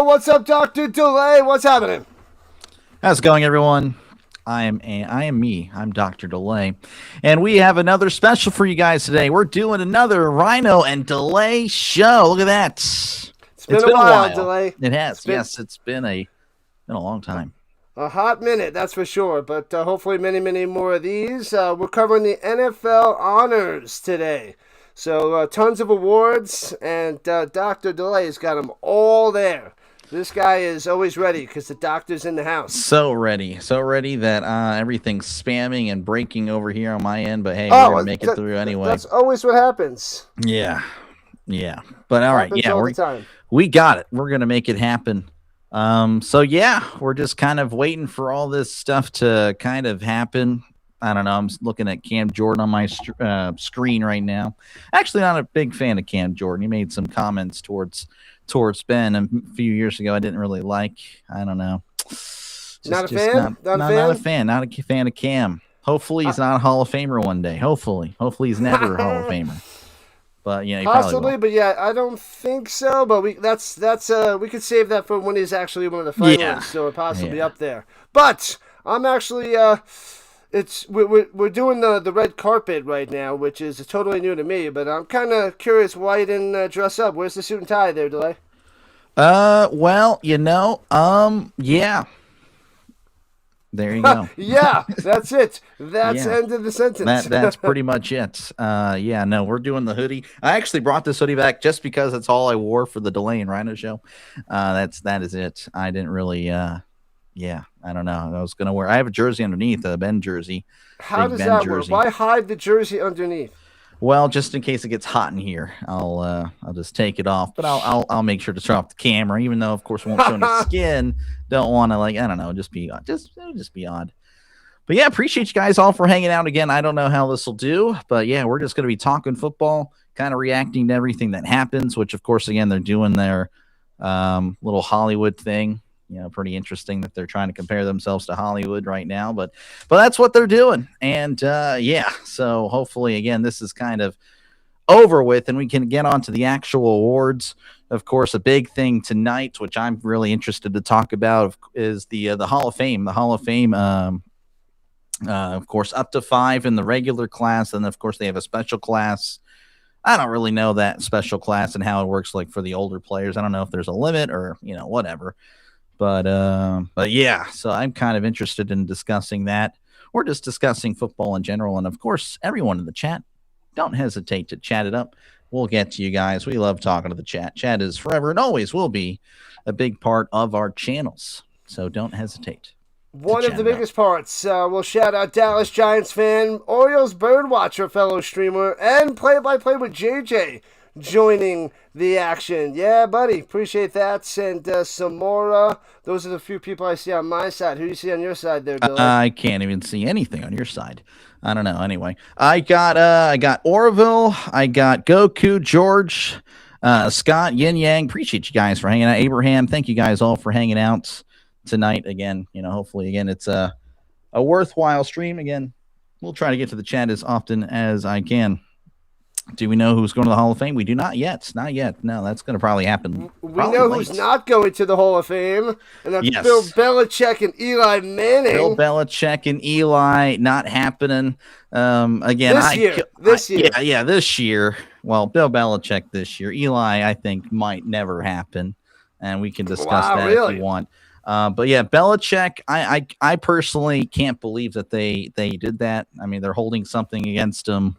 What's up, Dr. Delay? What's happening? How's it going, everyone? I am me. I'm Dr. Delay. And we have another special for you guys today. We're doing another Rhino and Delay show. Look at that. It's been a while, Delay. It has. It's been a long time. A hot minute, that's for sure. But hopefully many, many more of these. We're covering the NFL honors today. So tons of awards, and Dr. Delay's got them all there. This guy is always ready because the doctor's in the house. So ready that everything's spamming and breaking over here on my end. But hey, we're going to make it through anyway. That's always what happens. Yeah. But all right, we got it. We're going to make it happen. We're just kind of waiting for all this stuff to kind of happen. I don't know. I'm looking at Cam Jordan on my screen right now. Actually, not a big fan of Cam Jordan. He made some comments towards Ben a few years ago I didn't really like. I don't know. Not a fan? Not a fan of Cam. Hopefully he's not a Hall of Famer one day. Hopefully he's never a Hall of Famer. But yeah, possibly, but yeah, I don't think so. But we could save that for when he's actually one of the finalists, so possibly up there. But I'm actually we're doing the red carpet right now, which is totally new to me. But I'm kind of curious why you didn't dress up. Where's the suit and tie there, Delay? Yeah. There you go. Yeah, that's it. That's end of the sentence. That's pretty much it. We're doing the hoodie. I actually brought this hoodie back just because that's all I wore for the Delay and Rhino show. That is it. I didn't really. I don't know. I was gonna wear. I have a jersey underneath, a Ben jersey. How does that work? Why hide the jersey underneath? Well, just in case it gets hot in here, I'll just take it off. But I'll make sure to turn off the camera, even though of course we won't show any skin. Don't want to just be odd. But yeah, appreciate you guys all for hanging out again. I don't know how this will do, but yeah, we're just gonna be talking football, kind of reacting to everything that happens. Which of course, again, they're doing their little Hollywood thing. Pretty interesting that they're trying to compare themselves to Hollywood right now, but that's what they're doing. And so hopefully, again, this is kind of over with and we can get on to the actual awards. Of course, a big thing tonight, which I'm really interested to talk about, is the Hall of Fame. The Hall of Fame, of course, up to 5 in the regular class, and of course they have a special class. I don't really know that special class and how it works like for the older players. I don't know if there's a limit or whatever. But yeah, so I'm kind of interested in discussing that. We're just discussing football in general. And of course, everyone in the chat, don't hesitate to chat it up. We'll get to you guys. We love talking to the chat. Chat is forever and always will be a big part of our channels. So don't hesitate. One of the biggest parts. We'll shout out Dallas Giants fan, Orioles Birdwatcher, fellow streamer, and play-by-play with JJ joining the action. Yeah, buddy. Appreciate that. And Samora. Those are the few people I see on my side. Who do you see on your side there, Bill? I can't even see anything on your side. I don't know. Anyway, I got Orville. I got Goku, George, Scott, Yin Yang. Appreciate you guys for hanging out. Abraham, thank you guys all for hanging out tonight. Again, hopefully, again, it's a worthwhile stream. Again, we'll try to get to the chat as often as I can. Do we know who's going to the Hall of Fame? We do not yet. Not yet. No, that's going to probably happen. We know who's not going to the Hall of Fame, and that's Bill Belichick and Eli Manning. Bill Belichick and Eli not happening. Again, this year. Yeah, this year. Well, Bill Belichick this year. Eli, I think, might never happen, and we can discuss that if you want. But yeah, Belichick, I personally can't believe that they did that. I mean, they're holding something against him.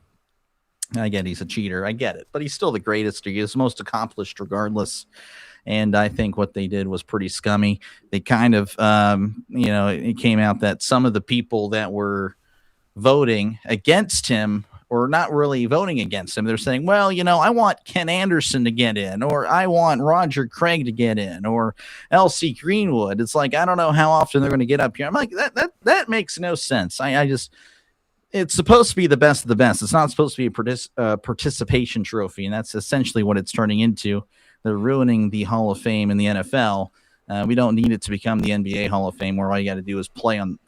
I get he's a cheater. I get it. But he's still the greatest. He is most accomplished regardless. And I think what they did was pretty scummy. They kind of, it came out that some of the people that were voting against him or not really voting against him, they're saying, well, I want Ken Anderson to get in, or I want Roger Craig to get in, or L.C. Greenwood. It's like, I don't know how often they're going to get up here. I'm like, that makes no sense. It's supposed to be the best of the best. It's not supposed to be a participation trophy, and that's essentially what it's turning into. They're ruining the Hall of Fame in the NFL. We don't need it to become the NBA Hall of Fame, where all you got to do is play, and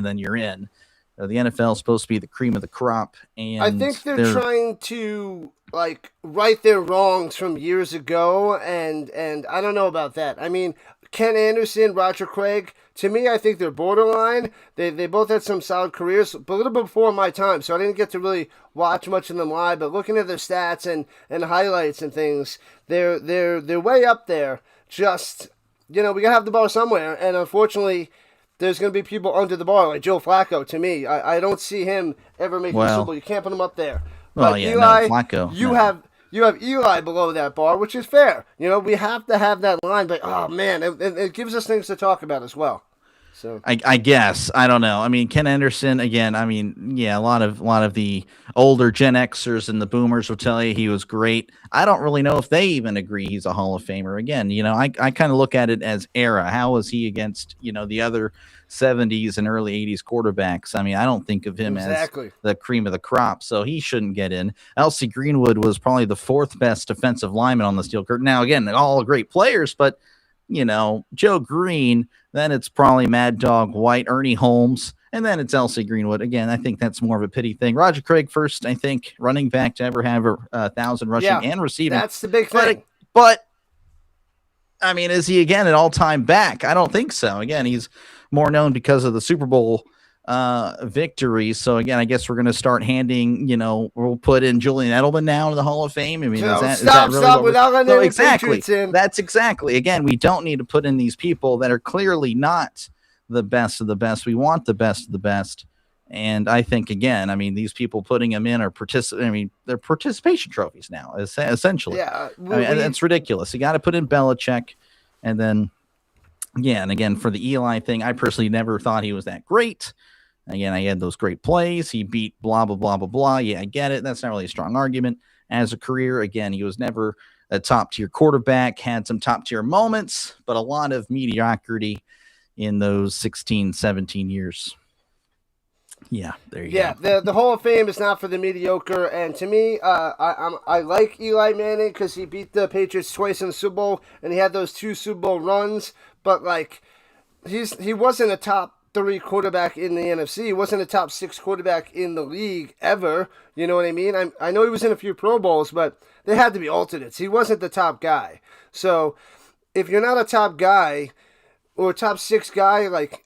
then you're in. The NFL is supposed to be the cream of the crop, and I think they're trying to like right their wrongs from years ago, and I don't know about that. I mean, Ken Anderson, Roger Craig, to me, I think they're borderline. They both had some solid careers, but a little bit before my time, so I didn't get to really watch much of them live. But looking at their stats and highlights and things, they're way up there. Just, we gotta have the ball somewhere, and unfortunately, there's going to be people under the bar, like Joe Flacco, to me. I don't see him ever making the Super Bowl. You can't put him up there. Well, but yeah, Eli, no, Flacco. You have Eli below that bar, which is fair. We have to have that line, but, oh, man, it gives us things to talk about as well. So I guess. I don't know. I mean, Ken Anderson, again, I mean, yeah, a lot of the older Gen Xers and the boomers will tell you he was great. I don't really know if they even agree he's a Hall of Famer. Again, I kind of look at it as era. How was he against, the other 70s and early 80s quarterbacks? I mean, I don't think of him as the cream of the crop, so he shouldn't get in. L.C. Greenwood was probably the fourth best defensive lineman on the steel curtain. Now, again, all great players, but Joe Green, then it's probably Mad Dog White, Ernie Holmes, and then it's L.C. Greenwood. Again, I think that's more of a pity thing. Roger Craig first, I think, running back to ever have 1,000 rushing and receiving. That's the big thing. But I mean, is he, again, an all-time back? I don't think so. Again, he's more known because of the Super Bowl victory. So again, I guess we're going to start handing, we'll put in Julian Edelman now in the Hall of Fame. I mean, is that really without letting any exactly. Patriots in. That's exactly. Again, we don't need to put in these people that are clearly not the best of the best. We want the best of the best. And I think, again, I mean, these people putting them in are they're participation trophies now, essentially. Yeah. And that's ridiculous. You got to put in Belichick, and then, yeah, and again, for the Eli thing, I personally never thought he was that great. Again, I had those great plays. He beat blah, blah, blah, blah, blah. Yeah, I get it. That's not really a strong argument. As a career, again, he was never a top-tier quarterback, had some top-tier moments, but a lot of mediocrity in those 16, 17 years. Yeah, there you go. Yeah, the Hall of Fame is not for the mediocre, and to me, I like Eli Manning because he beat the Patriots twice in the Super Bowl, and he had those 2 Super Bowl runs, but, like, he wasn't a top 3 quarterback in the NFC. He wasn't a top 6 quarterback in the league ever. You know what I mean? I know he was in a few Pro Bowls, but they had to be alternates. He wasn't the top guy. So if you're not a top guy or a top 6 guy, like,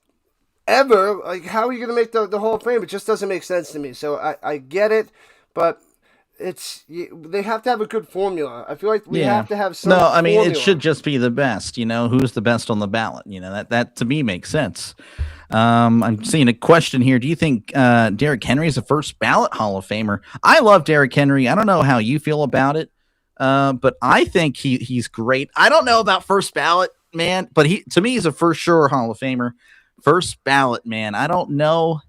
ever, like, how are you going to make the Hall of Fame? It just doesn't make sense to me. So I get it, but they have to have a good formula. I feel like we have to have some I mean, formula. It should just be the best. Who's the best on the ballot? That to me makes sense. I'm seeing a question here. Do you think Derrick Henry is a first ballot Hall of Famer? I love Derrick Henry. I don't know how you feel about it, but I think he's great. I don't know about first ballot, man, but to me, he's a for sure Hall of Famer. First ballot, man. I don't know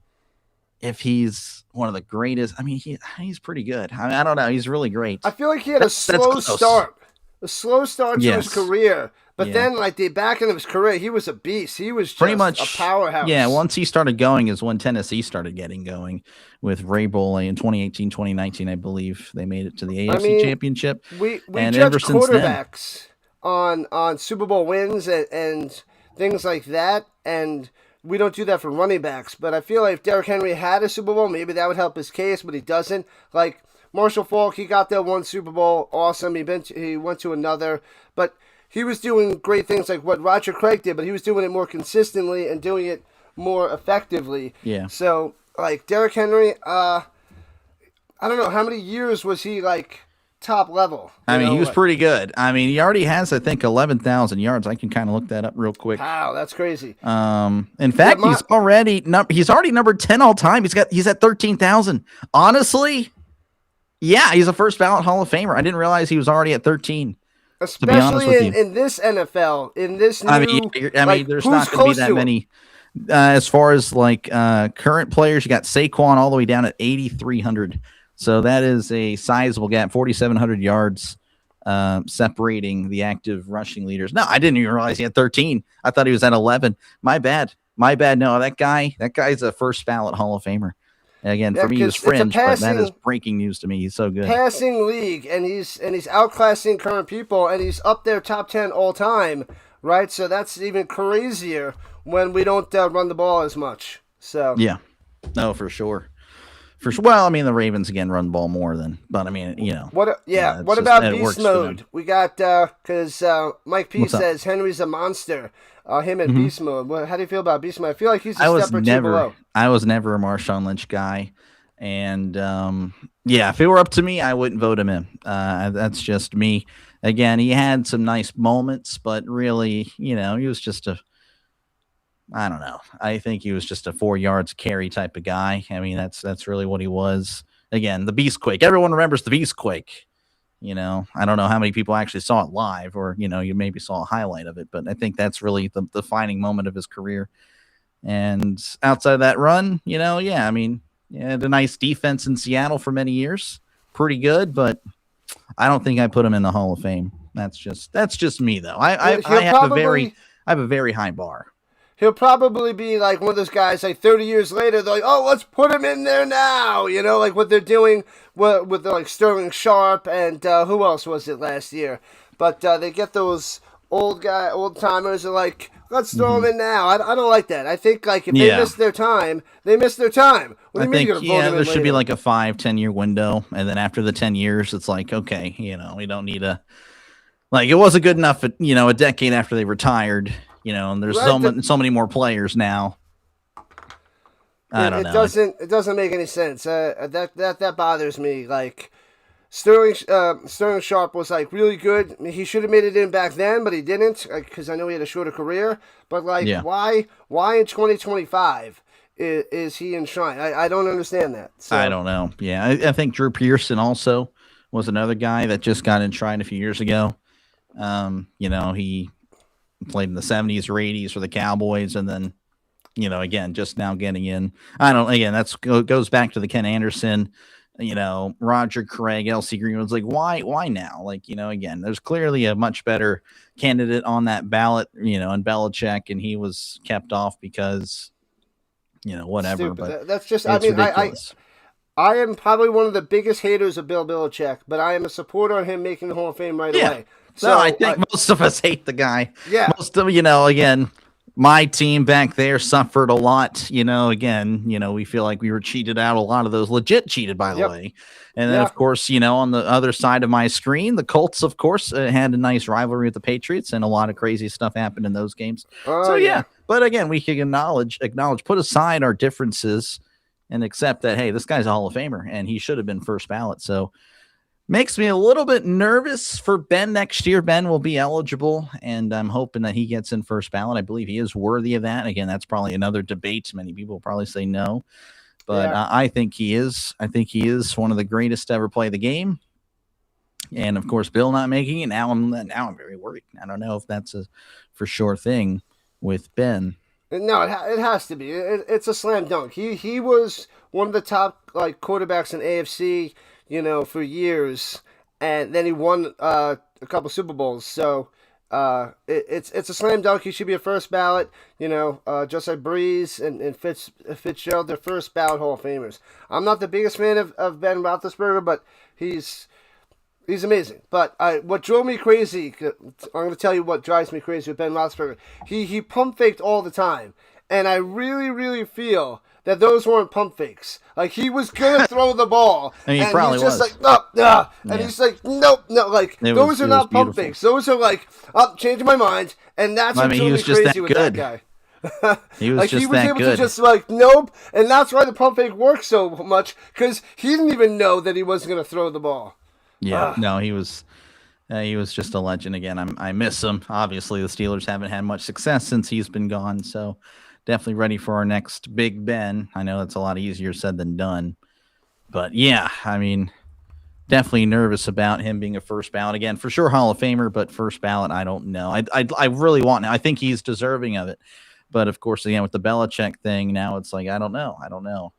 if he's one of the greatest. I mean, he's pretty good. I don't know. He's really great. I feel like he had a slow start to his career. But then, like, the back end of his career, he was a beast. He was just pretty much a powerhouse. Yeah, once he started going is when Tennessee started getting going with Vrabel in 2018, 2019, I believe. They made it to the AFC Championship. We judge quarterbacks on Super Bowl wins and things like that, and we don't do that for running backs. But I feel like if Derrick Henry had a Super Bowl, maybe that would help his case, but he doesn't. Like, Marshall Faulk, he got that one Super Bowl. Awesome. He went to another. But he was doing great things like what Roger Craig did, but he was doing it more consistently and doing it more effectively. Yeah. So, like, Derrick Henry, I don't know, how many years was he, like, top level? I mean, he was pretty good. I mean, he already has, I think, 11,000 yards. I can kind of look that up real quick. Wow, that's crazy. In fact, he's already number 10 all time. He's at 13,000. Honestly, yeah, he's a first ballot Hall of Famer. I didn't realize he was already at 13. Especially in this NFL, in this new. I mean, there's not going to be that many. As far as like current players, you got Saquon all the way down at 8,300. So that is a sizable gap, 4,700 yards separating the active rushing leaders. No, I didn't even realize he had 13. I thought he was at 11. My bad. No, that guy's a first ballot Hall of Famer. Again, for me, he was fringe, but that is breaking news to me. He's so good. Passing league, and he's outclassing current people, and he's up there top 10 all time, right? So that's even crazier when we don't run the ball as much. So yeah, no, for sure. For sure. Well, I mean, the Ravens again run the ball more than, but I mean, What about beast mode? We got because Mike P What's says Henry's a monster. Him in beast mode. How do you feel about beast mode? I feel like he's a step or two below. I was never a Marshawn Lynch guy, and if it were up to me, I wouldn't vote him in. That's just me. Again, he had some nice moments, but really, he was just I don't know. I think he was just a 4 yards carry type of guy. I mean, that's really what he was. Again, the Beastquake. Everyone remembers the Beastquake. I don't know how many people actually saw it live, or you maybe saw a highlight of it, but I think that's really the defining moment of his career. And outside of that run, I mean, had a nice defense in Seattle for many years, pretty good, but I don't think I put him in the Hall of Fame. That's just me though. I have a very high bar. He'll probably be like one of those guys, like 30 years later, they're like, oh, let's put him in there now. Like what they're doing with like Sterling Sharp and who else was it last year? But they get those old timers are like, let's throw him in now. I don't like that. I think like if they miss their time, they miss their time. What do you mean you're going to vote him in there should later? be like a 5-10 year window, and then after the 10 years, it's like, okay, we don't need it wasn't good enough, a decade after they retired. And there's so many more players now. I don't know. It doesn't make any sense. That bothers me. Like Sterling Sharp was like really good. I mean, he should have made it in back then, but he didn't because I know he had a shorter career. But why in 2025 is he enshrined? I don't understand that. So. I don't know. Yeah, I think Drew Pearson also was another guy that just got enshrined a few years ago. He played in the 70s or 80s for the Cowboys, and then, again, just now getting in. That's goes back to the Ken Anderson, Roger Craig, L.C. Green was like, why now? Again, there's clearly a much better candidate on that ballot, and Belichick, and he was kept off because, whatever. Stupid. But that's just, ridiculous. I am probably one of the biggest haters of Bill Belichick, but I am a supporter on him making the Hall of Fame right away. So I think most of us hate the guy. Yeah. Most of again, my team back there suffered a lot. Again, we feel like we were cheated out. A lot of those legit cheated, by the way. And then, of course, on the other side of my screen, the Colts, of course, had a nice rivalry with the Patriots, and a lot of crazy stuff happened in those games. But again, we can acknowledge, put aside our differences and accept that, hey, this guy's a Hall of Famer, and he should have been first ballot. So makes me a little bit nervous for Ben next year. Ben will be eligible, and I'm hoping that he gets in first ballot. I believe he is worthy of that. Again, that's probably another debate. Many people will probably say no, but I think he is. I think he is one of the greatest to ever play the game. And of course, Bill not making it. Now I'm very worried. I don't know if that's a for sure thing with Ben. No, it has to be. It's a slam dunk. He was one of the top quarterbacks in AFC. For years, and then he won a couple Super Bowls. So it's a slam dunk. He should be a first ballot. Just like Breeze and Fitzgerald, they're first ballot Hall of Famers. I'm not the biggest fan of Ben Roethlisberger, but he's amazing. But what drove me crazy, I'm going to tell you what drives me crazy with Ben Roethlisberger. He pump faked all the time, and I really, really feel that those weren't pump fakes. Like, he was going to throw the ball. And he probably was. Like, no. And he's like, nope. Those are not pump fakes. Those are like, changing my mind. And that's what drove me crazy with that guy. He was just that good. To just nope. And that's why the pump fake worked so much, because he didn't even know that he wasn't going to throw the ball. Yeah, no, he was just a legend again. I miss him. Obviously, the Steelers haven't had much success since he's been gone, so definitely ready for our next Big Ben. I know it's a lot easier said than done. But, yeah, I mean, definitely nervous about him being a first ballot. Again, for sure Hall of Famer, but first ballot, I don't know. I really want – I think he's deserving of it. But, of course, again, with the Belichick thing, now it's like, I don't know.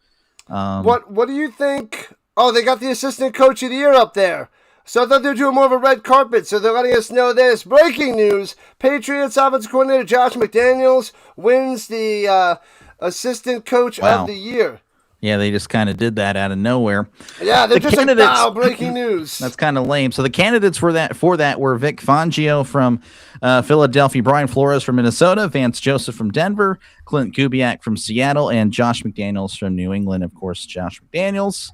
What do you think? Oh, they got the assistant coach of the year up there. So I thought they were doing more of a red carpet, so they're letting us know this. Breaking news, Patriots offensive coordinator Josh McDaniels wins the assistant coach of the year. Yeah, they just kind of did that out of nowhere. Yeah, they're just like, wow, breaking news. That's kind of lame. So the candidates for that were Vic Fangio from Philadelphia, Brian Flores from Minnesota, Vance Joseph from Denver, Clint Kubiak from Seattle, and Josh McDaniels from New England. Of course, Josh McDaniels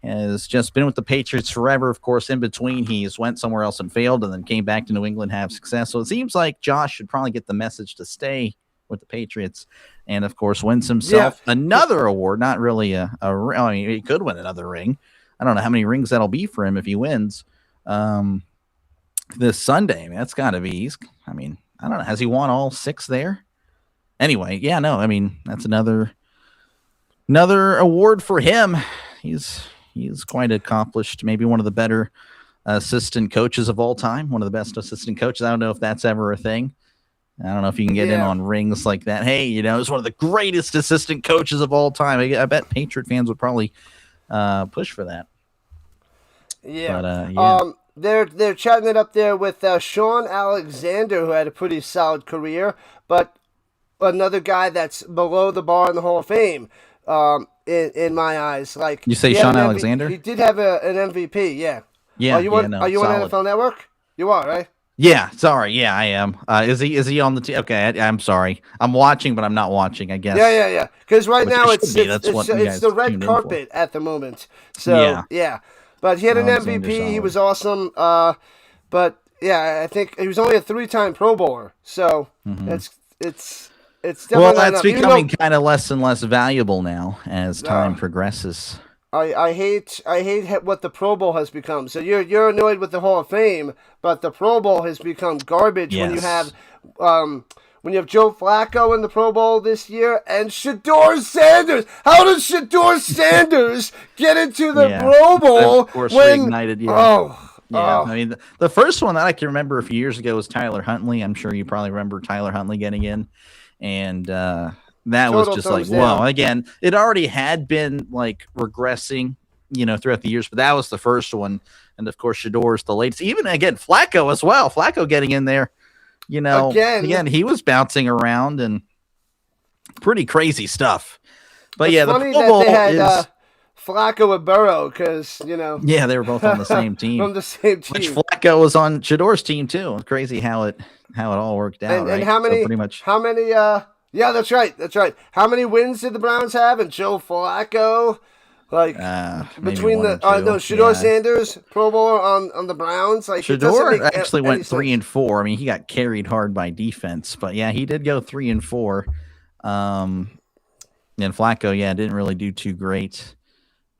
has just been with the Patriots forever. Of course, in between, he's went somewhere else and failed, and then came back to New England, have success. So it seems like Josh should probably get the message to stay with the Patriots, and of course wins himself another award. Not really a ring. I mean, he could win another ring. I don't know how many rings that'll be for him if he wins this Sunday. I mean, that's got to be. I don't know. Has he won all 6 there? Anyway, yeah, no. I mean, that's another award for him. He's quite accomplished. Maybe one of the better assistant coaches of all time. One of the best assistant coaches. I don't know if that's ever a thing. I don't know if you can get in on rings like that. Hey, he's one of the greatest assistant coaches of all time. I bet Patriot fans would probably push for that. Yeah. But, they're chatting it up there with Sean Alexander, who had a pretty solid career, but another guy that's below the bar in the Hall of Fame. In my eyes, like you say, Sean Alexander. He did have an MVP. Yeah. Yeah. Are you on NFL Network? You are, right? Yeah, sorry. Yeah, I am. Is he on the team? Okay, I'm sorry. I'm watching, but I'm not watching, I guess. Yeah. Because right now it's the red carpet at the moment. So, yeah. But he had an MVP. He was awesome. But, yeah, I think he was only a 3-time Pro Bowler. So, it's definitely well, that's becoming kind of less and less valuable now as time progresses. I hate what the Pro Bowl has become. So you're annoyed with the Hall of Fame, but the Pro Bowl has become garbage when you have Joe Flacco in the Pro Bowl this year and Shedeur Sanders. How does Shedeur Sanders get into the Pro Bowl? Of course, reignited. Yeah. Oh. I mean, the first one that I can remember a few years ago was Tyler Huntley. I'm sure you probably remember Tyler Huntley getting in, and that was just like, whoa. Again, it already had been like regressing, throughout the years, but that was the first one. And of course, Shedeur's the latest. Even again, Flacco as well. Flacco getting in there, again, he was bouncing around and pretty crazy stuff. But it's the funny Pro that Bowl they had Flacco and Burrow because, Yeah, they were both on the same team. From the same team. Which Flacco was on Shedeur's team too. Crazy how it all worked out. And how many? Yeah, that's right. How many wins did the Browns have? And Joe Flacco, between Shedeur Sanders, Pro Bowler on the Browns. Like Shedeur actually went 3-4. I mean, he got carried hard by defense, but yeah, he did go 3-4. And Flacco, didn't really do too great.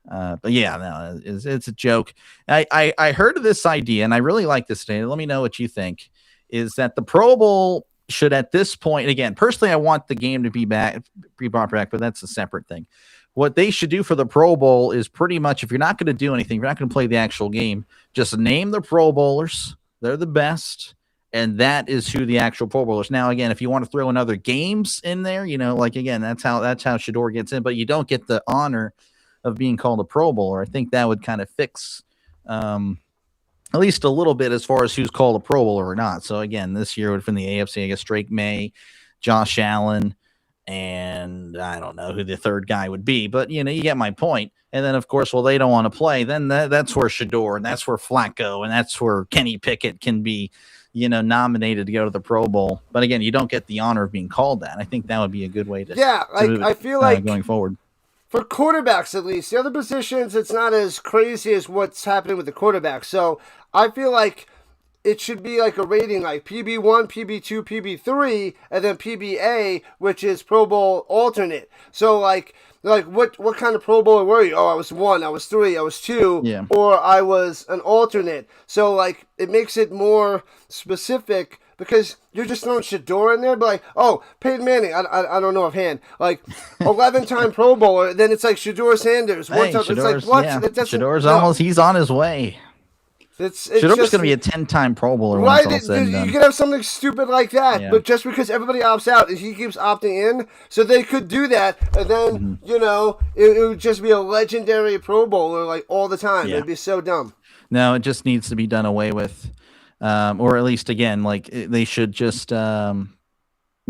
But yeah, no, it's a joke. I heard of this idea, and I really like this idea. Let me know what you think. Is that the Pro Bowl should at this point, again, personally, I want the game to be brought back, but that's a separate thing. What they should do for the Pro Bowl is pretty much, if you're not going to do anything, if you're not going to play the actual game, just name the Pro Bowlers. They're the best, and that is who the actual Pro Bowlers. Now, again, if you want to throw in other games in there, again, that's how Shedeur gets in, but you don't get the honor of being called a Pro Bowler. I think that would kind of fix at least a little bit as far as who's called a Pro Bowler or not. So again, this year would have been the AFC, I guess Drake May, Josh Allen, and I don't know who the third guy would be, but you get my point. And then of course, they don't want to play. Then that's where Shedeur and that's where Flacco and that's where Kenny Pickett can be, nominated to go to the Pro Bowl. But again, you don't get the honor of being called that. I think that would be a good way to I feel like going forward. For quarterbacks, at least. The other positions, it's not as crazy as what's happening with the quarterback. So I feel like it should be like a rating like PB1, PB2, PB3, and then PBA, which is Pro Bowl alternate. So like what kind of Pro Bowler were you? Oh, I was 1, I was 3, I was 2, or I was an alternate. So like it makes it more specific. Because you're just throwing Shedeur in there, but like, oh, Peyton Manning, I don't know offhand, like 11-time Pro Bowler. Then it's like Shedeur Sanders. It's like what? Yeah. Shedeur's almost. He's on his way. Shedeur's going to be a 10-time Pro Bowler. Right? You could have something stupid like that, but just because everybody opts out and he keeps opting in, so they could do that, and then it would just be a legendary Pro Bowler like all the time. It'd be so dumb. No, it just needs to be done away with. Or at least, again, like they should just,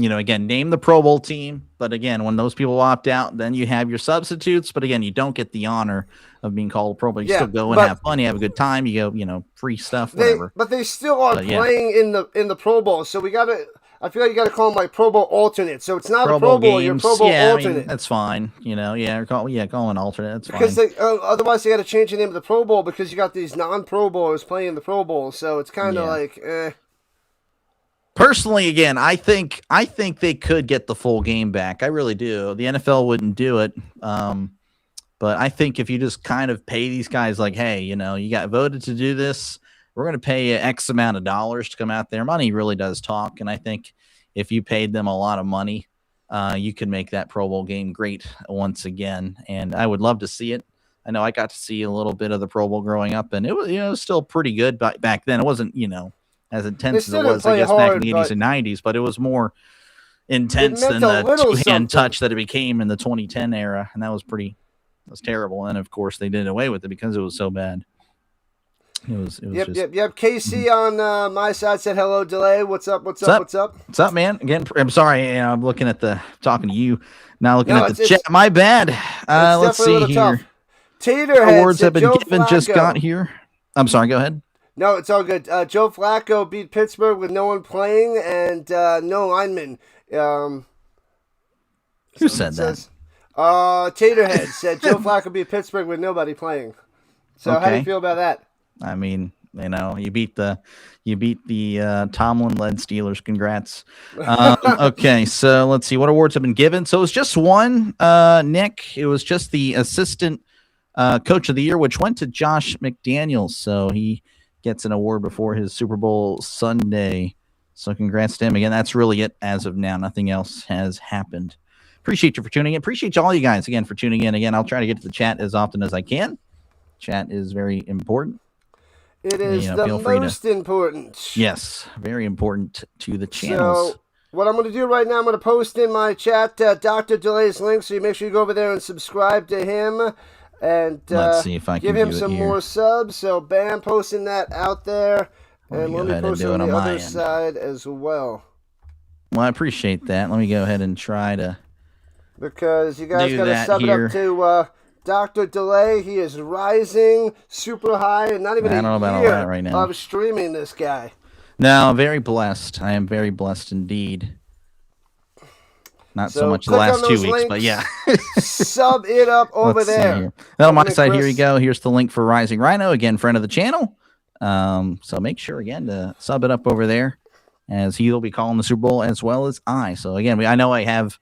again, name the Pro Bowl team. But again, when those people opt out, then you have your substitutes. But again, you don't get the honor of being called a Pro Bowl. You still go and have fun. You have a good time. You go, free stuff, whatever. But they still are playing in the Pro Bowl. So I feel like you got to call them like Pro Bowl alternate. So it's not a Pro Bowl, you're Pro Bowl alternate. That's fine. Call an alternate. That's because fine. Otherwise they got to change the name of the Pro Bowl because you got these non-Pro Bowlers playing in the Pro Bowl. So it's kind of like, eh. Personally, again, I think they could get the full game back. I really do. The NFL wouldn't do it. But I think if you just kind of pay these guys like, hey, you got voted to do this, we're going to pay you X amount of dollars to come out there. Money really does talk. And I think if you paid them a lot of money, you could make that Pro Bowl game great once again. And I would love to see it. I know I got to see a little bit of the Pro Bowl growing up, and it was still pretty good back then. It wasn't, as intense as it was, I guess, back in the 80s and 90s, but it was more intense than the two-hand touch that it became in the 2010 era. And that was terrible. And of course they did away with it because it was so bad. It was Yep. KC on my side said hello, Delay. What's up, man? Again, I'm sorry. I'm looking at talking to you, now looking at the chat. My bad. Let's see here. Tough. Taterhead awards have been Joe given. Flacco. Just got here. I'm sorry. Go ahead. No, it's all good. Joe Flacco beat Pittsburgh with no one playing and no lineman. Who said that? Taterhead said Joe Flacco beat Pittsburgh with nobody playing. So how do you feel about that? I mean, you beat the Tomlin-led Steelers. Congrats. Okay, so let's see what awards have been given. So it was just one, Nick. It was just the assistant coach of the year, which went to Josh McDaniels. So he gets an award before his Super Bowl Sunday. So congrats to him. Again, that's really it as of now. Nothing else has happened. Appreciate you for tuning in. Appreciate all you guys again for tuning in. Again, I'll try to get to the chat as often as I can. Chat is very important. It is the most important. Yes, very important to the channels. So what I'm going to do right now, I'm going to post in my chat Dr. Delay's link, so you make sure you go over there and subscribe to him. And let's see if I can give him some more subs. So bam, posting that out there. And let me post it on the other side as well. Well, I appreciate that. Let me go ahead and try to. Because you guys got to sub it up to Dr. Delay. He is rising super high and not even a year right now of streaming this guy. No, I'm very blessed. I am very blessed indeed. Not so much the last 2 weeks, but yeah. Sub it up over there. On my side, here we go. Here's the link for Rising Rhino. Again, friend of the channel. So make sure, again, to sub it up over there as he will be calling the Super Bowl as well as I. So, again, I know I have,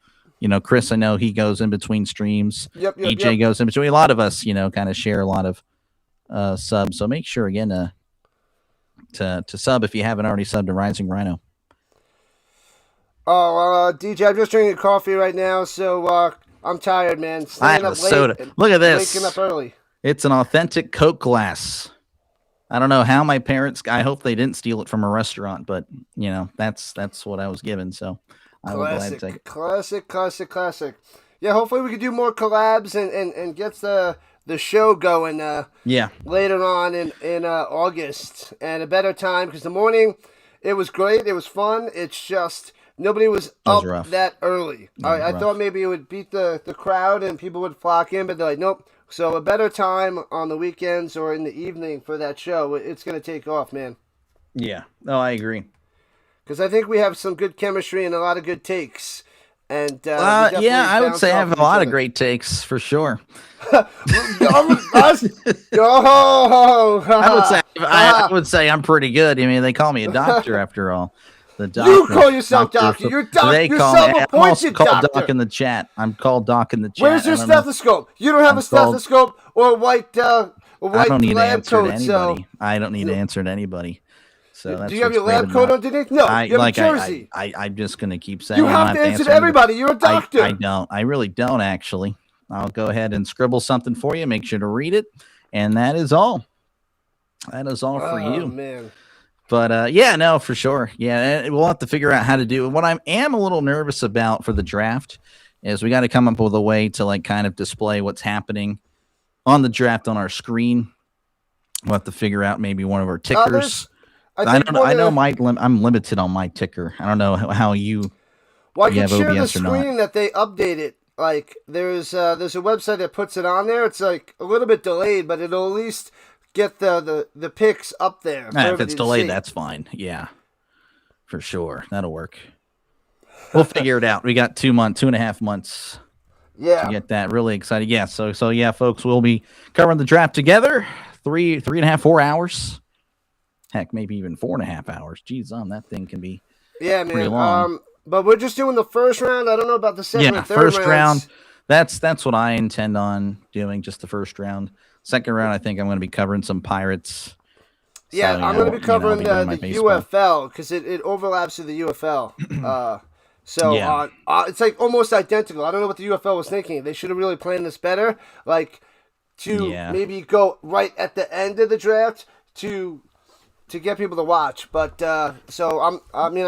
Chris, I know he goes in between streams. Yep, EJ goes in between. A lot of us, kind of share a lot of subs. So make sure, again, to sub if you haven't already subbed to Rising Rhino. Oh, DJ, I'm just drinking coffee right now, so I'm tired, man. Staying up late. Soda. Look at this. Waking up early. It's an authentic Coke glass. I don't know how my parents. I hope they didn't steal it from a restaurant, but that's what I was given. So I will gladly take it. Classic. Yeah, hopefully we could do more collabs and get the show going. Later on in August and a better time because the morning it was great. It was fun. It's just. Nobody was up that early. I thought maybe it would beat the crowd and people would flock in, but they're like, nope. So a better time on the weekends or in the evening for that show. It's going to take off, man. Yeah. No, I agree. Because I think we have some good chemistry and a lot of good takes. And I would say I have a lot of great takes for sure. I would say I'm pretty good. I mean, they call me a doctor after all. You call yourself doctor. You're doctor. You're self-appointed doctor. Doc in the chat. I'm called Doc in the chat. Where's your stethoscope? You don't have a stethoscope or a white I don't need to answer to anybody. I don't need to answer to anybody. So that's do you have your lab coat underneath? No, you have a jersey. I'm just going to keep saying you have to answer to everybody. You're a doctor. I don't. I really don't, actually. I'll go ahead and scribble something for you. Make sure to read it. And that is all. That is all for you. Man. But, no, for sure. Yeah, we'll have to figure out how to do it. What I am a little nervous about for the draft is we got to come up with a way to, kind of display what's happening on the draft on our screen. We'll have to figure out maybe one of our tickers. I'm limited on my ticker. I don't know how you Well, I can share the screen that they updated. Like there's a website that puts it on there. It's like a little bit delayed, but it'll at least get the picks up there. If it's delayed, that's fine. Yeah, for sure, that'll work. We'll figure it out. We got 2.5 months. Yeah, to get that. Really excited. Yeah. So yeah, folks, we'll be covering the draft together. 3.5, 4 hours. Heck, maybe even 4.5 hours. Geez, that thing can be pretty long. But we're just doing the first round. I don't know about the second and third first round. That's what I intend on doing, just the first round. Second round, I think I'm going to be covering some Pirates. Yeah, I'm going to be covering the UFL because it overlaps with the UFL. It's like almost identical. I don't know what the UFL was thinking. They should have really planned this better. Like maybe go right at the end of the draft to get people to watch, but I'll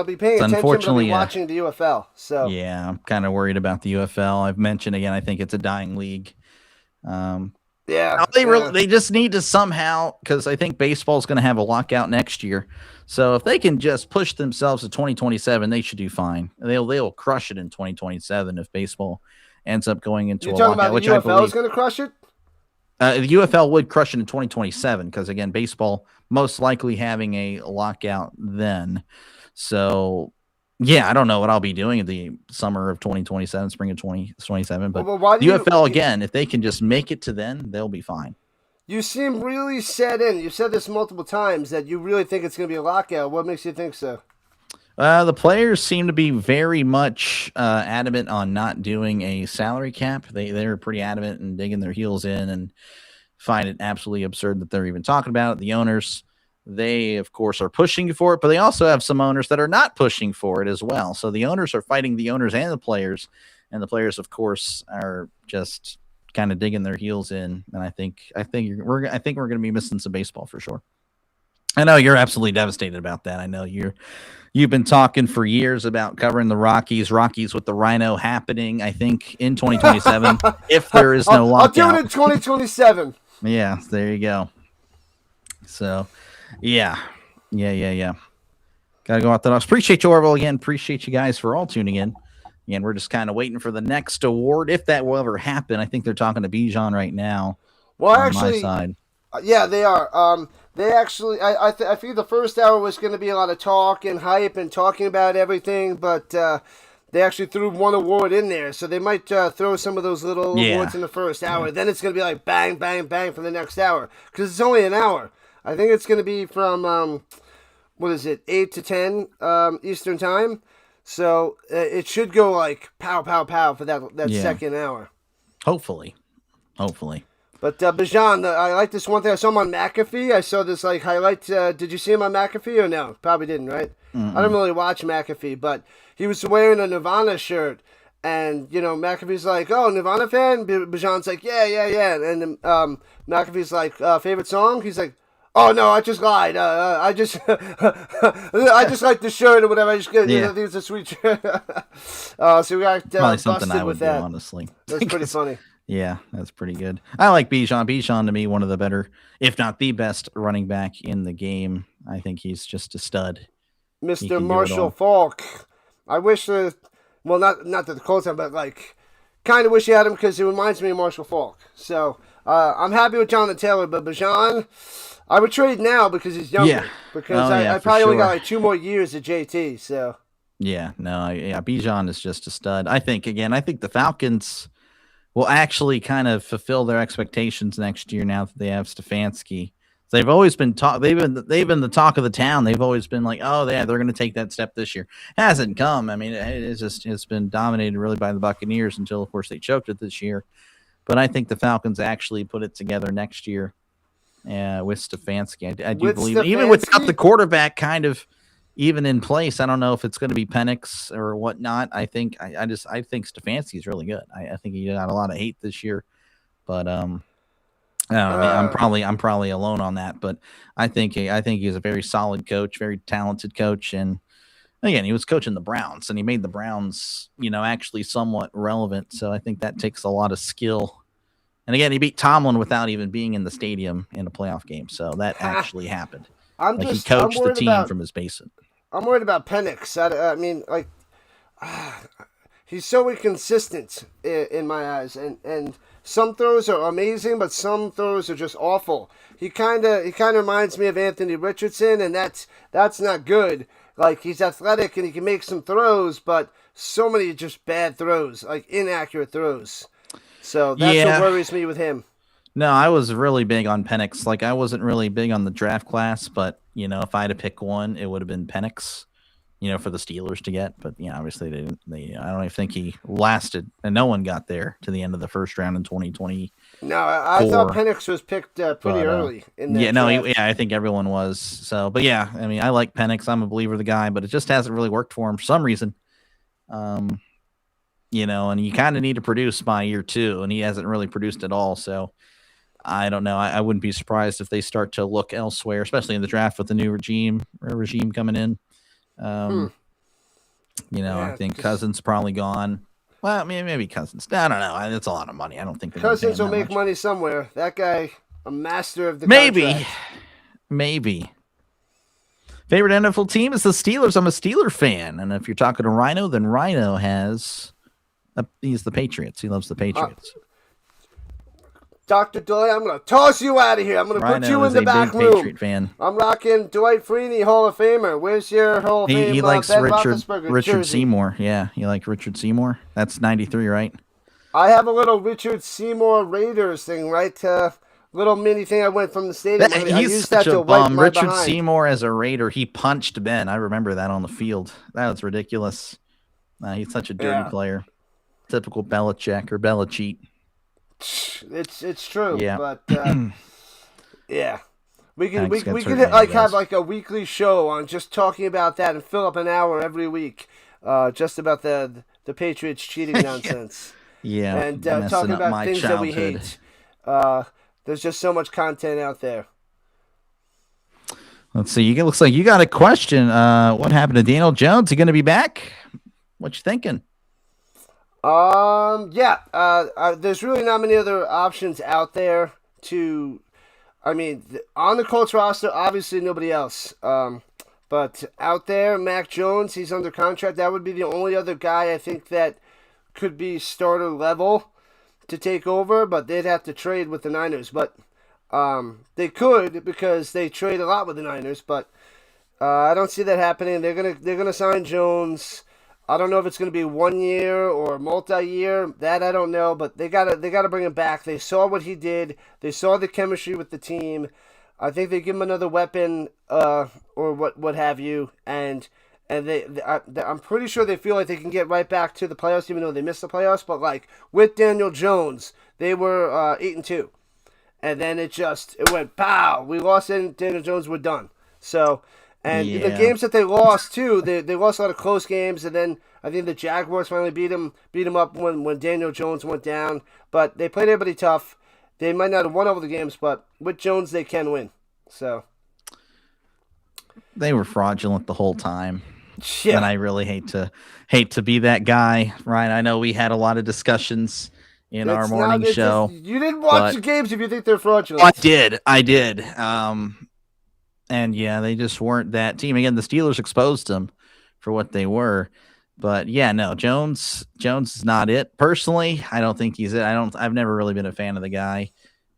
be paying attention, but I'll be watching the UFL. So yeah, I'm kind of worried about the UFL. I've mentioned again, I think it's a dying league. They just need to somehow, because I think baseball is going to have a lockout next year. So if they can just push themselves to 2027, they should do fine. They'll crush it in 2027 if baseball ends up going into a lockout. You're talking about the UFL is going to crush it? The UFL would crush it in 2027 because, again, baseball most likely having a lockout then. So, yeah, I don't know what I'll be doing in the summer of 2027, spring of 2027. But the UFL, again, if they can just make it to then, they'll be fine. You seem really set in. You've said this multiple times that you really think it's going to be a lockout. What makes you think so? The players seem to be very much adamant on not doing a salary cap. They're pretty adamant and digging their heels in and find it absolutely absurd that they're even talking about it. The owners, they, of course, are pushing for it, but they also have some owners that are not pushing for it as well. So the owners are fighting the owners and the players, of course, are just kind of digging their heels in. And I think we're going to be missing some baseball for sure. I know you're absolutely devastated about that. I know you've been talking for years about covering the Rockies with the Rhino happening, I think, in 2027, if there is no lockout. I'll do it in 2027. Yeah, there you go. So, yeah. Got to go out the dogs. Appreciate you, Orville, again. Appreciate you guys for all tuning in. Again, we're just kind of waiting for the next award, if that will ever happen. I think they're talking to Bijan right now. Well, on my side. Yeah, they are. They actually, I think the first hour was going to be a lot of talk and hype and talking about everything, but they actually threw one award in there, so they might throw some of those little awards in the first hour. Then it's going to be like bang, bang, bang for the next hour, because it's only an hour. I think it's going to be from, 8 to 10 Eastern time, so it should go like pow, pow, pow for that second hour. Hopefully. But Bijan, I like this one thing. I saw him on McAfee. I saw this highlight. Did you see him on McAfee or no? Probably didn't, right? Mm-mm. I don't really watch McAfee, but he was wearing a Nirvana shirt. And, McAfee's like, oh, Nirvana fan? Bijan's like, yeah. And McAfee's like, favorite song? He's like, oh, no, I just lied. I just like the shirt or whatever. I think it's a sweet shirt. So we got busted with that. Honestly. That's pretty funny. Yeah, that's pretty good. I like Bijan. Bijan, to me, one of the better, if not the best, running back in the game. I think he's just a stud. Mr. Marshall Faulk. I wish not that the Colts have, but kind of wish you had him because he reminds me of Marshall Faulk. So I'm happy with Jonathan Taylor, but Bijan, I would trade now because he's younger. Yeah. Because I probably only got 2 more years of JT. So Bijan is just a stud. I think the Falcons will actually kind of fulfill their expectations next year now that they have Stefanski. They've always been they've been the talk of the town. They've always been like, oh yeah, they're going to take that step this year. It hasn't come. I mean, it's been dominated really by the Buccaneers until, of course, they choked it this year. But I think the Falcons actually put it together next year with Stefanski. I do believe, even without the quarterback kind of even in place, I don't know if it's going to be Penix or whatnot. I think Stefanski is really good. I think he got a lot of hate this year, but I'm probably alone on that. But I think he's a very solid coach, very talented coach, and again, he was coaching the Browns, and he made the Browns, actually somewhat relevant. So I think that takes a lot of skill. And again, he beat Tomlin without even being in the stadium in a playoff game. So that actually happened. He coached the team from his basement. I'm worried about Penix. he's so inconsistent in my eyes, and some throws are amazing, but some throws are just awful. He kind of reminds me of Anthony Richardson, and that's not good. Like, he's athletic and he can make some throws, but so many just bad throws, like inaccurate throws. So that's what worries me with him. No, I was really big on Penix. Like, I wasn't really big on the draft class, but, if I had to pick one, it would have been Penix, for the Steelers to get. But, obviously they didn't. I don't even think he lasted, and no one got there to the end of the first round in 2020. No, I thought Penix was picked pretty early in that draft. I think everyone was. So, but yeah, I mean, I like Penix. I'm a believer of the guy, but it just hasn't really worked for him for some reason. And you kind of need to produce by year 2, and he hasn't really produced at all. So, I don't know. I wouldn't be surprised if they start to look elsewhere, especially in the draft with the new regime coming in. I think Cousins probably gone. Well, maybe Cousins. I don't know. It's a lot of money. I don't think Cousins will make money somewhere. That guy, a master of the Maybe. Favorite NFL team is the Steelers. I'm a Steeler fan, and if you're talking to Rhino, then Rhino he's the Patriots. He loves the Patriots. Dr. Doyle, I'm going to toss you out of here. I'm going to put you in the back room. Patriot fan. I'm rocking Dwight Freeney, Hall of Famer. Where's your Hall of Fame? He likes Ben Richard Seymour. Yeah, you like Richard Seymour? That's 93, right? I have a little Richard Seymour Raiders thing, right? Little mini thing I went from the stadium. He's such a bum. Richard Seymour as a Raider, he punched Ben. I remember that on the field. That was ridiculous. He's such a dirty player. Typical Belichick or Belichick. It's true, yeah. But yeah, we can have like a weekly show on just talking about that and fill up an hour every week, just about the Patriots cheating nonsense. Yeah, and talking about things that we hate. There's just so much content out there. Let's see. It looks like you got a question. What happened to Daniel Jones? He going to be back? What you thinking? There's really not many other options out there on the Colts roster, obviously nobody else. But out there, Mac Jones, he's under contract. That would be the only other guy I think that could be starter level to take over, but they'd have to trade with the Niners. But they could, because they trade a lot with the Niners, but I don't see that happening. They're gonna sign Jones. I don't know if it's going to be 1 year or multi-year. That I don't know, but they gotta bring him back. They saw what he did. They saw the chemistry with the team. I think they give him another weapon, or what have you, and I'm pretty sure they feel like they can get right back to the playoffs, even though they missed the playoffs. But like with Daniel Jones, they were 8-2, and then it went pow. We lost, and Daniel Jones, we're done. So. And the games that they lost too, they lost a lot of close games, and then I think the Jaguars finally beat them up when Daniel Jones went down. But they played everybody tough. They might not have won all the games, but with Jones they can win. So they were fraudulent the whole time. Yeah. And I really hate to be that guy, Ryan. I know we had a lot of discussions in our morning show. You didn't watch the games if you think they're fraudulent. I did. And yeah, they just weren't that team. Again, the Steelers exposed them for what they were. But yeah, no, Jones is not it. Personally, I don't think he's it. I've never really been a fan of the guy.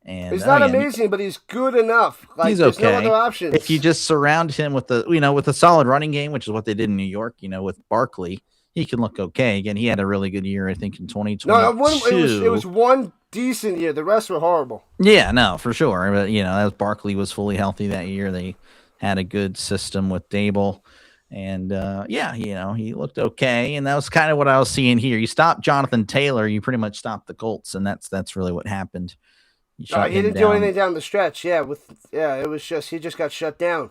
And he's not amazing, but he's good enough. Like, he's okay. There's no other options. If you just surround him with with a solid running game, which is what they did in New York, with Barkley, he can look okay. Again, he had a really good year, I think, in 2022. No, it was one decent year. The rest were horrible. Yeah, no, for sure. But as Barkley was fully healthy that year, they had a good system with Dable, and he looked okay. And that was kind of what I was seeing here. You stop Jonathan Taylor, you pretty much stop the Colts, and that's really what happened. He didn't do anything down the stretch. It was just he just got shut down.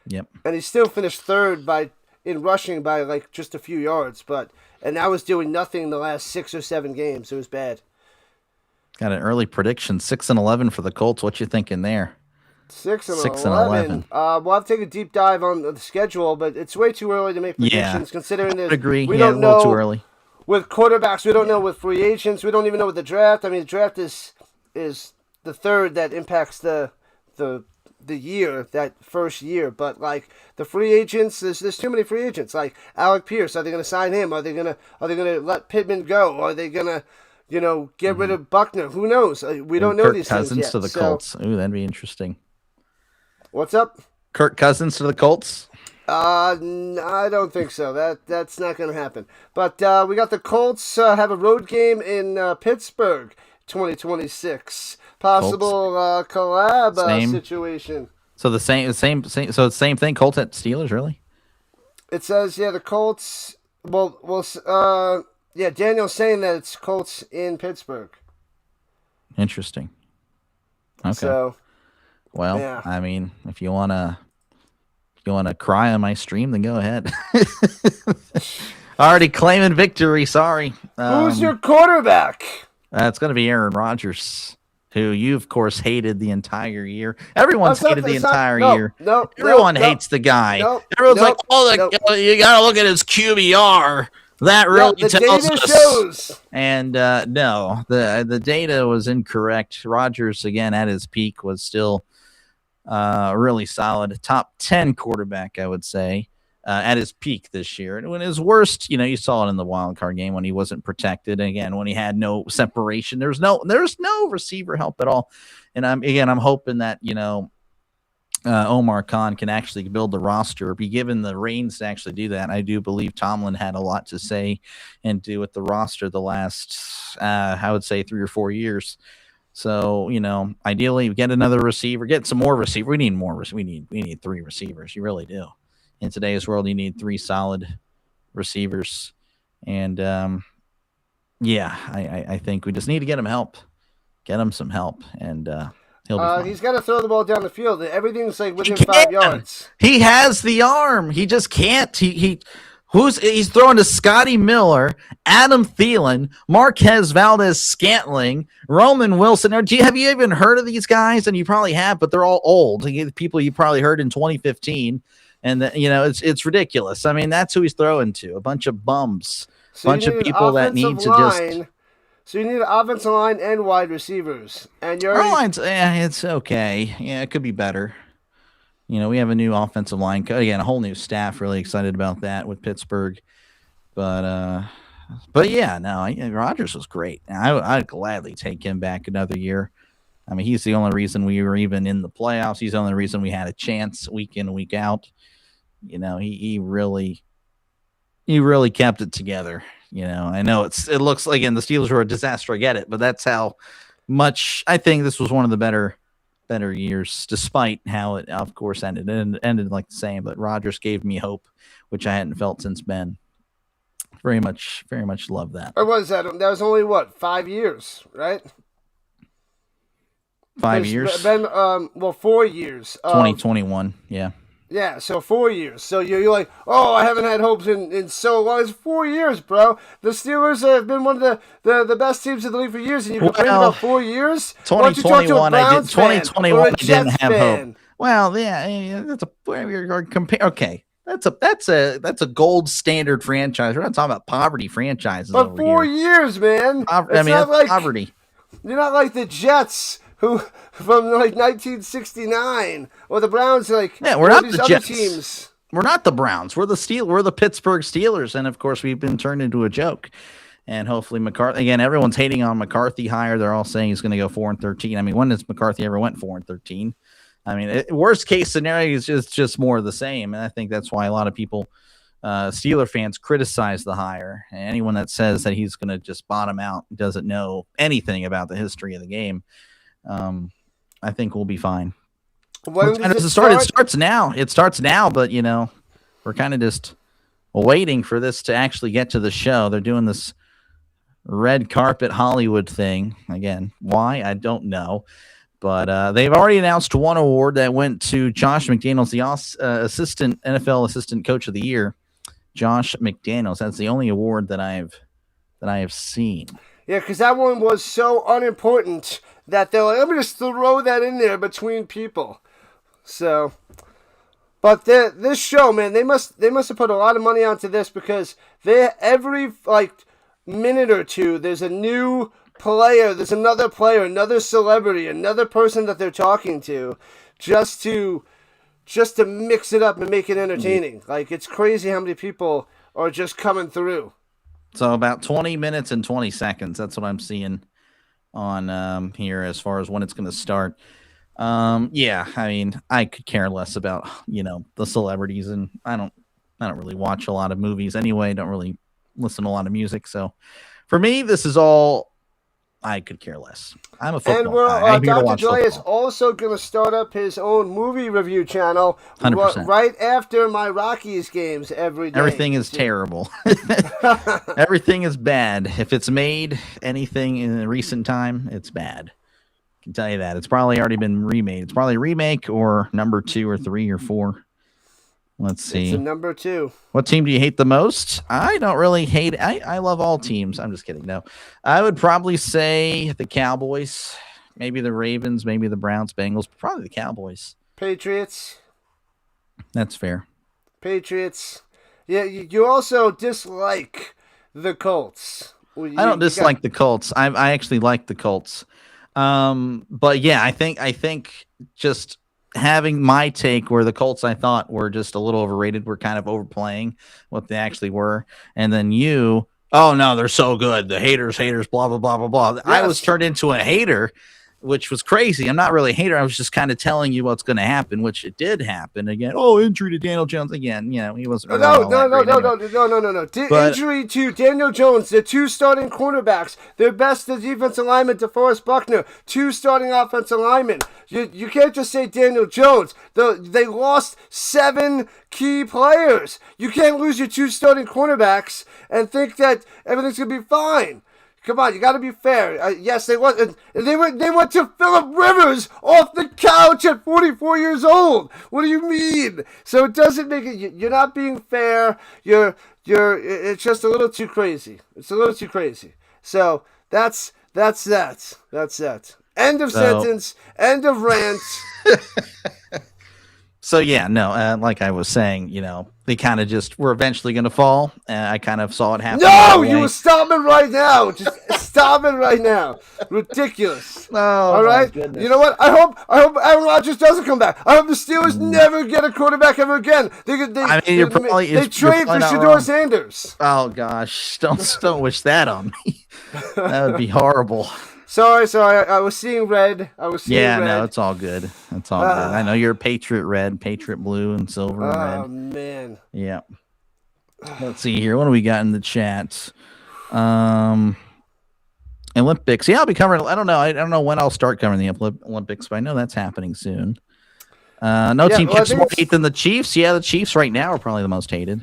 Yep. And he still finished third in rushing by like just a few yards, and that was doing nothing in the last 6 or 7 games. It was bad. Got an early prediction, 6-11 for the Colts. What you thinking there? 6-11. We'll have to take a deep dive on the schedule, but it's way too early to make predictions considering this. We don't know. A little too early. With quarterbacks, we don't know with free agents. We don't even know with the draft. I mean, the draft is the third that impacts the the year, that first year. But like the free agents, there's too many free agents. Like Alec Pierce, are they going to sign him? Are they gonna let Pittman go? Are they gonna get rid of Buckner? Who knows? We don't know Kirk these Cousins things yet. To the Colts. Ooh, that'd be interesting. What's up? Kirk Cousins to the Colts. I don't think so. That's not going to happen. But we got the Colts have a road game in Pittsburgh, 2026. Possible collab situation. So the same. So it's the same thing. Colts at Steelers, really? It says the Colts. Daniel's saying that it's Colts in Pittsburgh. Interesting. Okay. So, I mean, if you wanna cry on my stream, then go ahead. Already claiming victory. Sorry. Who's your quarterback? It's going to be Aaron Rodgers, who you, of course, hated the entire year. Everyone's hated the entire year. Everyone hates the guy. Everyone's like, you got to look at his QBR. That really tells us. Shows. And no, the data was incorrect. Rodgers, again, at his peak, was still really solid. Top 10 quarterback, I would say. At his peak this year. And when his worst, you saw it in the wild card game when he wasn't protected. And again, when he had no separation, there's no receiver help at all. And I'm hoping that, Omar Khan can actually build the roster or be given the reins to actually do that. I do believe Tomlin had a lot to say and do with the roster the last, I would say 3 or 4 years. So, ideally get another receiver, get some more receiver. We need more. We need 3 receivers. You really do. In today's world, you need 3 solid receivers. And, I think we just need to get him help. Get him some help. And he'll be fine. He's got to throw the ball down the field. Everything's like within 5 yards. He has the arm. He just can't. He's throwing to Scotty Miller, Adam Thielen, Marquez Valdez-Scantling, Roman Wilson. Have you even heard of these guys? And you probably have, but they're all old. People you probably heard in 2015. And it's ridiculous. I mean, that's who he's throwing to. A bunch of bums. A bunch of people that need to just. So you need an offensive line and wide receivers. And your line's, it's okay. Yeah, it could be better. We have a new offensive line. Again, a whole new staff. Really excited about that with Pittsburgh. But Rodgers was great. I'd gladly take him back another year. I mean, he's the only reason we were even in the playoffs. He's the only reason we had a chance week in, week out. He really kept it together. I know it looks like the Steelers were a disaster. I get it, but that's how much I think this was one of the better years, despite how it, of course, ended. It ended like the same, but Rodgers gave me hope, which I hadn't felt since Ben. Very much love that. Or was that? That was only 5 years, right? 5 years. Ben, 4 years. 2021, yeah. Yeah, so 4 years. So you're like, I haven't had hopes in so long. It's 4 years, bro. The Steelers have been one of the best teams in the league for years, and you complain about 4 years? 2021, I did. 2021, I didn't have hope. Well, yeah, that's okay. That's a gold standard franchise. We're not talking about poverty franchises. But 4 years, man. That's poverty. You're not like the Jets. Who from 1969 or the Browns? We're not the Jets. Teams. We're not the Browns. We're the Pittsburgh Steelers, and of course we've been turned into a joke. And hopefully McCarthy again. Everyone's hating on McCarthy hire. They're all saying he's going to go 4-13. I mean, when has McCarthy ever went 4-13? I mean, worst case scenario is just more of the same, and I think that's why a lot of people, Steeler fans, criticize the hire. And anyone that says that he's going to just bottom out doesn't know anything about the history of the game. I think we'll be fine. When does it start? It starts now. It starts now, but we're kind of just waiting for this to actually get to the show. They're doing this red carpet Hollywood thing again. Why? I don't know, but they've already announced one award that went to Josh McDaniels, the NFL assistant coach of the year. Josh McDaniels. That's the only award that I have seen. Yeah, because that one was so unimportant that they're like, let me just throw that in there between people. So, but this show, man, they must have put a lot of money onto this because every minute or two, there's a new player, there's another player, another celebrity, another person that they're talking to just to mix it up and make it entertaining. Like, it's crazy how many people are just coming through. So about 20 minutes and 20 seconds. That's what I'm seeing on here as far as when it's going to start. Yeah, I mean, I could care less about, the celebrities, and I don't really watch a lot of movies anyway. Don't really listen to a lot of music. So for me, this is all I could care less. I'm a football guy. Dr. Joy is also going to start up his own movie review channel 100%. Right after my Rockies games every day. Everything is terrible. Everything is bad. If it's made anything in recent time, it's bad. I can tell you that. It's probably already been remade. It's probably a remake or number 2 or 3 or 4. Let's see. It's a number 2. What team do you hate the most? I don't really hate. I love all teams. I'm just kidding. No, I would probably say the Cowboys, maybe the Ravens, maybe the Browns, Bengals, probably the Cowboys. Patriots. That's fair. Patriots. Yeah, you also dislike the Colts. I don't dislike the Colts. I actually like the Colts. But yeah, I think just having my take where the Colts I thought were just a little overrated, were kind of overplaying what they actually were. And then oh no, they're so good. The haters, blah, blah, blah, blah, blah. Yes. I was turned into a hater, which was crazy. I'm not really a hater. I was just kind of telling you what's going to happen, which it did happen again. Oh, injury to Daniel Jones again. He wasn't. No. Injury to Daniel Jones. The 2 starting cornerbacks. Their best defensive lineman, DeForest Buckner. 2 starting offensive linemen. You can't just say Daniel Jones. They lost 7 key players. You can't lose your 2 starting cornerbacks and think that everything's going to be fine. Come on, you got to be fair. Yes, they went. They went to Phillip Rivers off the couch at 44 years old. What do you mean? So it doesn't make it. You're not being fair. It's just a little too crazy. It's a little too crazy. So that's that. End of sentence. End of rant. So yeah, no, like I was saying, they kind of just were eventually going to fall. I kind of saw it happen. No, you were stopping right now. Just stop it right now. Ridiculous. Oh, all right. You know what? I hope Aaron Rodgers doesn't come back. I hope the Steelers never get a quarterback ever again. They trade for Shedeur Sanders. Oh gosh, don't wish that on me. That would be horrible. Sorry. I was seeing red. Yeah, no, it's all good. It's all good. I know you're Patriot red, Patriot blue, and silver and red. Oh, man. Yeah. Let's see here. What do we got in the chat? Olympics. Yeah, I'll be covering. I don't know when I'll start covering the Olympics, but I know that's happening soon. Team gets more hate than the Chiefs. Yeah, the Chiefs right now are probably the most hated.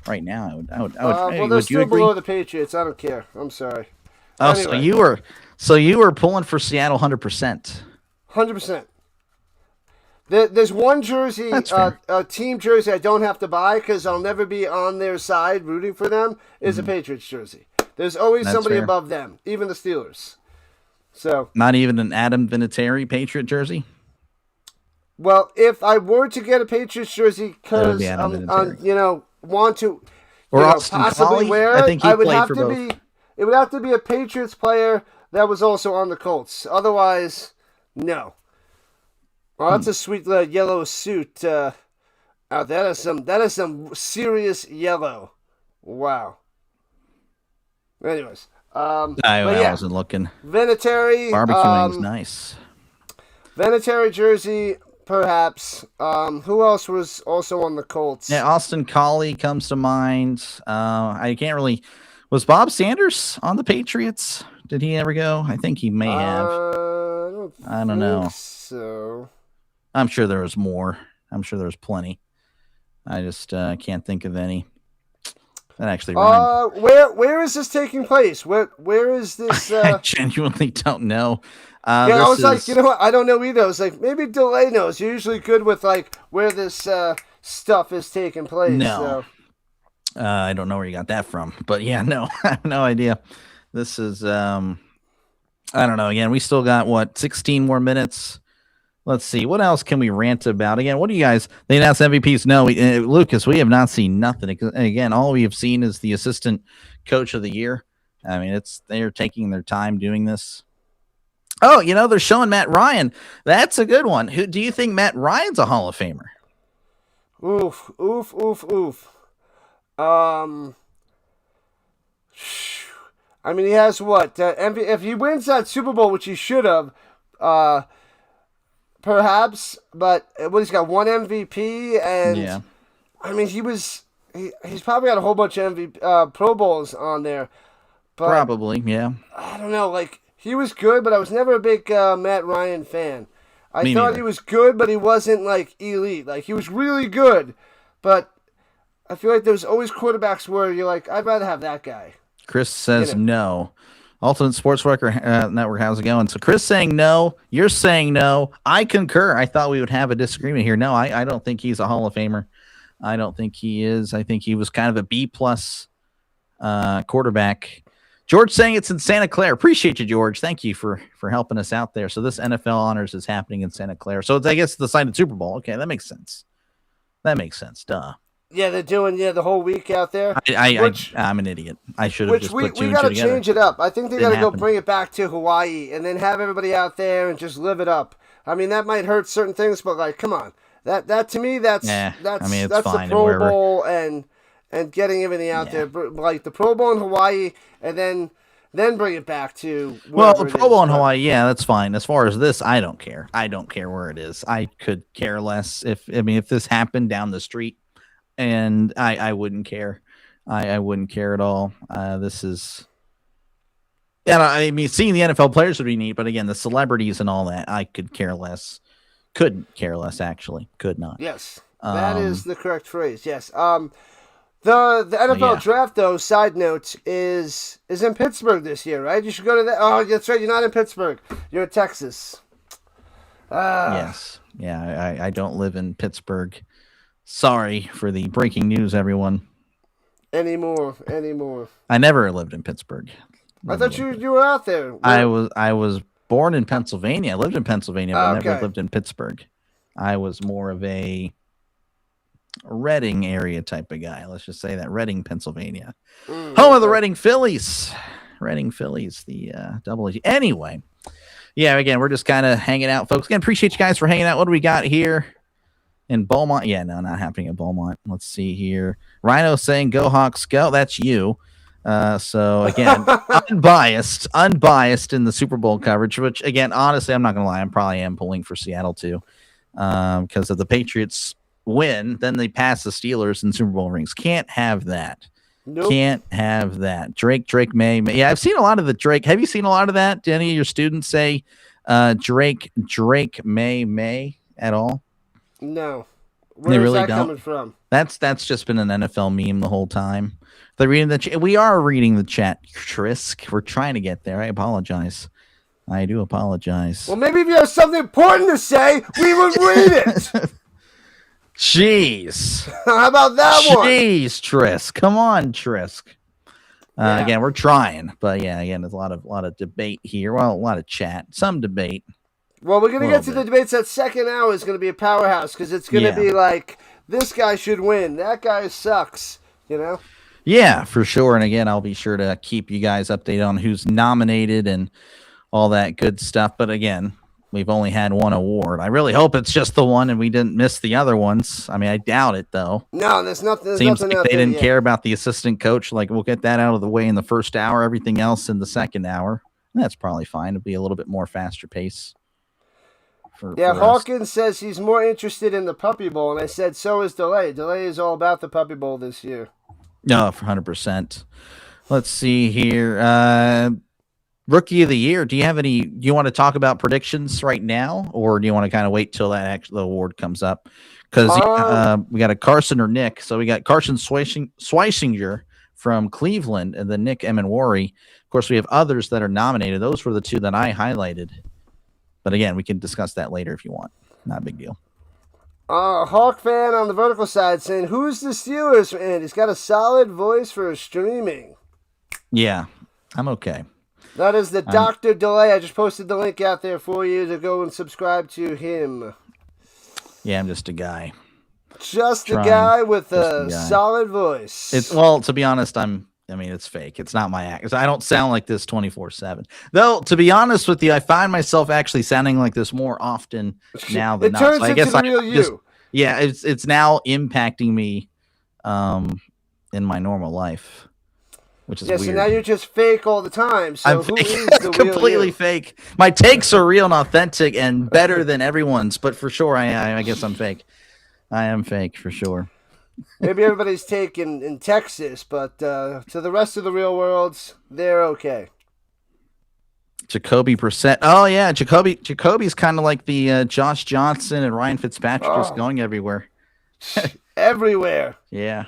Right now, I would. Well, they're still below the Patriots. I don't care. I'm sorry. Oh, anyway. So you were pulling for Seattle 100%. 100%. There's one jersey, a team jersey I don't have to buy because I'll never be on their side rooting for them, is a Patriots jersey. There's always somebody above them, even the Steelers. So not even an Adam Vinatieri Patriot jersey? Well, if I were to get a Patriots jersey because want to possibly wear it, I would have to be. It would have to be a Patriots player that was also on the Colts. Otherwise, no. Well, that's a sweet yellow suit. That is some serious yellow. Wow. Anyways, I wasn't looking. Vinatieri. Barbecuing's nice. Vinatieri jersey, perhaps. Who else was also on the Colts? Yeah, Austin Collie comes to mind. I can't really. Was Bob Sanders on the Patriots? Did he ever go? I think he may have. I don't know. So I'm sure there was more. I'm sure there's plenty. I just can't think of any. That actually rhymed. Where is this taking place? Where is this? I genuinely don't know. I was like, you know what? I don't know either. I was like, maybe Delay knows. You're usually good with like where this stuff is taking place. No. So. I don't know where you got that from, but yeah, no, I have no idea. This is, I don't know. Again, we still got 16 more minutes. Let's see. What else can we rant about? Again, what do you guys, they announced MVPs? No, Lucas, we have not seen nothing. Again, all we have seen is the assistant coach of the year. I mean, they're taking their time doing this. Oh, they're showing Matt Ryan. That's a good one. Who do you think Matt Ryan's a Hall of Famer? Oof, oof, oof, oof. Um, I mean, he has what? If he wins that Super Bowl, which he should have, perhaps. But he's got one MVP, and Yeah. I mean, he's probably got a whole bunch of Pro Bowls on there. But Probably, yeah. I don't know. Like, he was good, but I was never a big Matt Ryan fan. I Me thought neither. he was good, but he wasn't like elite. Like, he was really good, but I feel like there was always quarterbacks where you're like, I'd rather have that guy. Chris says no. Ultimate Sports Network, how's it going? So Chris saying no, you're saying no. I concur. I thought we would have a disagreement here. No, I don't think he's a Hall of Famer. I don't think he is. I think he was kind of a B+ quarterback. George saying it's in Santa Clara. Appreciate you, George. Thank you for helping us out there. So this NFL Honors is happening in Santa Clara. So it's, I guess, the site of Super Bowl. Okay, that makes sense. Duh. Yeah, they're doing the whole week out there. I'm an idiot. I should have just put two and two together. We got to change it up. I think they got to go bring it back to Hawaii and then have everybody out there and just live it up. I mean, that might hurt certain things, but like, come on, that to me, that's the Pro Bowl and getting everything out there, like the Pro Bowl in Hawaii, and then bring it back to the Pro Bowl in Hawaii. Yeah, that's fine. As far as this, I don't care. I don't care where it is. I could care less if this happened down the street. And I wouldn't care. I wouldn't care at all. This is, I mean, seeing the NFL players would be neat, but again, the celebrities and all that, I could care less. Couldn't care less, actually. Could not. Yes, that is the correct phrase. Yes. The NFL draft, though. Side note is in Pittsburgh this year, right? You should go to that. Oh, that's right. You're not in Pittsburgh. You're in Texas. Yes. Yeah. I don't live in Pittsburgh. Sorry for the breaking news, everyone. Anymore. I never lived in Pittsburgh. I thought you were out there. I was born in Pennsylvania. I lived in Pennsylvania, but never lived in Pittsburgh. I was more of a Reading area type of guy. Let's just say that. Reading, Pennsylvania. Home of the Reading Phillies. The double A. Anyway. Yeah, again, we're just kind of hanging out, folks. Again, appreciate you guys for hanging out. What do we got here? In Beaumont? Yeah, no, not happening in Beaumont. Let's see here. Rhino saying, go Hawks, go. That's you. So, again, unbiased in the Super Bowl coverage, which, again, honestly, I'm not going to lie. I probably am pulling for Seattle, too. Because if the Patriots win, then they pass the Steelers in Super Bowl rings. Can't have that. Nope. Can't have that. Drake May. Yeah, I've seen a lot of the Drake. Have you seen a lot of that? Did any of your students say Drake May at all? No. They really that don't. Coming from? That's just been an NFL meme the whole time. They're reading the we are reading the chat, Trisk. We're trying to get there. I apologize. I do apologize. Well, maybe if you have something important to say, we would read it. Jeez. How about that one? Jeez, Trisk. Come on, Trisk. Again, we're trying, but yeah, again, there's a lot of debate here. Well, a lot of chat, some debate. Well, we're going to get to the debates. That second hour is going to be a powerhouse because it's going to be like, this guy should win. That guy sucks, Yeah, for sure. And again, I'll be sure to keep you guys updated on who's nominated and all that good stuff. But again, we've only had one award. I really hope it's just the one and we didn't miss the other ones. I mean, I doubt it, though. No, there's nothing. Seems like they didn't care about the assistant coach. Like, we'll get that out of the way in the first hour, everything else in the second hour. That's probably fine. It'll be a little bit more faster pace. For Hawkins says he's more interested in the Puppy Bowl, and I said so is Delay. Delay is all about the Puppy Bowl this year. No, for 100%. Let's see here. Rookie of the year. Do you want to talk about predictions right now, or do you want to kind of wait till the award comes up? Because we got a Carson or Nick. So we got Carson Schweisinger from Cleveland and then Nick Emenwari. Of course, we have others that are nominated. Those were the two that I highlighted. But again, we can discuss that later if you want. Not a big deal. Hawk fan on the vertical side saying, who's the Steelers fan? He's got a solid voice for streaming. Yeah, I'm okay. That is the Dr. Delay. I just posted the link out there for you to go and subscribe to him. Yeah, I'm just a guy. Just a guy with a solid voice. To be honest, I'm I mean, it's fake. It's not my act. I don't sound like this 24/7. Though, to be honest with you, I find myself actually sounding like this more often now than it not. turns So I into guess the real you. Yeah, it's now impacting me in my normal life, which is weird. So now you're just fake all the time. So who is the completely real you? fake. My takes are real and authentic and better than everyone's, but for sure, I guess I'm fake. I am fake for sure. Maybe everybody's take in Texas, but to the rest of the real worlds, they're okay. Jacoby Brissett. Oh yeah, Jacoby's kind of like the Josh Johnson and Ryan Fitzpatrick, just going everywhere. Everywhere. Yeah.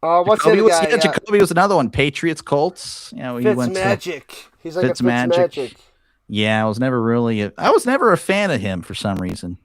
What's the other guy? Jacoby was another one. Patriots, Colts. Yeah, he went Fitzmagic. He's like Fitzmagic. a Fitzmagic. Yeah, I was never a fan of him for some reason.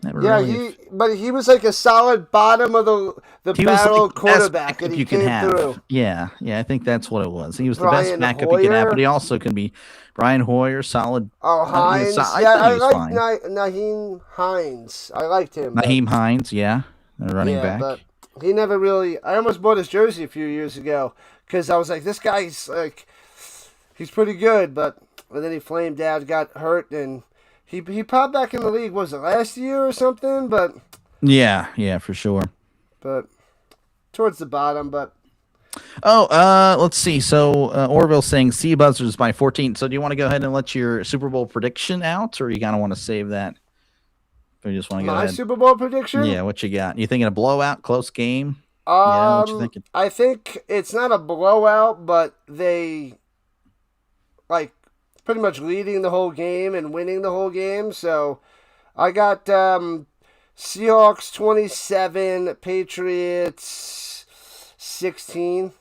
But he was like a solid bottom of the barrel quarterback that he came through. Yeah, I think that's what it was. He was the best backup you could have, but he also can be Brian Hoyer, solid. Oh, Hines. I like Nyheim Hines. I liked him. Nyheim Hines, yeah, running back. But he never really. I almost bought his jersey a few years ago because I was like, this guy's like, he's pretty good, but then he flamed out, got hurt, and he popped back in the league. Was it last year or something? But yeah, for sure. But towards the bottom, but. Let's see. So Orville's saying Sea Buzzards by 14. So do you want to go ahead and let your Super Bowl prediction out, or you kind of want to save that? Or you just want to go ahead? My Super Bowl prediction? Yeah, what you got? You thinking a blowout, close game? What you thinking? I think it's not a blowout, but they like pretty much leading the whole game and winning the whole game. So I got Seahawks 27, Patriots 16.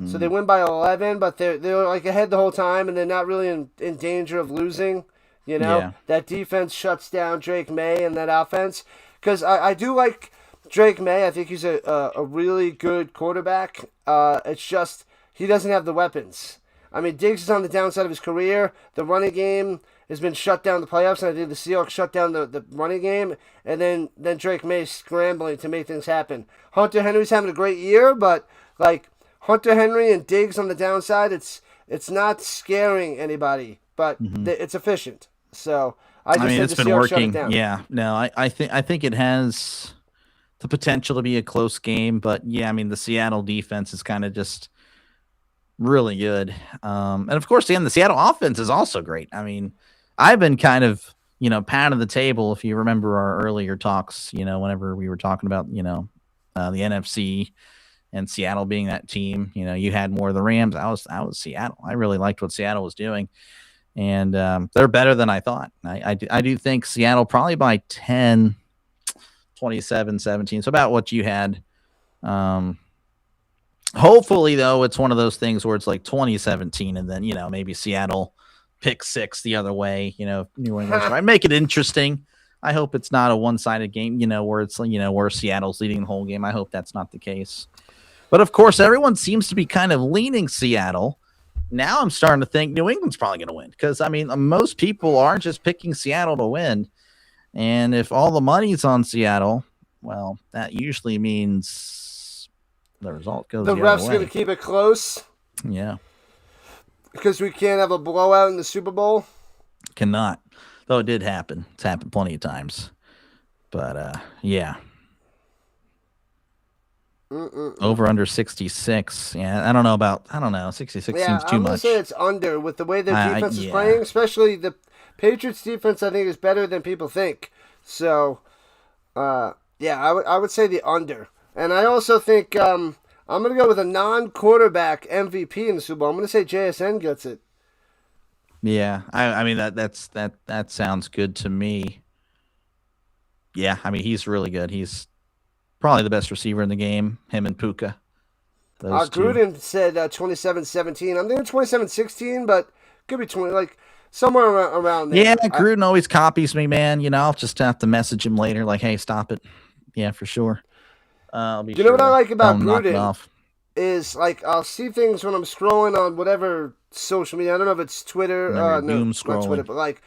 So they win by 11, but they're like ahead the whole time, and they're not really in danger of losing. You know, that defense shuts down Drake May and that offense. Because I do like Drake May. I think he's a really good quarterback. It's just he doesn't have the weapons. I mean, Diggs is on the downside of his career. The running game has been shut down in the playoffs, and I think the Seahawks shut down the running game, and then Drake May scrambling to make things happen. Hunter Henry's having a great year, but like Hunter Henry and Diggs on the downside, it's not scaring anybody, but it's efficient. So I mean, it's been working. Yeah, no, I think it has the potential to be a close game, but yeah, I mean the Seattle defense is kind of just really good, and of course, the Seattle offense is also great. I mean, I've been kind of pounding the table. If you remember our earlier talks, whenever we were talking about the NFC and Seattle being that team, you had more of the Rams. I was Seattle. I really liked what Seattle was doing. And they're better than I thought. I do think Seattle probably by 10, 27-17. So about what you had. Hopefully, though, it's one of those things where it's like 2017 and then, maybe Seattle pick 6 the other way, New England. I make it interesting. I hope it's not a one-sided game, where it's, where Seattle's leading the whole game. I hope that's not the case. But, of course, everyone seems to be kind of leaning Seattle. Now I'm starting to think New England's probably going to win because, I mean, most people are just picking Seattle to win. And if all the money's on Seattle, well, that usually means the result goes the other way. The ref's going to keep it close? Yeah. Because we can't have a blowout in the Super Bowl? Cannot. Though it did happen. It's happened plenty of times. But, yeah. Over under 66. Yeah, I don't know. 66 seems too much. I'm going to say it's under with the way their defense is playing, especially the Patriots defense, I think, is better than people think. So, I would say the under. And I also think I'm going to go with a non-quarterback MVP in the Super Bowl. I'm going to say JSN gets it. Yeah, I mean, that sounds good to me. Yeah, I mean, he's really good. He's probably the best receiver in the game, him and Puka. Gruden said 27-17. I'm thinking 27-16, but could be 20, like somewhere around there. Yeah, Gruden always copies me, man. I'll just have to message him later, like, hey, stop it. Yeah, for sure. Know what I like about Gruden is, like, I'll see things when I'm scrolling on whatever social media. I don't know if it's Twitter. Not Twitter, but like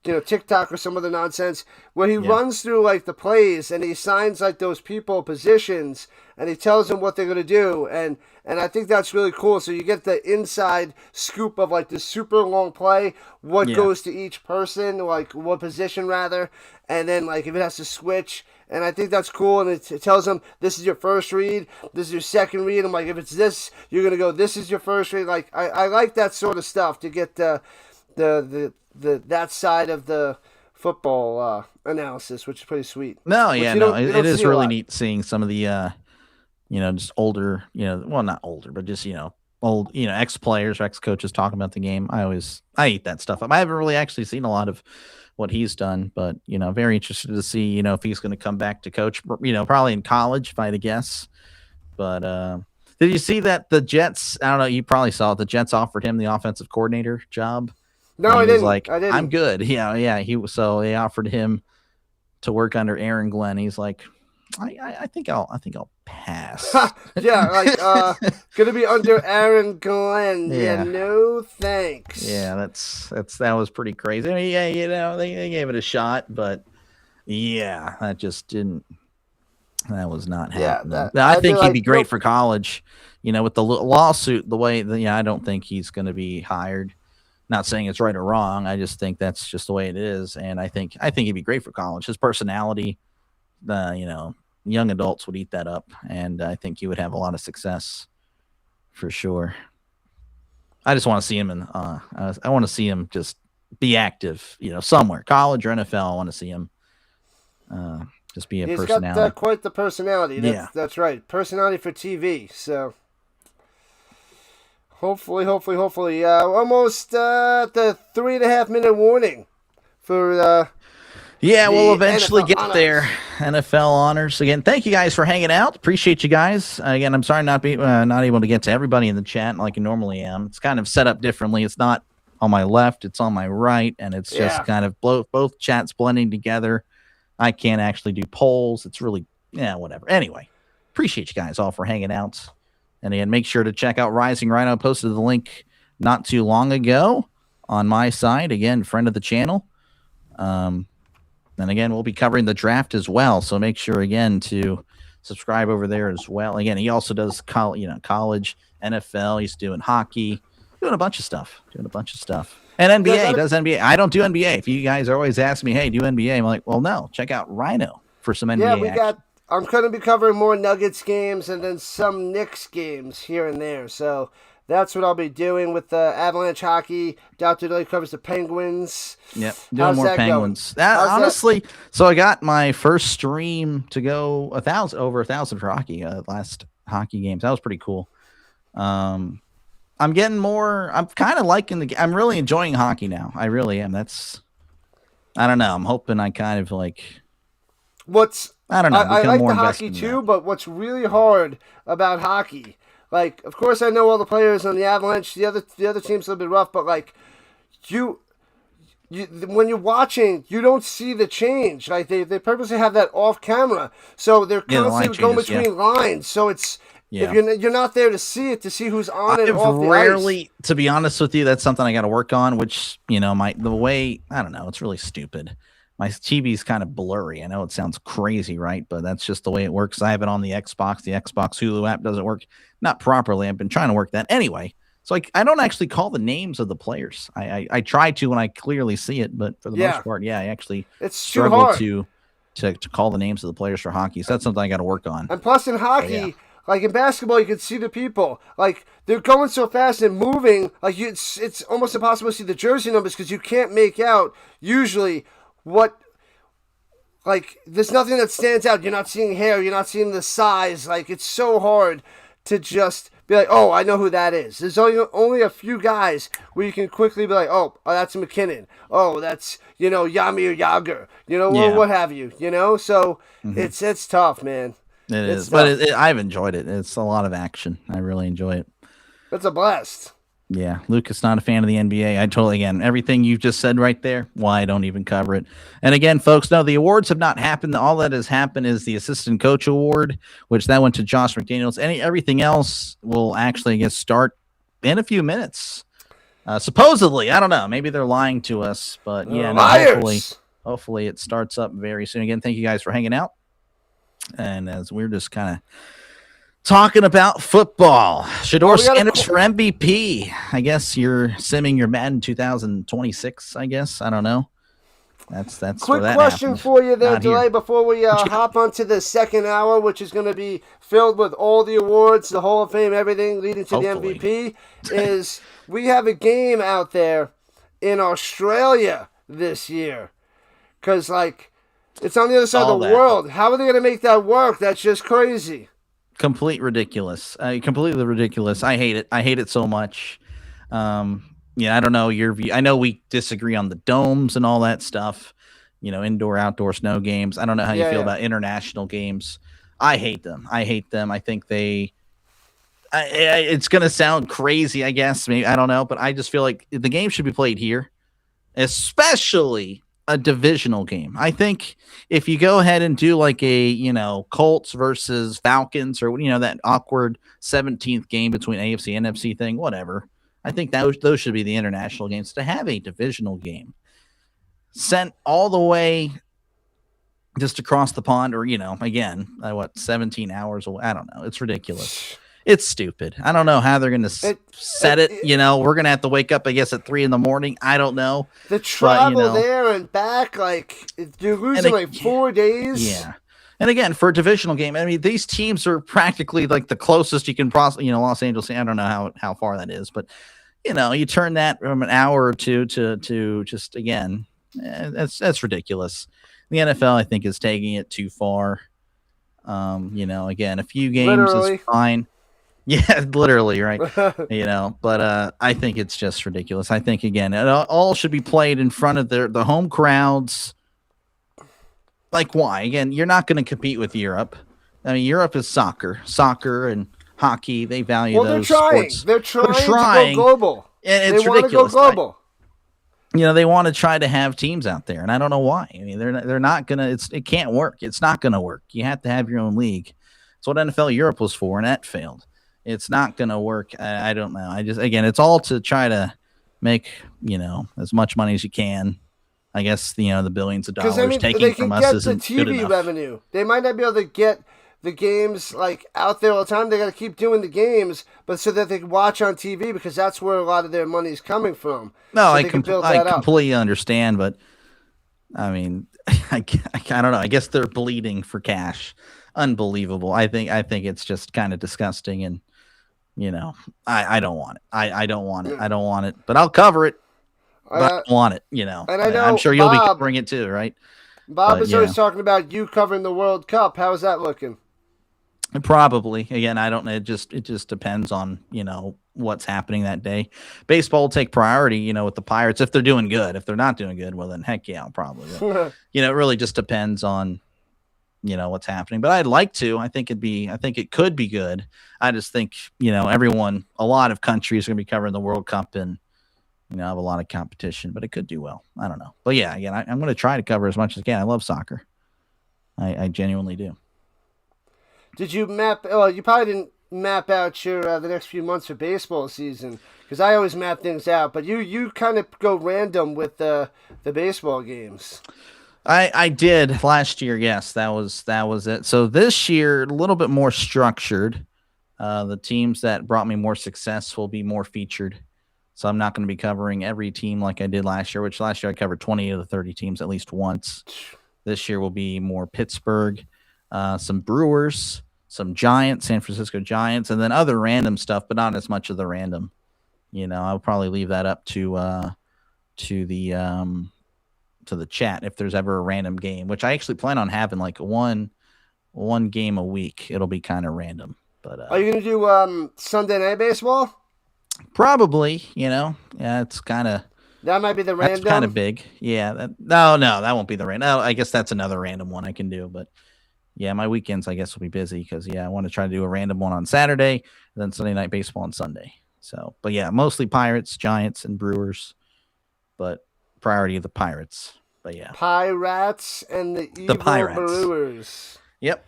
TikTok or some other nonsense where he runs through like the plays and he signs like those people positions and he tells them what they're going to do. And I think that's really cool. So you get the inside scoop of like the super long play, what goes to each person, like what position rather. And then like if it has to switch. And I think that's cool. And it tells them this is your first read, this is your second read. I'm like, if it's this, you're going to go, this is your first read. Like I like that sort of stuff to get the that side of the football analysis, which is pretty sweet. It is really neat seeing some of the just older, well, not older, but just old, ex players or ex coaches talking about the game. I eat that stuff up. I haven't really actually seen a lot of what he's done, but very interested to see if he's going to come back to coach, probably in college if I had to guess. But did you see that the Jets, I don't know, you probably saw it, the Jets offered him the offensive coordinator job? No, I didn't. Like, I'm good. Yeah. So they offered him to work under Aaron Glenn. He's like, I think I'll pass. Gonna be under Aaron Glenn. Yeah, no thanks. Yeah, that was pretty crazy. I mean, they gave it a shot, but that just didn't. That was not happening. I think he'd be great for college. With the lawsuit, the way I don't think he's going to be hired. Not saying it's right or wrong. I just think that's just the way it is, and I think he'd be great for college. His personality, young adults would eat that up, and I think he would have a lot of success for sure. I just want to see him I want to see him just be active, somewhere, college or NFL. I want to see him just be a personality. He's got quite the personality. That's right. Personality for TV. So. Hopefully. Almost at the 3.5 minute warning for. We'll eventually get there. NFL honors again. Thank you guys for hanging out. Appreciate you guys. Again, I'm sorry not able to get to everybody in the chat like I normally am. It's kind of set up differently. It's not on my left. It's on my right, and it's just kind of both chats blending together. I can't actually do polls. It's really whatever. Anyway, appreciate you guys all for hanging out. And again, make sure to check out Rising Rhino. Posted the link not too long ago on my side. Again, friend of the channel. And again, we'll be covering the draft as well. So make sure, again, to subscribe over there as well. Again, he also does college, NFL. He's doing hockey, doing a bunch of stuff. And NBA, does NBA. I don't do NBA. If you guys are always asking me, hey, do NBA? I'm like, well, no. Check out Rhino for some NBA action. I'm going to be covering more Nuggets games and then some Knicks games here and there. So that's what I'll be doing with the Avalanche hockey. Dr. Dilly covers the Penguins. Yep, doing more Penguins. Honestly, so I got my first stream to go over 1,000 for hockey. Last hockey games. That was pretty cool. I'm getting more. I'm kind of liking I'm really enjoying hockey now. I really am. I don't know. I'm hoping I kind of like. I don't know. I like the hockey too, but what's really hard about hockey, like, of course I know all the players on the Avalanche, the other team's a little bit rough, but like, when you're watching, you don't see the change. Like they purposely have that off camera, so they're constantly going between lines. So it's if you're not there to see it, to see who's on and off the ice. To be honest with you, that's something I got to work on. Which the way I don't know, it's really stupid. My TV's kind of blurry. I know it sounds crazy, right? But that's just the way it works. I have it on the Xbox. The Xbox Hulu app doesn't work not properly. I've been trying to work that anyway. So I don't actually call the names of the players. I try to when I clearly see it, but for the most part, I actually struggle to call the names of the players for hockey. So that's something I got to work on. And plus in hockey, like in basketball, you can see the people. Like they're going so fast and moving. Like it's almost impossible to see the jersey numbers because you can't make out usually there's nothing that stands out. You're not seeing hair. You're not seeing the size. Like, it's so hard to just be like, oh, I know who that is. There's only a few guys where you can quickly be like, oh that's McKinnon. Oh, that's, Yami or Yager. What have you, So it's tough, man. It is. But I've enjoyed it. It's a lot of action. I really enjoy it. It's a blast. Yeah, Lucas not a fan of the NBA. I totally, again, everything you've just said right there, why I don't even cover it. And again, folks, no, the awards have not happened. All that has happened is the assistant coach award, which that went to Josh McDaniels. Everything else will actually start in a few minutes. Supposedly, I don't know. Maybe they're lying to us, but yeah, no, hopefully it starts up very soon. Again, thank you guys for hanging out. And as we're just kind of talking about football, Shedeur Sanders for MVP. I guess you're simming your Madden 2026. I guess I don't know. That's quick where that question happened. for you there, Delay, before we hop onto the second hour, which is going to be filled with all the awards, the Hall of Fame, everything leading to Hopefully. the MVP. Is we have a game out there in Australia this year, because it's on the other side of the world. How are they going to make that work? That's just crazy. Completely ridiculous. Completely ridiculous. I hate it. I hate it so much. I don't know your view. I know we disagree on the domes and all that stuff, indoor, outdoor snow games. I don't know how you feel about international games. I hate them. I think it's going to sound crazy, I guess. Maybe, I don't know, but I just feel like the game should be played here, especially a divisional game. I think if you go ahead and do like a, Colts versus Falcons or, that awkward 17th game between AFC and NFC thing, whatever. I think those should be the international games. To have a divisional game sent all the way just across the pond or, again, 17 hours away. I don't know. It's ridiculous. It's stupid. I don't know how they're going to set it. We're going to have to wake up, I guess, at 3 a.m. I don't know. The travel there and back, you're losing 4 days. Yeah. And again, for a divisional game, I mean, these teams are practically like the closest you can possibly, Los Angeles. I don't know how far that is, but, you turn that from an hour or two to just, again, that's ridiculous. The NFL, I think, is taking it too far. Again, a few games is fine. Yeah, literally, right. But I think it's just ridiculous. I think, again, it all should be played in front of the home crowds. Like, why? Again, you're not going to compete with Europe. I mean, Europe is soccer and hockey. They value those sports. They're trying to go global. And it's ridiculous. Go global. They want to try to have teams out there, and I don't know why. I mean, they're not going to. It can't work. It's not going to work. You have to have your own league. It's what NFL Europe was for, and that failed. It's not going to work. I don't know. It's all to try to make, as much money as you can. I guess, the billions of dollars taking from us isn't good enough. They can get the TV revenue. They might not be able to get the games out there all the time. They got to keep doing the games, but so that they can watch on TV, because that's where a lot of their money is coming from. No, so I completely understand, but I mean, I don't know. I guess they're bleeding for cash. Unbelievable. I think it's just kind of disgusting, and I don't want it. I don't want it. I don't want it, but I'll cover it. But I don't want it, And I know I'm sure you'll be covering it too, right? Bob is always talking about you covering the World Cup. How is that looking? Probably. Again, I don't know. It just depends on, what's happening that day. Baseball will take priority, with the Pirates if they're doing good. If they're not doing good, well, then heck yeah, I'll probably. It really just depends on, what's happening. But I'd like to. I think it could be good. I just think, a lot of countries are going to be covering the World Cup and, have a lot of competition, but it could do well. I don't know. But yeah, again, I'm going to try to cover as much as I can. I love soccer. I genuinely do. Did you map? Oh, you probably didn't map out your the next few months for baseball season, because I always map things out. But you kind of go random with the baseball games. I did last year. Yes, that was it. So this year, a little bit more structured. The teams that brought me more success will be more featured. So I'm not going to be covering every team like I did last year, which last year I covered 20 of the 30 teams at least once. This year will be more Pittsburgh, some Brewers, some Giants, San Francisco Giants, and then other random stuff, but not as much of the random. I'll probably leave that up to the chat if there's ever a random game, which I actually plan on having like one game a week. It'll be kind of random. But are you going to do Sunday Night Baseball? Probably, yeah, it's kind of. That might be the random. That's kind of big. Yeah. No, that won't be the random. No, I guess that's another random one I can do. But yeah, my weekends, I guess, will be busy because, I want to try to do a random one on Saturday, and then Sunday Night Baseball on Sunday. So, but yeah, mostly Pirates, Giants, and Brewers, but priority of the Pirates. But yeah. Pirates and the evil Brewers. Yep.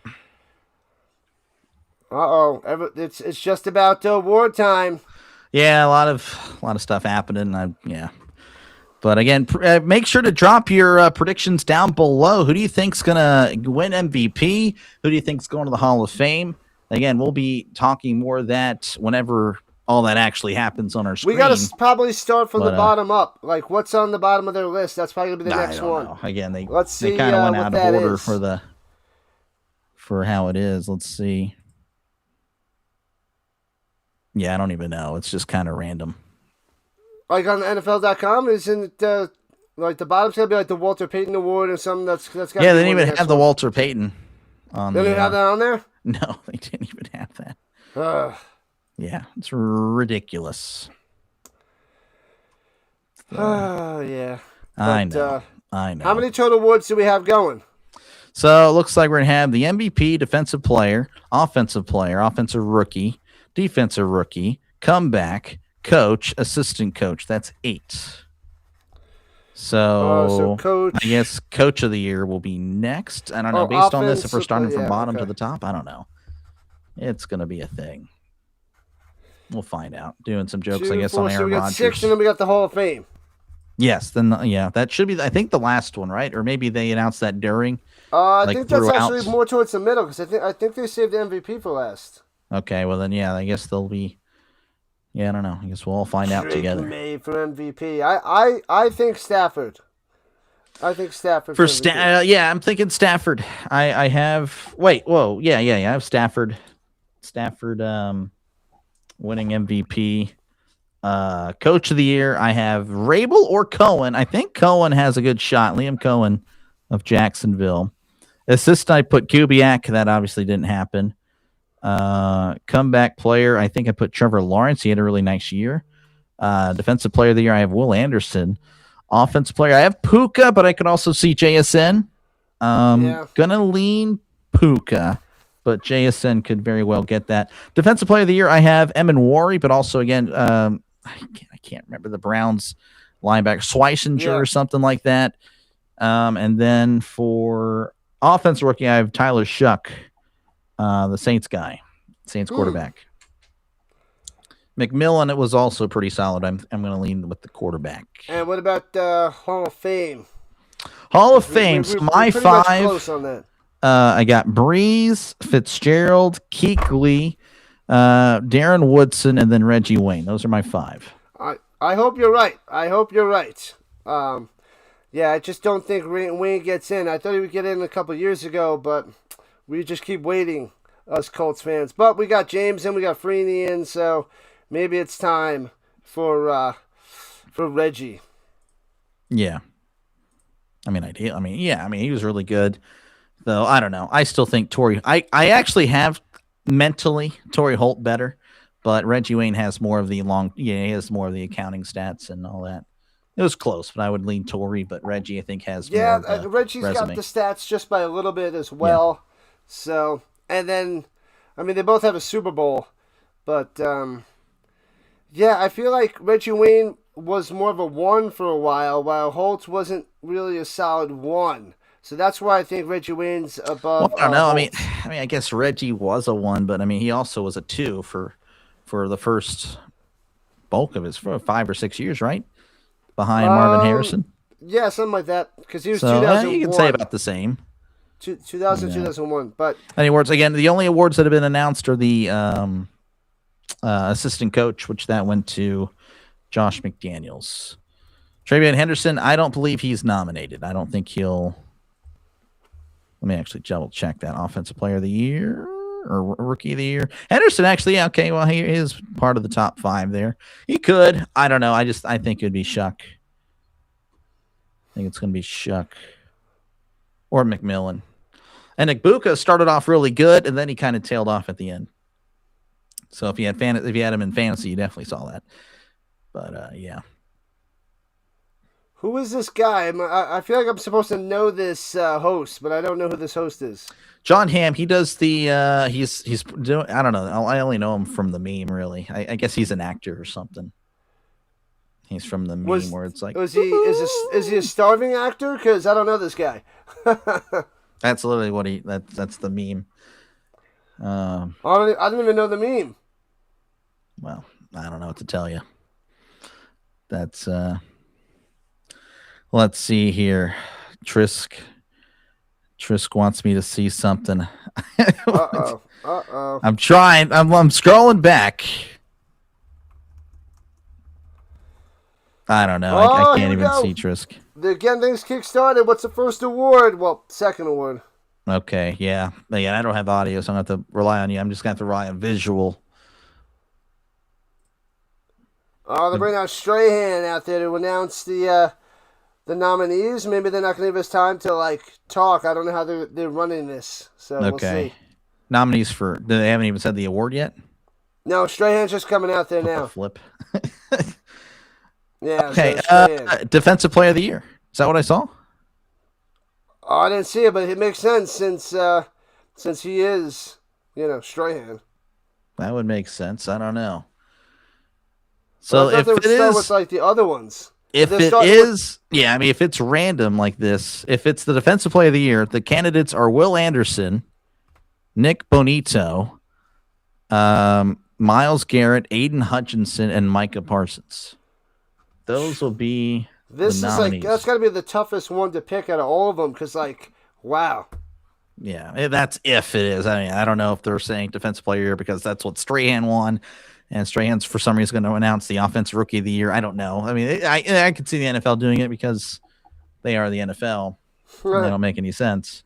Uh-oh. It's just about award time. Yeah, a lot of stuff happening. Yeah. But again, make sure to drop your predictions down below. Who do you think's gonna win MVP? Who do you think's going to the Hall of Fame? Again, we'll be talking more of that whenever all that actually happens on our screen. We got to probably start from the bottom up. Like, what's on the bottom of their list? That's probably gonna be the next one. Know. Again, they see. Kind of went out of order for how it is. Let's see. Yeah, I don't even know. It's just kind of random. Like on NFL.com, isn't like the bottom's gonna be like the Walter Payton Award or something? That's got. Yeah, they didn't even have the Walter Payton on. They didn't have that on there. No, they didn't even have that. Yeah, it's ridiculous. Oh yeah. I know. How many total awards do we have going? So it looks like we're gonna have the MVP, defensive player, offensive rookie, defensive rookie, comeback, coach, assistant coach. That's 8. So coach, I guess coach of the year will be next. I don't know. Based on this, if we're starting from bottom to the top, I don't know. It's going to be a thing. We'll find out. Doing some jokes, I guess, on Aaron Rodgers. 6, and then we got the Hall of Fame. Yes. Then, that should be, I think, the last one, right? Or maybe they announced that during. I think that's actually more towards the middle because I think they saved the MVP for last. Okay. Well, then, I guess they'll be. Yeah, I don't know. I guess we'll all find out together. Made for MVP. I think Stafford. I think Stafford for yeah, I'm thinking Stafford. I have whoa, yeah. I have Stafford. Stafford winning MVP. Coach of the year, I have Vrabel or Cohen. I think Cohen has a good shot. Liam Cohen of Jacksonville. Assistant, I put Kubiak. That obviously didn't happen. Comeback player, I think I put Trevor Lawrence. He had a really nice year. Defensive player of the year, I have Will Anderson. Offensive player, I have Puka, but I could also see JSN. Gonna lean Puka, but JSN could very well get that. Defensive player of the year, I have Emin Wari, but also again, I can't remember the Browns linebacker, Schweisinger or something like that. And then for offensive rookie, I have Tyler Shuck. The Saints guy, Saints quarterback. McMillan, it was also pretty solid. I'm going to lean with the quarterback. And what about Hall of Fame? Hall of Fame. So my 5. Close on that. I got Breeze, Fitzgerald, Kuechly, Darren Woodson, and then Reggie Wayne. Those are my 5. I hope you're right. Yeah, I just don't think Wayne gets in. I thought he would get in a couple years ago, but we just keep waiting, us Colts fans. But we got James and we got Freeney in, so maybe it's time for Reggie. Yeah. He was really good. Though I don't know. I still think Torrey. I actually have mentally Torrey Holt better, but Reggie Wayne has more of the he has more of the accounting stats and all that. It was close, but I would lean Torrey. But Reggie, I think, has more of the Reggie's resume. got the stats just by a little bit as well. Yeah. So, and then, they both have a Super Bowl, but I feel like Reggie Wayne was more of a 1 for a while Holt wasn't really a solid 1. So that's why I think Reggie Wayne's above. Well, I don't know. I guess Reggie was a 1, but he also was a 2 for the first bulk of his 5 or 6 years, right? Behind Marvin Harrison. Yeah, something like that. Because he was 2001. You can say about the same. 2000, 2001. But any awards again? The only awards that have been announced are the assistant coach, which that went to Josh McDaniels. TreVeyon Henderson, I don't believe he's nominated. I don't think he'll. Let me actually double check that. Offensive player of the year or rookie of the year. Henderson, actually, okay. Well, he is part of the top 5 there. He could. I don't know. I think it'd be Shuck. I think it's going to be Shuck or McMillan. And Igbuka started off really good, and then he kind of tailed off at the end. So if you had him in fantasy, you definitely saw that. But yeah. Who is this guy? I feel like I'm supposed to know this host, but I don't know who this host is. Jon Hamm. He does the. He's doing. I don't know. I only know him from the meme. Really, I guess he's an actor or something. He's from the meme where it's like. Is he a starving actor? Because I don't know this guy. That's literally what he. That's the meme. I don't even know the meme. Well, I don't know what to tell you. That's let's see here. Trisk wants me to see something. I'm trying. I'm scrolling back. I don't know. I can't even see Trisk. Again, things kick-started. What's the first award? Well, second award. Okay, yeah. I don't have audio, so I'm going to have to rely on you. I'm just going to have to rely on visual. Oh, they bring out Strahan out there to announce the nominees. Maybe they're not going to give us time to talk. I don't know how they're running this, so we'll see. Nominees for they haven't even said the award yet. No, Strahan's just coming out there now. Flip. Yeah. Okay. So Defensive Player of the Year. Is that what I saw? Oh, I didn't see it, but it makes sense since he is, Strahan. That would make sense. I don't know. So if it is, start with the other ones. If it is, if it's random like this, if it's the Defensive Player of the Year, the candidates are Will Anderson, Nick Bonito, Myles Garrett, Aiden Hutchinson, and Micah Parsons. Those will be this the is nominees. That's got to be the toughest one to pick out of all of them because, wow. Yeah, that's if it is. I mean, I don't know if they're saying Defensive Player of the Year because that's what Strahan won, and Strahan's for some reason going to announce the Offensive Rookie of the Year. I don't know. I mean, I could see the NFL doing it because they are the NFL. Right. They don't make any sense.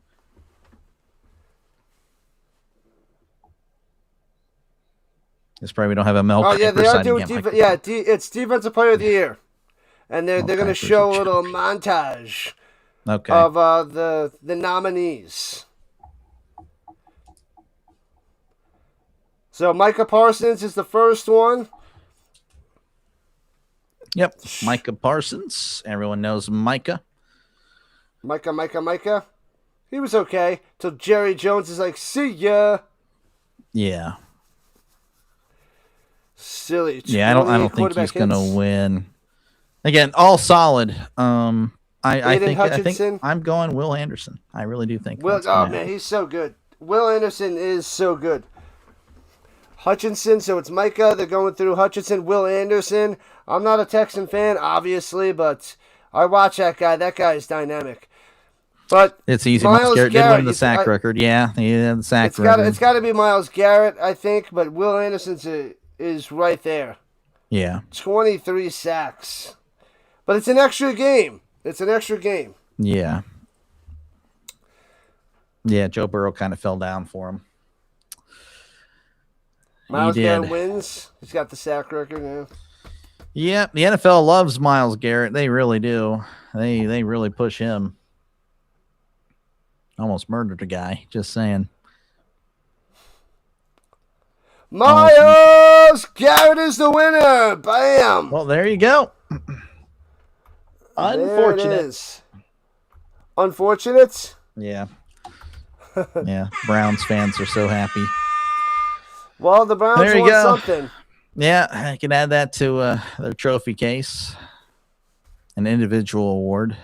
It's probably we don't have a Mel. Oh yeah, they are doing it's Defensive Player of the Year, and they're going to show a little montage. Okay. Of the nominees. So Micah Parsons is the first one. Yep, Micah Parsons. Everyone knows Micah. Micah. He was okay till Jerry Jones is like, "See ya." Yeah. Silly. Yeah, I don't think he's gonna win. Again, all solid. I think I'm going Will Anderson. I really do think. Man, he's so good. Will Anderson is so good. Hutchinson, so it's Micah. They're going through Hutchinson, Will Anderson. I'm not a Texan fan, obviously, but I watch that guy. That guy is dynamic. But it's easy. Myles Garrett did win the sack record. Yeah, he had the sack record. It's got to be Myles Garrett, I think, but Will Anderson is right there. Yeah. 23 sacks. But it's an extra game. Yeah. Yeah, Joe Burrow kind of fell down for him. Myles Garrett wins. He's got the sack record now. Yeah, the NFL loves Myles Garrett. They really do. They really push him. Almost murdered a guy. Just saying. Myles Garrett is the winner. Bam. Well, there you go. Unfortunate. Unfortunate? Yeah. Yeah. Browns fans are so happy. Well, the Browns won something. Yeah, I can add that to their trophy case. An individual award.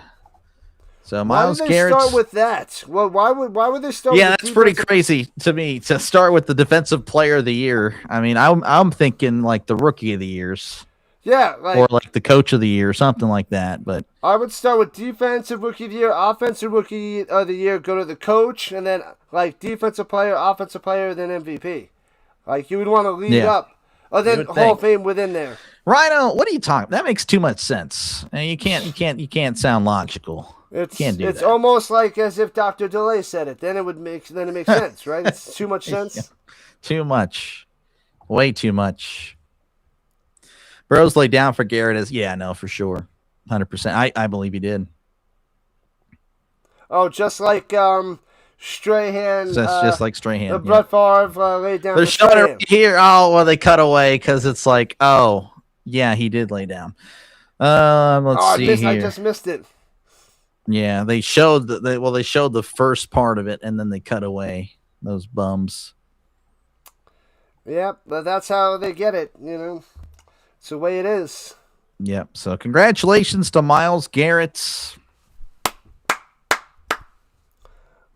So Myles Garrett. Why would they start with that? Well, why would they start? Yeah, that's pretty crazy to me to start with the Defensive Player of the Year. I mean, I'm thinking like the Rookie of the Years. Yeah, or like the Coach of the Year, something like that. But I would start with Defensive Rookie of the Year, Offensive Rookie of the Year, go to the Coach, and then Defensive Player, Offensive Player, then MVP. You would want to lead up. Oh, then Hall of Fame within there. Rhino, what are you talking? That makes too much sense. And you can't sound logical. It's almost like as if Dr. DeLay said it. Then it makes sense, right? It's too much sense. Yeah. Too much. Way too much. Burrows laid down for Garrett for sure. 100%. I believe he did. Oh, just like Strahan. That's just like Strahan. Brett Favre laid down. They're showing it here. Oh, well, they cut away because it's like, oh, yeah, he did lay down. Let's see here. I just missed it. Yeah, they showed the first part of it, and then they cut away. Those bums. Yep, but that's how they get it. It's the way it is. Yep. So congratulations to Myles Garrett.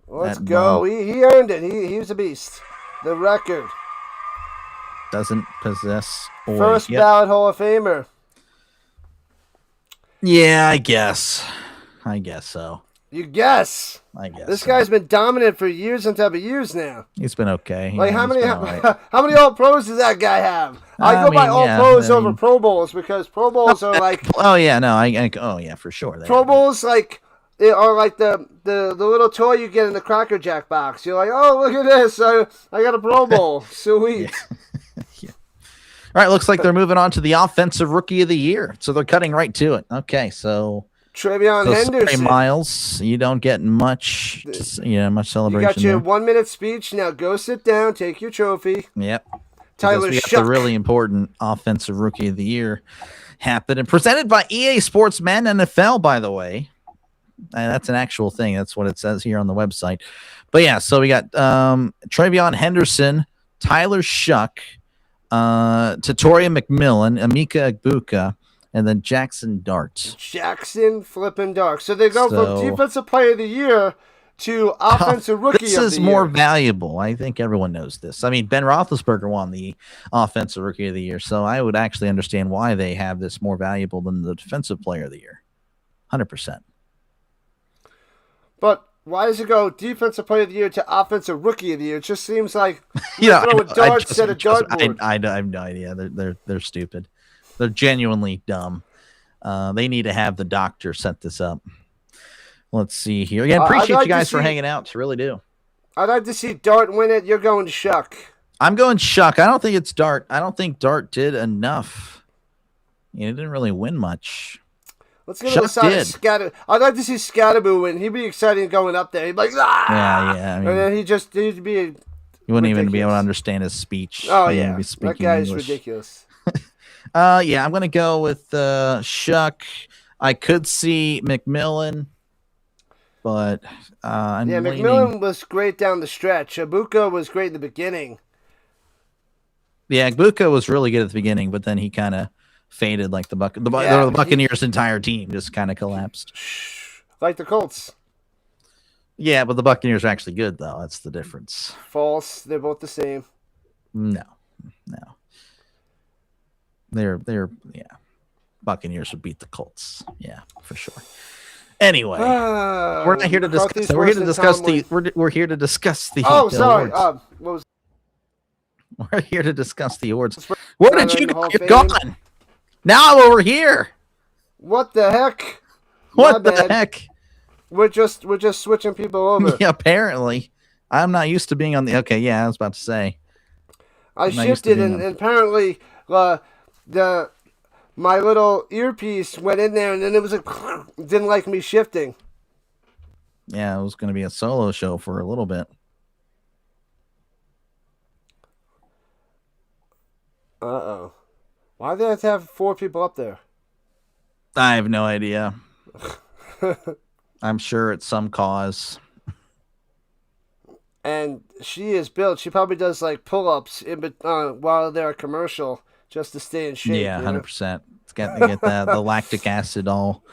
Let's go. He earned it. He was a beast. The record. Doesn't possess Oi. First ballot Hall of Famer. Yeah, I guess so. You guess? I guess this guy's been dominant for years on top of years now. He's been okay. Like how many All Pros does that guy have? I go by All Pros over Pro Bowls because Pro Bowls are like. Oh yeah, no, for sure. Pro Bowls like they are like the little toy you get in the Cracker Jack box. You're like, oh look at this, I got a Pro Bowl, sweet. Yeah. All right, looks like they're moving on to the Offensive Rookie of the Year, so they're cutting right to it. Okay, so. Trevion Henderson. Sorry, Miles, you don't get much celebration. You got your 1 minute speech. Now go sit down, take your trophy. Yep. Tyler we got the really important Offensive Rookie of the Year happen and presented by EA Sports Madden NFL, by the way. That's an actual thing. That's what it says here on the website. But yeah, so we got Trevion Henderson, Tyler Shuck, Tatoria McMillan, Emeka Egbuka, and then Jackson Dart. Jackson flipping Dart. So they go from Defensive Player of the Year to Offensive Rookie of the Year. This is more valuable. I think everyone knows this. I mean, Ben Roethlisberger won the Offensive Rookie of the Year, so I would actually understand why they have this more valuable than the Defensive Player of the Year. 100%. But why does it go Defensive Player of the Year to Offensive Rookie of the Year? It just seems like throwing darts at a dartboard. I have no idea. They're stupid. They're genuinely dumb. They need to have the doctor set this up. Let's see here. Again, appreciate you guys for hanging out. Really do. I'd like to see Dart win it. You're going Shuck. I'm going Shuck. I don't think it's Dart. I don't think Dart did enough. He didn't really win much. Let's get on the side of Scatter. I'd like to see Scatterboo win. He'd be exciting going up there. He'd be like, ah! Yeah. I mean, and then he'd be. You wouldn't even be able to understand his speech. Oh, yeah. That guy's English. Ridiculous. Yeah, I'm going to go with Shuck. I could see McMillan, but McMillan was great down the stretch. Egbuka was great in the beginning. Yeah, Egbuka was really good at the beginning, but then he kind of faded like the Buccaneers' entire team just kind of collapsed. Like the Colts. Yeah, but the Buccaneers are actually good, though. That's the difference. False. They're both the same. No. They're Buccaneers would beat the Colts. Yeah, for sure. Anyway, we're not here to discuss. We're here to discuss the. We're here to discuss the. Oh, sorry. We're here to discuss the awards. Where did you go? You're gone. Now I'm over here. What the heck? What the heck? We're just switching people over. Yeah, apparently. I'm not used to being on the. Okay, yeah, I was about to say. I shifted and apparently my little earpiece went in there and then it was like didn't like me shifting. Yeah, it was going to be a solo show for a little bit. Uh-oh. Why did I have to have 4 people up there? I have no idea. I'm sure it's some cause. And she is built. She probably does like pull-ups while they're a commercial just to stay in shape. Yeah, 100%. It's got to get the lactic acid all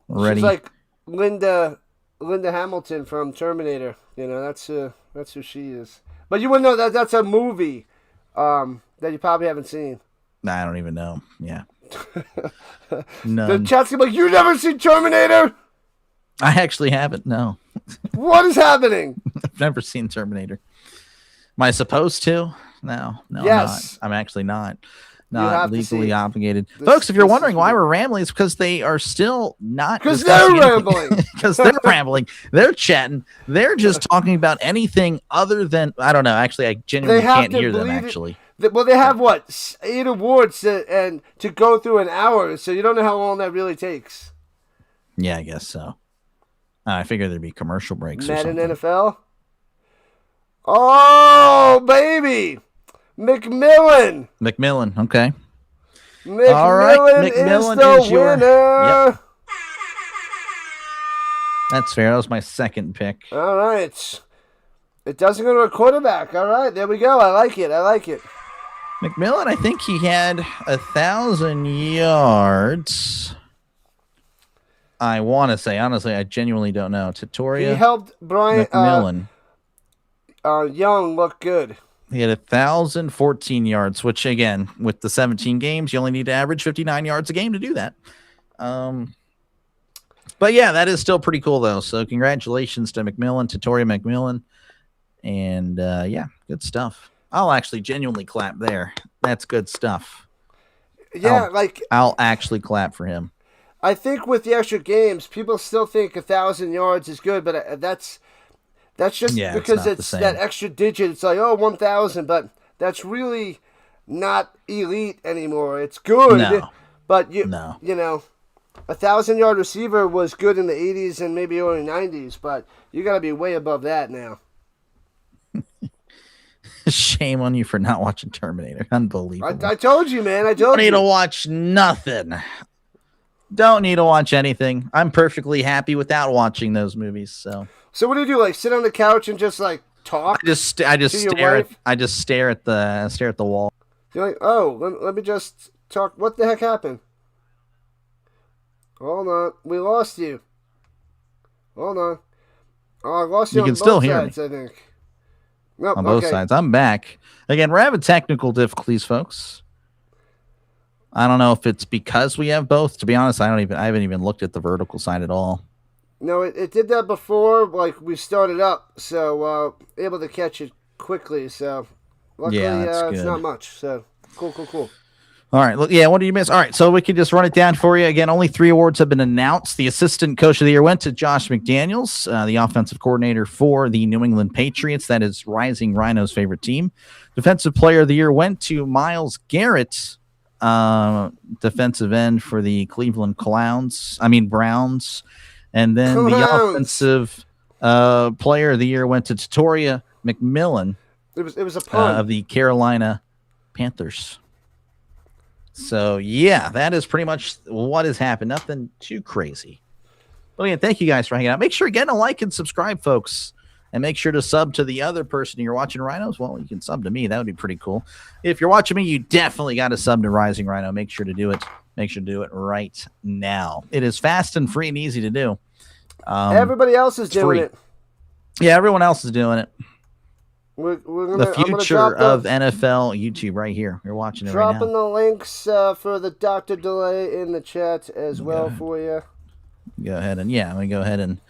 ready. She's like Linda Hamilton from Terminator. That's who she is. But you wouldn't know that's a movie that you probably haven't seen. I don't even know. Yeah. The chat's gonna be like, you never seen Terminator? I actually haven't, no. What is happening? I've never seen Terminator. Am I supposed to? No, yes. I'm actually not legally obligated. Folks, if you're wondering why we're rambling, it's because they are still not. Because they're rambling. Because they're rambling. They're chatting. They're just talking about anything other than, I don't know. Actually, I genuinely can't hear them, actually. Well, they have, 8 awards to go through an hour, so you don't know how long that really takes. Yeah, I guess so. I figured there'd be commercial breaks or something. Madden NFL? Oh, baby! McMillan, okay. All right, McMillan is the winner. Yep. That's fair. That was my second pick. All right. It doesn't go to a quarterback. All right, there we go. I like it. McMillan, I think he had 1,000 yards. I want to say, honestly, I genuinely don't know. Tatoria. He helped Brian McMillan. Young look good. He had 1,014 yards, which again, with the 17 games, you only need to average 59 yards a game to do that. But yeah, that is still pretty cool though. So congratulations to Toria McMillan. And yeah, good stuff. I'll actually genuinely clap there. That's good stuff. Yeah, I'll actually clap for him. I think with the extra games, people still think 1,000 yards is good, but that's just because it's that extra digit. It's like, 1,000, but that's really not elite anymore. It's good, but you know, 1,000-yard receiver was good in the 80s and maybe early 90s, but you got to be way above that now. Shame on you for not watching Terminator. Unbelievable. I told you, man. I told you. Don't need to watch nothing. Don't need to watch anything. I'm perfectly happy without watching those movies. So what do you do? Like sit on the couch and just like talk? I just stare at the wall. You're like, let me just talk. What the heck happened? Hold on, we lost you. Hold on. Oh, I lost you. You can still hear me. I think. Nope, on both sides. I'm back again. We're having technical difficulties, folks. I don't know if it's because we have both. To be honest, I haven't even looked at the vertical side at all. No, it did that before. Like we started up, so able to catch it quickly. So luckily, it's not much. So cool. All right. Look, what did you miss? All right. So we can just run it down for you again. Only 3 awards have been announced. The assistant coach of the year went to Josh McDaniels, the offensive coordinator for the New England Patriots. That is Rising Rhino's favorite team. Defensive player of the year went to Myles Garrett, defensive end for the Cleveland Browns. And then the offensive player of the year went to Toria McMillan. It was a pun. Of the Carolina Panthers. So, yeah, that is pretty much what has happened. Nothing too crazy. But again, thank you guys for hanging out. Make sure, again, to like and subscribe, folks. And make sure to sub to the other person you're watching Rhinos. Well, you can sub to me. That would be pretty cool. If you're watching me, you definitely got to sub to Rising Rhino. Make sure to do it. Make sure to do it right now. It is fast and free and easy to do. Everybody else is doing it. Yeah, everyone else is doing it. The future of NFL YouTube right here. You're watching it right now. Dropping the links for the Dr. Delay in the chat as well for you. Go ahead and I'm going to go ahead and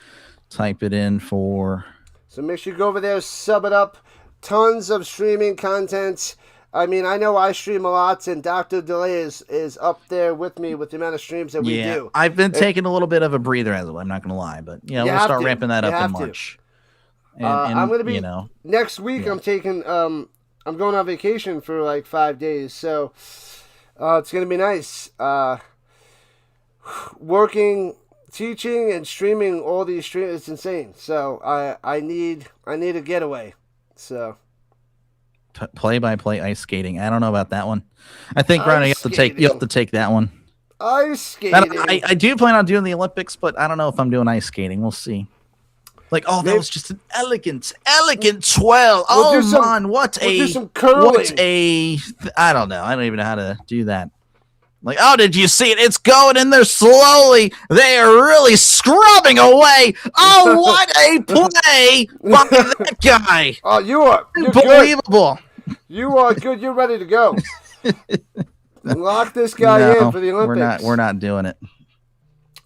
type it in for. So make sure you go over there, sub it up. Tons of streaming content. I mean, I know I stream a lot, and Dr. Delay is up there with me with the amount of streams that we do. I've been taking a little bit of a breather as well. I'm not going to lie, but we'll start ramping that up in March. And I'm going to be next week. I'm taking I'm going on vacation for like 5 days, so it's going to be nice. Working, teaching, and streaming all these streams, it's insane. So I need a getaway. So play-by-play ice skating. I don't know about that one. I think Ryan, you have to take that one. Ice skating. I do plan on doing the Olympics, but I don't know if I'm doing ice skating. We'll see. Like, that was just an elegant 12. What I don't know. I don't even know how to do that. Like, did you see it? It's going in there slowly. They are really scrubbing away. Oh, what a play by that guy. Oh, you're unbelievable. Good. You are good. You're ready to go. Lock this guy in for the Olympics. We're not doing it.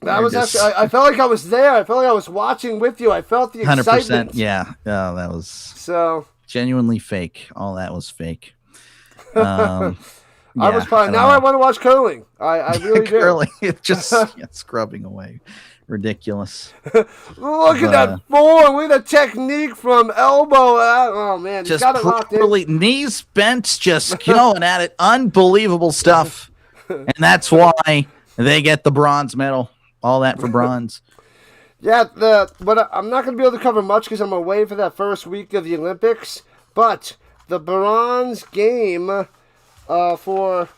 That was actually. I felt like I was there. I felt like I was watching with you. I felt the excitement. 100%. Yeah. Oh, that was so genuinely fake. All that was fake. I was probably. Now I want to watch curling. I really do. Curling. It's just scrubbing away. Ridiculous. Look at that form. Look at the technique from elbow. Oh man, just got it locked in. Knees bent, just going at it. Unbelievable stuff. And that's why they get the bronze medal. All that for bronze. Yeah, but I'm not going to be able to cover much because I'm away for that first week of the Olympics. But the bronze game for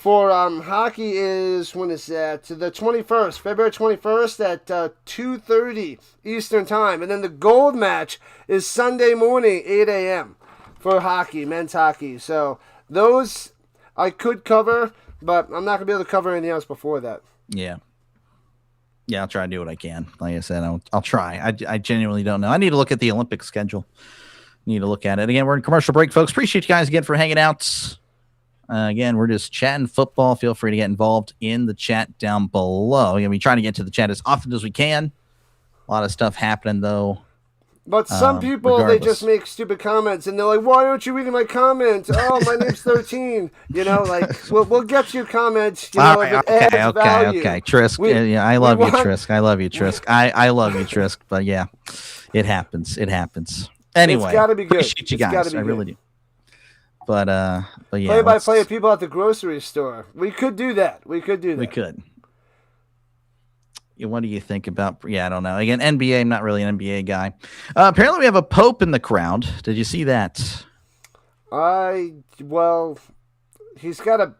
hockey is, when is that? The 21st, February 21st at 2:30 Eastern Time. And then the gold match is Sunday morning, 8 a.m. for hockey, men's hockey. So those I could cover, but I'm not going to be able to cover anything else before that. Yeah, I'll try to do what I can. Like I said, I'll try. I genuinely don't know. I need to look at the Olympic schedule. need to look at it. Again, we're in commercial break, folks. Appreciate you guys again for hanging out. Again, we're just chatting football. Feel free to get involved in the chat down below. We're going to be trying to get to the chat as often as we can. A lot of stuff happening, though. But some people, they just make stupid comments, and they're like, why aren't you reading my comment? Oh, my name's 13. You know, like, we'll get your comments. You know, okay. Trisk, I love you, Trisk. I love you, Trisk. I love you, Trisk. But, yeah, it happens. Anyway, it's got to be good. Appreciate you guys. I really do. But yeah. Play-by-play of people at the grocery store. We could do that. We could. What do you think about? Yeah, I don't know. Again, NBA. I'm not really an NBA guy. Apparently, we have a pope in the crowd. Did you see that? He's got a.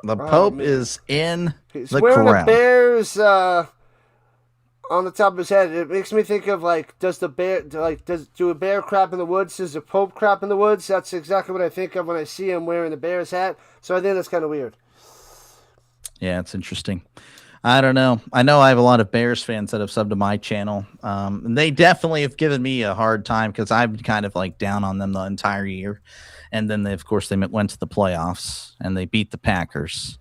The pope is in he's the wearing crowd. A bear's on the top of his head. It makes me think of does a bear crap in the woods? Does the pope crap in the woods? That's exactly what I think of when I see him wearing the bear's hat. So I think that's kind of weird. Yeah, it's interesting. I don't know. I know I have a lot of Bears fans that have subbed to my channel. And they definitely have given me a hard time because I've been kind of down on them the entire year. And then, of course, they went to the playoffs and they beat the Packers.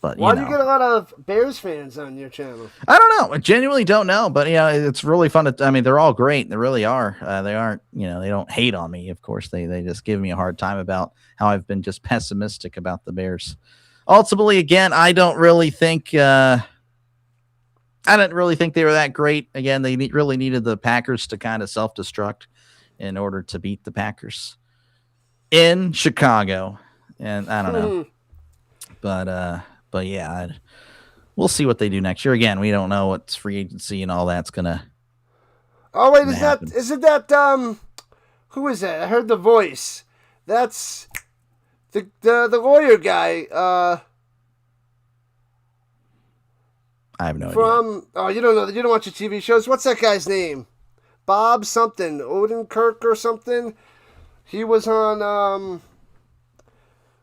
But why do you get a lot of Bears fans on your channel? I don't know. I genuinely don't know. But, it's really fun. They're all great. They really are. They aren't, they don't hate on me. Of course, they just give me a hard time about how I've been just pessimistic about the Bears. Ultimately, again, I didn't really think they were that great. Again, they really needed the Packers to kind of self-destruct in order to beat the Packers in Chicago. And I don't know. But yeah, we'll see what they do next year. Again, we don't know what's free agency and all that's going to Oh, wait, isn't that who is that? I heard the voice. That's the lawyer guy. I have no idea. Oh, you don't know. You don't watch your TV shows. What's that guy's name? Bob something. Odenkirk or something. He was on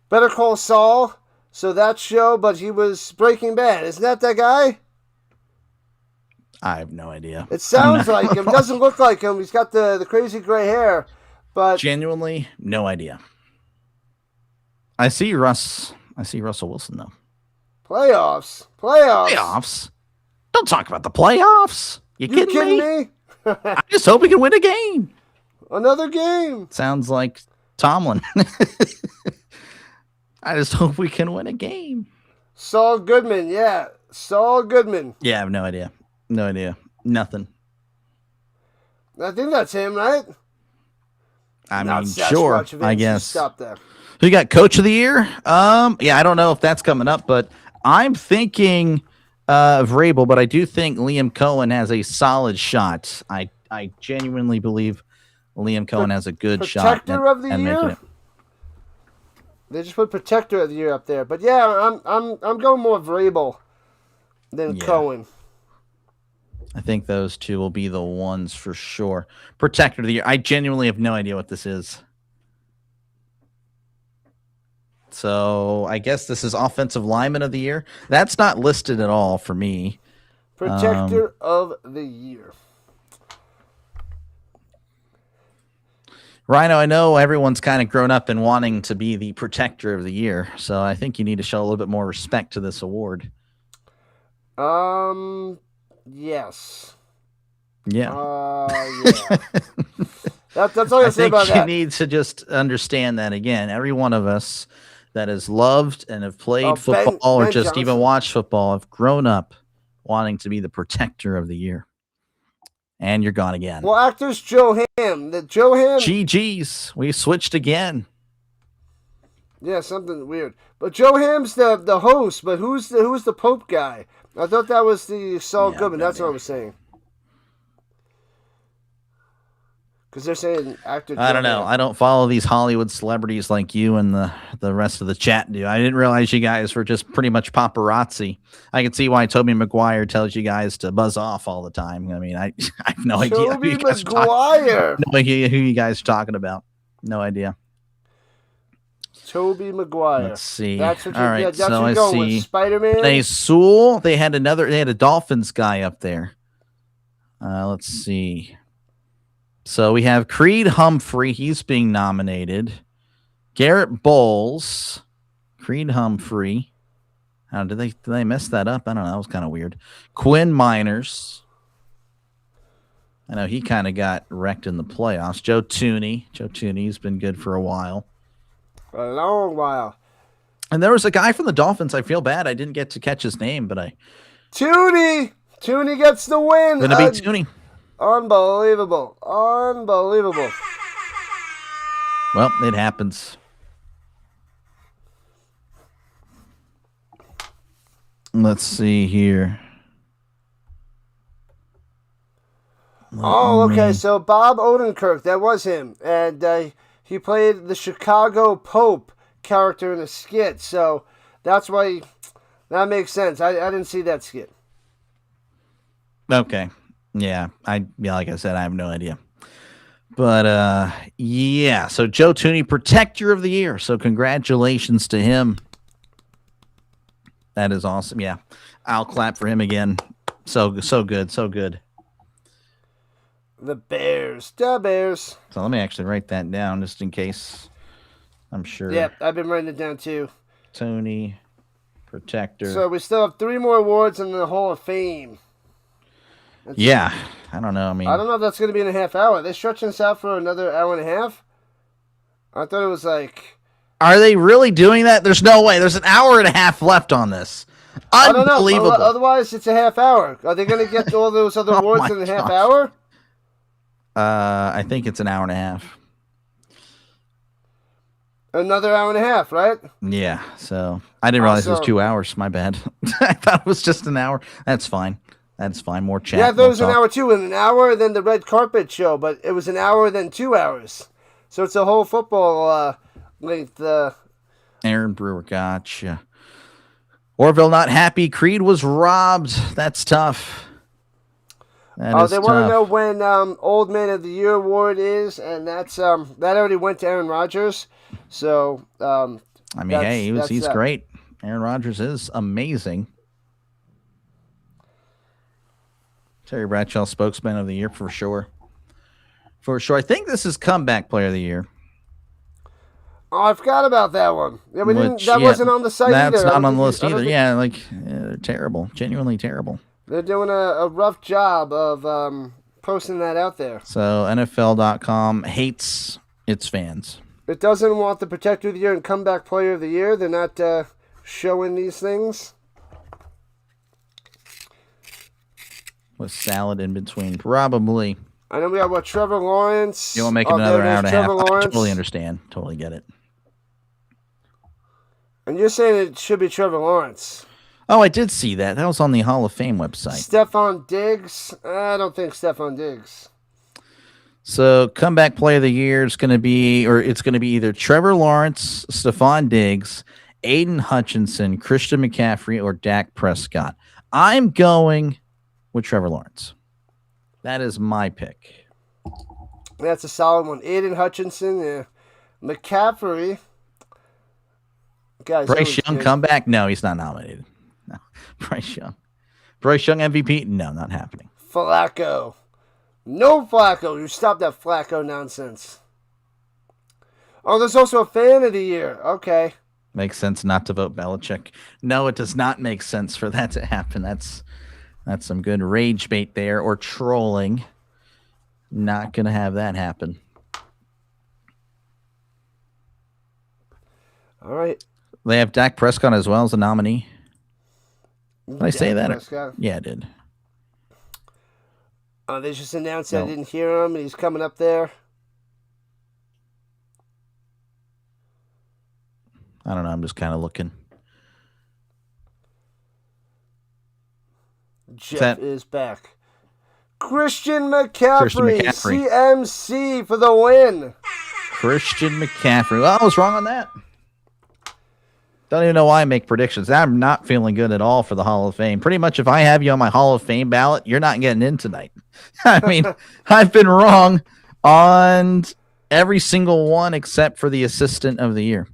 Better Call Saul. So that show, but he was Breaking Bad. Isn't that guy? I have no idea. It sounds like him. It doesn't look like him. He's got the crazy gray hair. But genuinely, no idea. I see Russell Wilson, though. Playoffs. Don't talk about the playoffs. You kidding me? I just hope we can win a game. Another game. Sounds like Tomlin. I just hope we can win a game. Saul Goodman. Yeah, Saul Goodman. Yeah, I have no idea. Nothing. I think that's him, right? I mean, sure. I guess. Stop there. Who you got? Coach of the year? Yeah, I don't know if that's coming up, but I'm thinking of Vrabel, but I do think Liam Cohen has a solid shot. I genuinely believe Liam Cohen has a good shot. Protector of the year? They just put Protector of the Year up there. But yeah, I'm going more Vrabel than Cohen. I think those two will be the ones for sure. Protector of the Year. I genuinely have no idea what this is. So I guess this is Offensive Lineman of the Year. That's not listed at all for me. Protector of the Year. Rhino, I know everyone's kind of grown up in wanting to be the Protector of the Year, so I think you need to show a little bit more respect to this award. Yes. Yeah. Yeah. That's all I say about that. I think you need to just understand that, again, every one of us that has loved and have played football or just even watched football have grown up wanting to be the Protector of the Year. And you're gone again. Well, actor's Jon Hamm. Jon Hamm. GG's. We switched again. Yeah, something weird. But Jon Hamm's the host, but who's the Pope guy? I thought that was the Saul Goodman. That's what I was saying. Because they're saying actor Jon I don't know. Hamm. I don't follow these Hollywood celebrities like you and the rest of the chat do. I didn't realize you guys were just pretty much paparazzi. I can see why Tobey Maguire tells you guys to buzz off all the time. I mean, I have no idea. Tobey Maguire. No idea who you guys are talking about. No idea. Tobey Maguire. Let's see. That's what all right. that's so what I going see. With Spider-Man. They Sewell. They had a Dolphins guy up there. Let's see. So we have Creed Humphrey. He's being nominated. Garrett Bowles. Creed Humphrey. How did they mess that up? I don't know. That was kind of weird. Quinn Miners. I know he kind of got wrecked in the playoffs. Joe Tooney. Joe Tooney's been good for a while. A long while. And there was a guy from the Dolphins. I feel bad I didn't get to catch his name, but Tooney! Tooney gets the win. Gonna beat Tooney. Unbelievable. Unbelievable. Well, it happens. Let's see here. Okay. So Bob Odenkirk, that was him. And he played the Chicago Pope character in a skit. So that's why that makes sense. I didn't see that skit. Okay. Yeah, like I said, I have no idea. But yeah, so Joe Tooney, Protector of the Year. So congratulations to him. That is awesome. Yeah. I'll clap for him again. So good, so good. The Bears. The Bears. So let me actually write that down just in case. I'm sure. Yep, I've been writing it down too. Tony, Protector. So we still have 3 more awards in the Hall of Fame. Yeah, I don't know. I don't know if that's going to be in a half hour. They're stretching this out for another hour and a half. I thought it was like... Are they really doing that? There's no way. There's an hour and a half left on this. Unbelievable. I don't know. Otherwise, it's a half hour. Are they going to get all those other awards in a half hour? I think it's an hour and a half. Another hour and a half, right? Yeah, so I didn't realize it was 2 hours. My bad. I thought it was just an hour. That's fine. That's fine. More chat. Yeah, I thought it was an hour too. And an hour, then the red carpet show. But it was an hour, then 2 hours. So it's a whole football length. Aaron Brewer, gotcha. Orville not happy. Creed was robbed. That's tough. They want to know when Old Man of the Year award is, and that's that already went to Aaron Rodgers. So I mean, hey, he's great. Aaron Rodgers is amazing. Terry Bradshaw, spokesman of the year for sure. For sure. I think this is comeback player of the year. Oh, I forgot about that one. Yeah, that wasn't on the site either. That's not on the list either. Yeah, they're terrible. Genuinely terrible. They're doing a rough job of posting that out there. So NFL.com hates its fans. It doesn't want the Protector of the Year and Comeback Player of the Year. They're not showing these things. With salad in between, probably. I know we got Trevor Lawrence. You want to make it another hour and a half? I totally understand. Totally get it. And you're saying it should be Trevor Lawrence. Oh, I did see that. That was on the Hall of Fame website. Stephon Diggs? I don't think Stephon Diggs. So, comeback player of the year is going to be, it's going to be either Trevor Lawrence, Stephon Diggs, Aiden Hutchinson, Christian McCaffrey, or Dak Prescott. I'm going with Trevor Lawrence. That is my pick. That's a solid one. Aiden Hutchinson, yeah. McCaffrey. Guys, Bryce Young comeback? No, he's not nominated. No. Bryce Young MVP? No, not happening. Flacco. No Flacco. You stop that Flacco nonsense. Oh, there's also a fan of the year. Okay. Makes sense not to vote Belichick. No, it does not make sense for that to happen. That's some good rage bait there, or trolling. Not going to have that happen. All right. They have Dak Prescott as well as a nominee. Did I say that? Prescott? Yeah, I did. They just announced I didn't hear him, and he's coming up there. I don't know. I'm just kind of looking. Jeff is back. Christian McCaffrey, CMC for the win. Christian McCaffrey. Well, I was wrong on that. Don't even know why I make predictions. I'm not feeling good at all for the Hall of Fame. Pretty much if I have you on my Hall of Fame ballot, you're not getting in tonight. I mean, I've been wrong on every single one except for the Assistant of the Year.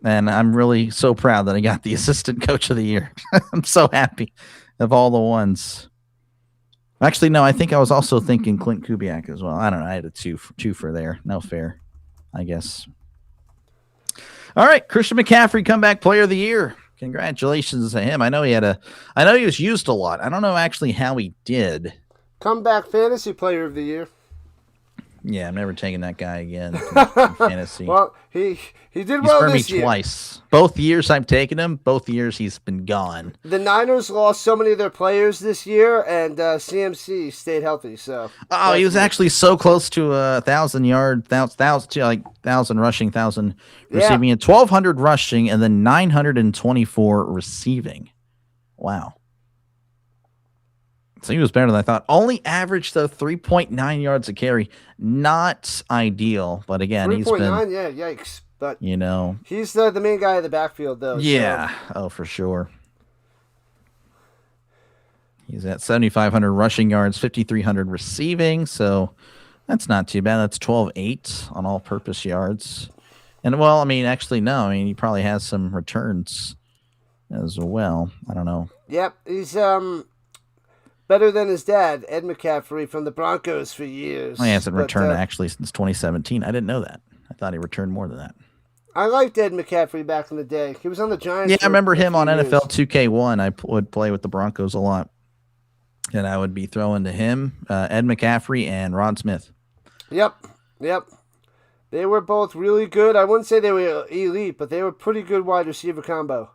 And I'm really so proud that I got the Assistant Coach of the Year. I'm so happy of all the ones. Actually, no, I think I was also thinking Clint Kubiak as well. I don't know. I had a two for there. No fair, I guess. All right, Christian McCaffrey, comeback player of the year. Congratulations to him. I know he was used a lot. I don't know actually how he did. Comeback fantasy player of the year. Yeah, I'm never taking that guy again in fantasy. Well, he did well this year. He's burned me twice. Both years I've taken him. Both years he's been gone. The Niners lost so many of their players this year, and CMC stayed healthy. So he was actually so close to 1,000 yard, 1,000 rushing, 1,000 receiving, and 1,200 rushing, and then 924 receiving. Wow. So he was better than I thought. Only averaged, though, 3.9 yards a carry. Not ideal, but again, 3.9, yeah, yikes. But, he's the main guy in the backfield, though. Yeah, so. For sure. He's at 7,500 rushing yards, 5,300 receiving, so that's not too bad. That's 12.8 on all-purpose yards. And, well, I mean, actually, no. I mean, he probably has some returns as well. I don't know. Yep, he's better than his dad, Ed McCaffrey, from the Broncos for years. He hasn't returned actually since 2017. I didn't know that. I thought he returned more than that. I liked Ed McCaffrey back in the day. He was on the Giants. Yeah, I remember him on NFL 2K1. I would play with the Broncos a lot. And I would be throwing to him, Ed McCaffrey, and Ron Smith. Yep. They were both really good. I wouldn't say they were elite, but they were pretty good wide receiver combo.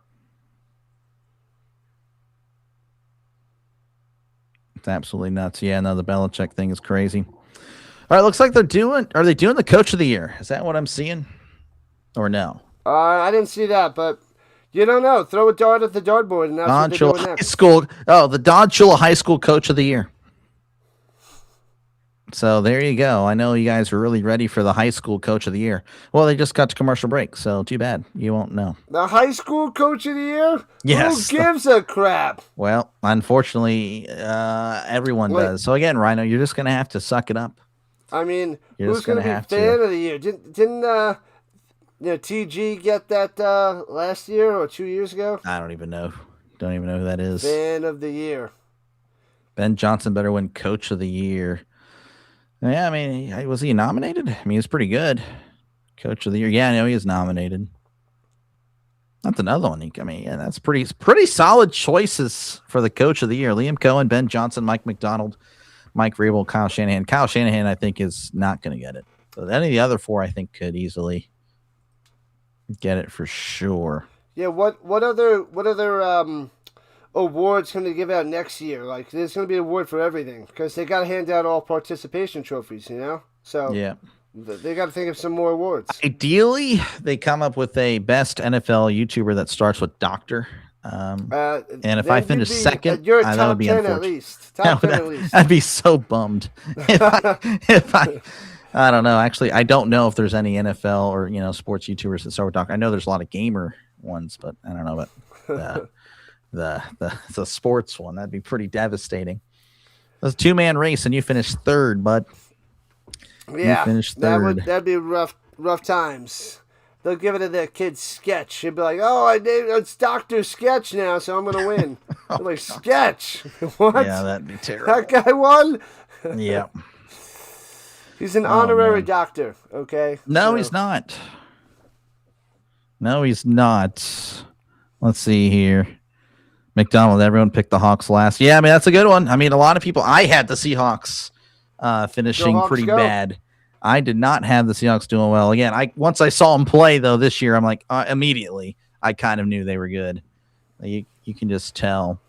Absolutely nuts. Yeah, no, the Belichick thing is crazy. All right, looks like are they doing the coach of the year? Is that what I'm seeing? Or no? I didn't see that, but you don't know. Throw a dart at the dartboard and that's what they're doing next. The Don Shula High School coach of the year. So there you go. I know you guys are really ready for the high school coach of the year. Well, they just got to commercial break, so too bad. You won't know. The high school coach of the year? Yes. Who gives a crap? Well, unfortunately, everyone does. So again, Rhino, you're just going to have to suck it up. I mean, who's going to be fan of the year? Didn't TG get that last year or 2 years ago? I don't even know. Don't even know who that is. Fan of the year. Ben Johnson better win coach of the year. Yeah, I mean, was he nominated? I mean, he's pretty good. Coach of the year. Yeah, I know he is nominated. That's another one. That's pretty solid choices for the coach of the year. Liam Cohen, Ben Johnson, Mike McDonald, Mike Vrabel, Kyle Shanahan. Kyle Shanahan, I think, is not going to get it. So any of the other four, I think, could easily get it for sure. Yeah. What other awards can they give out next year? Like, there's going to be an award for everything because they got to hand out all participation trophies, So yeah, they got to think of some more awards. Ideally, they come up with a best NFL YouTuber that starts with Doctor. And if I finish second, you're that top would be 10 at least. Top 10 at least. I'd be so bummed if I don't know. Actually, I don't know if there's any NFL or sports YouTubers that start with Doctor. I know there's a lot of gamer ones, but I don't know about the sports one. That'd be pretty devastating. It's a 2-man race, and you finished third, bud. Yeah, you finished third. That'd be rough times. They'll give it to their kid's Sketch. He'd be like, it's Dr. Sketch now, so I'm going to win. They're like, Sketch? What? Yeah, that'd be terrible. That guy won? Yeah. He's an honorary doctor, okay? No, he's not. No, he's not. Let's see here. McDonald, everyone picked the Hawks last. Yeah, I mean, that's a good one. I mean, a lot of people, I had the Seahawks finishing pretty bad. I did not have the Seahawks doing well. Again, once I saw them play, though, this year, I'm like, immediately, I kind of knew they were good. You can just tell.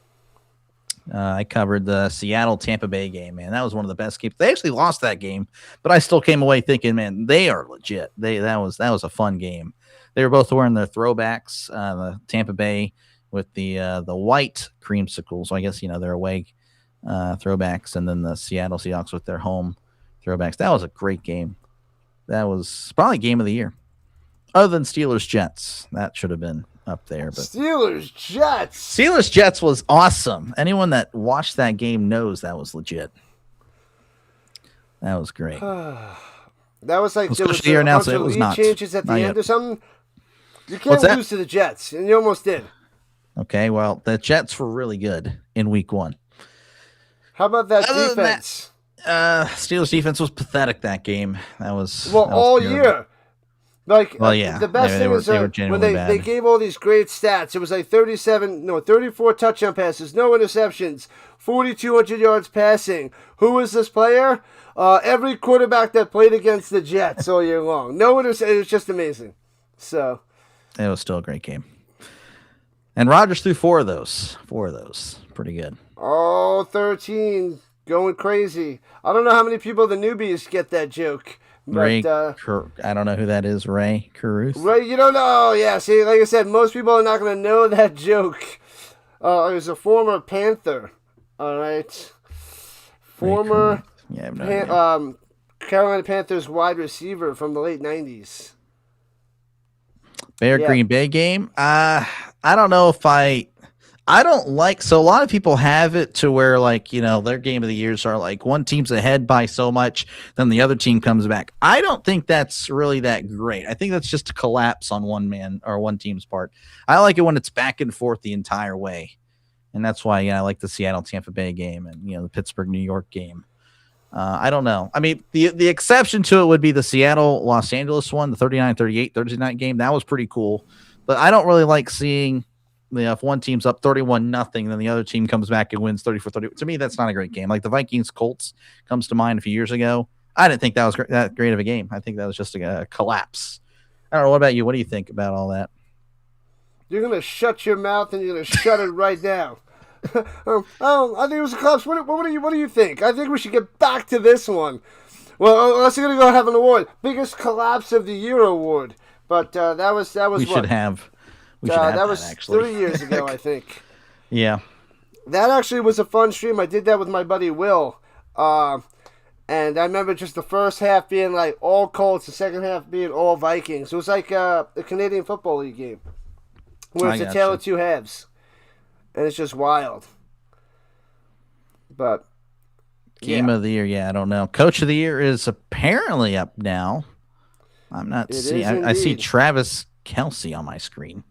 I covered the Seattle-Tampa Bay game, man. That was one of the best games. They actually lost that game, but I still came away thinking, man, they are legit. That was a fun game. They were both wearing their throwbacks, the Tampa Bay with the white creamsicles. So I guess, their away throwbacks, and then the Seattle Seahawks with their home throwbacks. That was a great game. That was probably game of the year. Other than Steelers-Jets. That should have been up there. But Steelers-Jets was awesome. Anyone that watched that game knows that was legit. That was great. That was like there was a bunch of lead changes at the end or something. You can't lose to the Jets, and you almost did. Okay, well, the Jets were really good in week 1. How about that defense? Steelers defense was pathetic that game. That was all year. Like, the best thing is when they gave all these great stats. It was like 34 touchdown passes, no interceptions, 4,200 yards passing. Who was this player? Every quarterback that played against the Jets all year long. No interceptions. It was just amazing. So it was still a great game. And Rodgers threw 4 of those. Pretty good. Oh, 13. Going crazy. I don't know how many people, the newbies, get that joke. But, Ray, I don't know who that is. Ray Caruth. Ray, you don't know? Yeah. See, like I said, most people are not going to know that joke. He was a former Panther. All right. Former Carolina Panthers wide receiver from the late 90s. Green Bay game. I don't know if I don't like, so a lot of people have it to where, like, you know, their game of the years are like one team's ahead by so much, then the other team comes back. I don't think that's really that great. I think that's just a collapse on one team's part. I like it when it's back and forth the entire way. And that's why, I like the Seattle Tampa Bay game and, the Pittsburgh New York game. I don't know. I mean, the exception to it would be the Seattle Los Angeles one, the 39-38 Thursday night game. That was pretty cool. But I don't really like seeing, if one team's up 31-0, then the other team comes back and wins 34-30. To me, that's not a great game. Like the Vikings-Colts comes to mind a few years ago. I didn't think that was that great of a game. I think that was just a collapse. I don't know. What about you? What do you think about all that? You're going to shut your mouth and you're going to shut it right now. I think it was a collapse. What do you think? I think we should get back to this one. Well, unless you're going to go have an award. Biggest collapse of the year award. But that was we should have. That was actually 3 years ago, I think. Yeah. That actually was a fun stream. I did that with my buddy Will. And I remember just the first half being like all Colts, the second half being all Vikings. It was like a Canadian Football League game. Where it's a tale of two halves. And it's just wild. But Game of the year, I don't know. Coach of the year is apparently up now. I'm not seeing. I see Travis Kelce on my screen.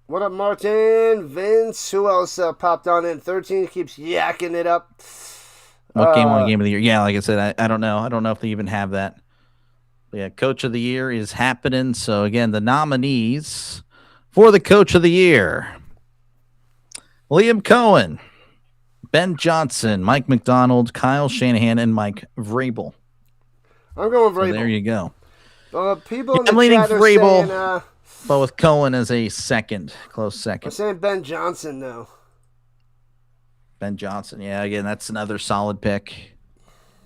What up, Martin? Vince? Who else popped on in? 13 keeps yakking it up. What game on Game of the Year? Yeah, like I said, I don't know. I don't know if they even have that. But yeah, Coach of the Year is happening. So, again, the nominees for the Coach of the Year: Liam Cohen, Ben Johnson, Mike McDonald, Kyle Shanahan, and Mike Vrabel. I'm going Vrabel. So there you go. People in the I'm leaning chat are Vrabel, saying, but with Cohen as a close second. I'm saying Ben Johnson, though. Ben Johnson, yeah. Again, that's another solid pick.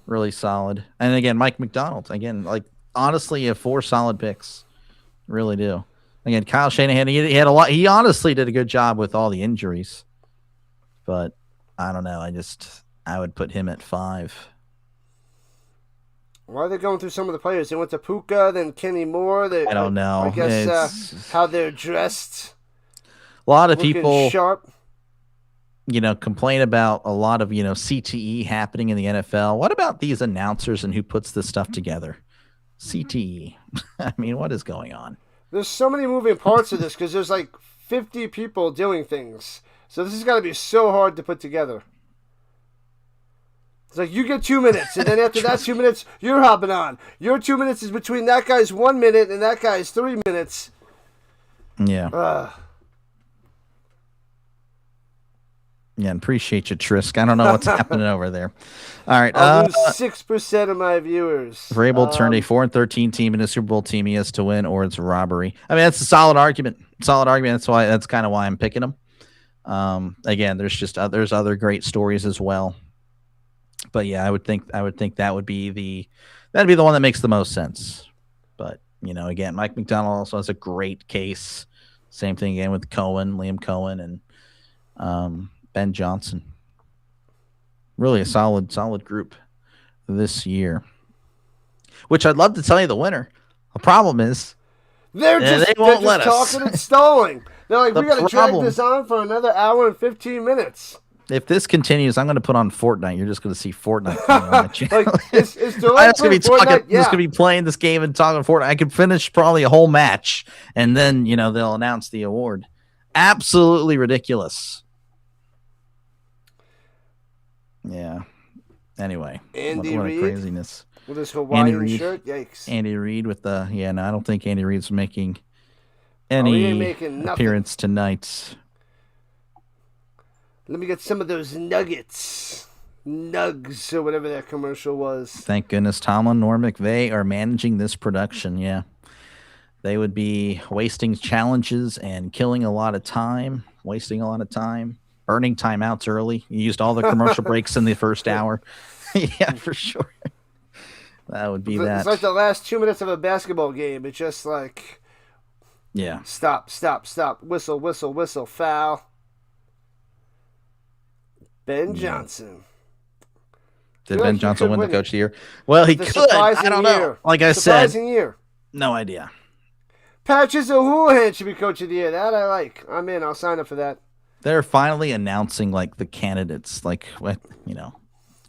Really solid. And again, Mike McDonald. Again, like, honestly, you have 4 solid picks. Really do. Again, Kyle Shanahan, he had a lot. He honestly did a good job with all the injuries. But I don't know. I would put him at 5. Why are they going through some of the players? They went to Puka, then Kenny Moore. I don't know. I guess how they're dressed. A lot of people sharp. Complain about a lot of, CTE happening in the NFL. What about these announcers and who puts this stuff together? CTE. I mean, what is going on? There's so many moving parts of this because there's like 50 people doing things. So this has got to be so hard to put together. It's like you get 2 minutes, and then after that 2 minutes, you're hopping on. Your 2 minutes is between that guy's 1 minute and that guy's 3 minutes. Yeah. Yeah, appreciate you, Trisk. I don't know what's happening over there. All right. I'll lose 6% of my viewers. Vrabel turned a 4-13 team into a Super Bowl team. He has to win, or it's a robbery. I mean, that's a solid argument. That's kind of why I'm picking him. Again, there's other great stories as well. But yeah, I would think that would be the one that makes the most sense. But again, Mike McDonald also has a great case. Same thing again with Liam Cohen, and Ben Johnson. Really a solid group this year. Which I'd love to tell you the winner. The problem is they won't let us. Talking and stalling. They're like, we got to drag this on for another hour and 15 minutes. If this continues, I'm going to put on Fortnite. You're just going to see Fortnite on my channel. I'm just going to be playing this game and talking Fortnite. I could finish probably a whole match, and then they'll announce the award. Absolutely ridiculous. Yeah. Anyway, Andy what a Reid craziness. with his Hawaiian shirt. Yikes. Andy Reid with the no, I don't think Andy Reid's making He ain't any making nothing. appearance tonight. Let me get some of those nuggets. Nugs, or whatever that commercial was. Thank goodness Tomlin nor McVay are managing this production. Yeah. They would be wasting challenges and killing a lot of time, wasting a lot of time, burning timeouts early. You used all the commercial breaks in the first hour. Yeah, for sure. That would be that. It's like the last 2 minutes of a basketball game. It's just like, yeah. Stop. Whistle, whistle, whistle. Foul. Ben Johnson. Did Ben Johnson win the coach of the year? Well, he could. I don't know. Like I said, surprising year. No idea. Patches O'Houlihan should be coach of the year. That I like. I'm in. I'll sign up for that. They're finally announcing like the candidates, like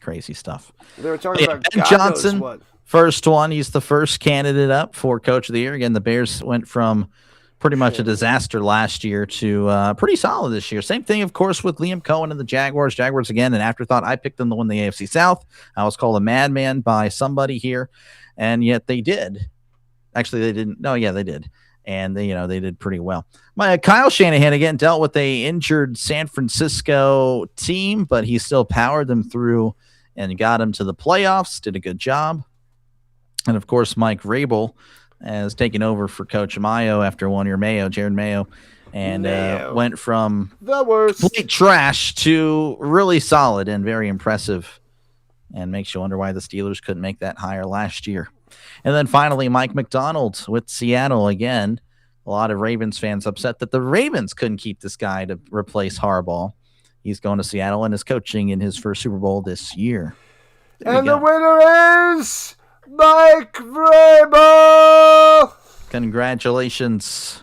crazy stuff. They were talking about Ben Johnson, first one. He's the first candidate up for coach of the year. Again, the Bears went from pretty much a disaster last year to pretty solid this year. Same thing, of course, with Liam Cohen and the Jaguars. Jaguars, again, an afterthought. I picked them to win the AFC South. I was called a madman by somebody here, and yet they did. Actually, they didn't. No, yeah, they did. And they did pretty well. Kyle Shanahan again dealt with a injured San Francisco team, but he still powered them through and got them to the playoffs. Did a good job. And of course, Mike Vrabel has taken over for Coach Mayo after 1 year. Jared Mayo, and went from the worst complete trash to really solid and very impressive. And makes you wonder why the Steelers couldn't make that higher last year. And then finally, Mike McDonald with Seattle again. A lot of Ravens fans upset that the Ravens couldn't keep this guy to replace Harbaugh. He's going to Seattle and is coaching in his first Super Bowl this year. And the winner is Mike Vrabel. Congratulations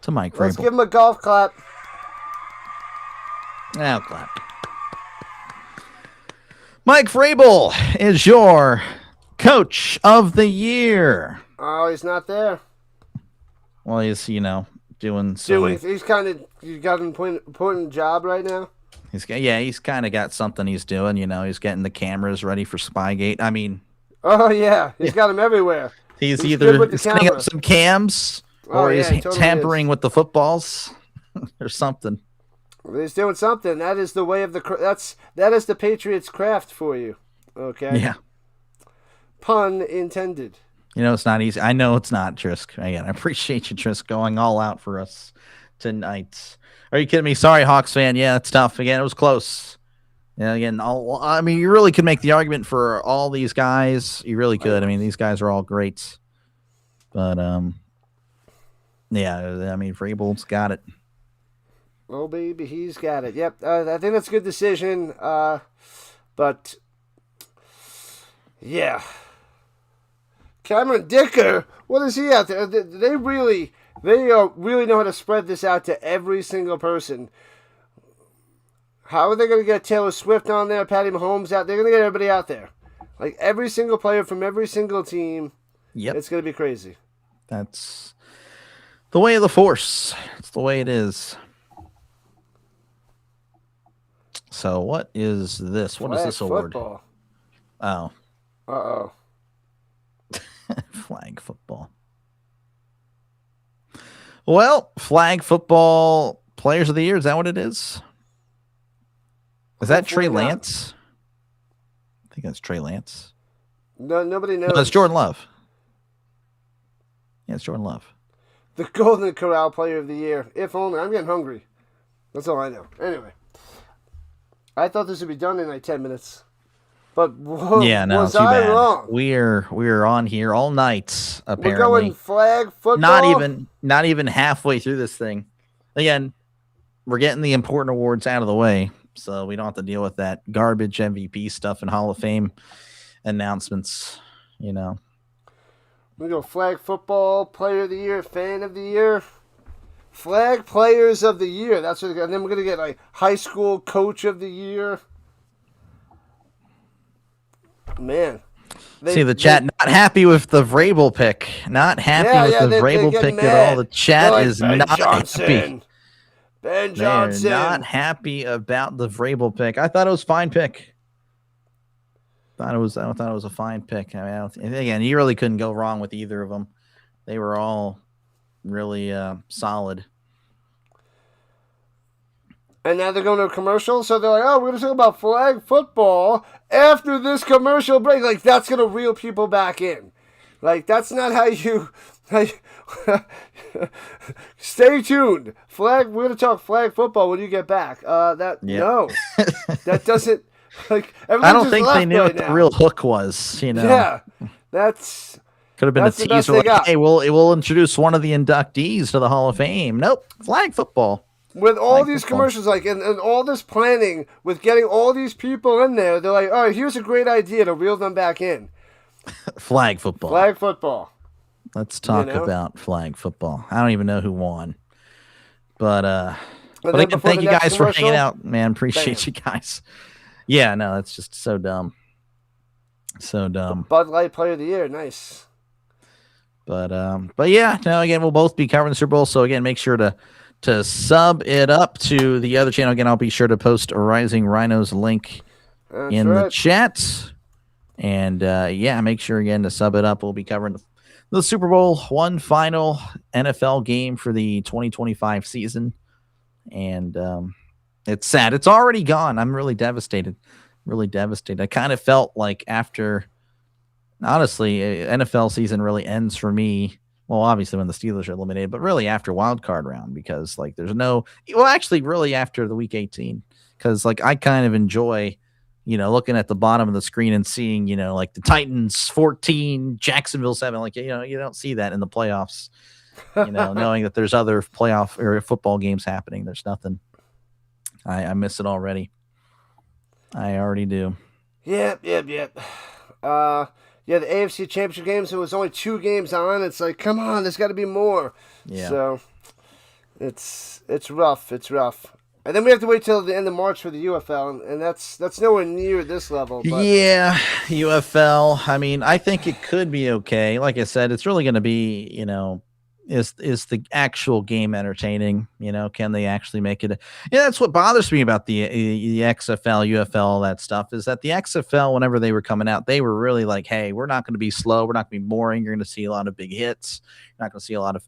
to Mike Vrabel. Let's give him a golf clap. Now clap. Mike Vrabel is your coach of the year. Oh, he's not there. Well, he's, doing some... He's got an important job right now. He's kind of got something he's doing. He's getting the cameras ready for Spygate. I mean... Oh, yeah. He's got them everywhere. He's either setting up some cams or he's tampering with the footballs or something. He's doing something. That is the way of that is the Patriots' craft for you. Okay? Yeah. Pun intended. It's not easy. I know it's not, Trisk. Again, I appreciate you, Trisk, going all out for us tonight. Are you kidding me? Sorry, Hawks fan. Yeah, it's tough. Again, it was close. Yeah, again, you really could make the argument for all these guys. You really could. I mean, these guys are all great. But, Vrabel's got it. Oh, baby, he's got it. Yep, I think that's a good decision. But, yeah. Cameron Dicker, what is he out there? They really know how to spread this out to every single person. How are they going to get Taylor Swift on there, Patty Mahomes out? They're going to get everybody out there. Like every single player from every single team. Yep. It's going to be crazy. That's the way of the force. It's the way it is. So what is this? What is this award? Football. Oh. Uh-oh. Flag football. Well, flag football players of the year. Is that what it is? Is that Trey Lance? I think that's Trey Lance. No, nobody knows. No, it's Jordan Love. Yeah, it's Jordan Love. The Golden Corral player of the year. If only. I'm getting hungry. That's all I know. Anyway. I thought this would be done in like 10 minutes. But was too I bad. wrong? We're on here all night, apparently. We're going flag football? Not even halfway through this thing. Again, we're getting the important awards out of the way, so we don't have to deal with that garbage MVP stuff and Hall of Fame announcements, We go flag football, player of the year, fan of the year. Flag players of the year. That's what. And then we're going to get like high school coach of the year. Man. See the chat not happy with the Vrabel pick. Not happy with the Vrabel pick mad. at all. The chat like, is Ben not Johnson. happy. Ben Johnson. They're not happy about the Vrabel pick. I thought it was a fine pick. I thought it was a fine pick. I mean, again, you really couldn't go wrong with either of them. They were all really solid. And now they're going to a commercial, so they're like, oh, we're going to talk about flag football after this commercial break. Like, that's going to reel people back in. Like, that's not how you... Stay tuned. We're going to talk flag football when you get back. No. That doesn't... Like, I don't think they knew what the real hook was, Yeah, that's... Could have been a teaser like, hey, we'll introduce one of the inductees to the Hall of Fame. Nope, flag football. With all these commercials, like, and all this planning with getting all these people in there, they're like, all right, here's a great idea to reel them back in. Flag football. Flag football. Let's talk about flag football. I don't even know who won. But again, thank you guys for hanging out, man. Appreciate you guys. Yeah, no, that's just so dumb. So dumb. The Bud Light Player of the Year, nice. But yeah, no, again, we'll both be covering the Super Bowl. So again, make sure to sub it up to the other channel. Again, I'll be sure to post a Rising Rhinos link in the chat. And yeah, make sure again to sub it up. We'll be covering the Super Bowl, one final NFL game for the 2025 season. And it's sad. It's already gone. I'm really devastated. Really devastated. I kind of felt like after, honestly, NFL season really ends for me. Well, obviously when the Steelers are eliminated, but really after wild card round, because like there's actually really after the week 18, because like I kind of enjoy, looking at the bottom of the screen and seeing, like the Titans 14, Jacksonville 7, like, you don't see that in the playoffs, knowing that there's other playoff or football games happening. There's nothing. I miss it already. I already do. Yep. Yeah, the AFC Championship games, there was only 2 games on. It's like, come on, there's got to be more. Yeah. So, it's rough. It's rough. And then we have to wait till the end of March for the UFL, and that's nowhere near this level. But. Yeah, UFL. I mean, I think it could be okay. Like I said, it's really going to be, is the actual game entertaining? Can they actually make it? That's what bothers me about the XFL, UFL, all that stuff, is that the XFL, whenever they were coming out, they were really like, hey, we're not going to be slow. We're not going to be boring. You're going to see a lot of big hits. You're not going to see a lot of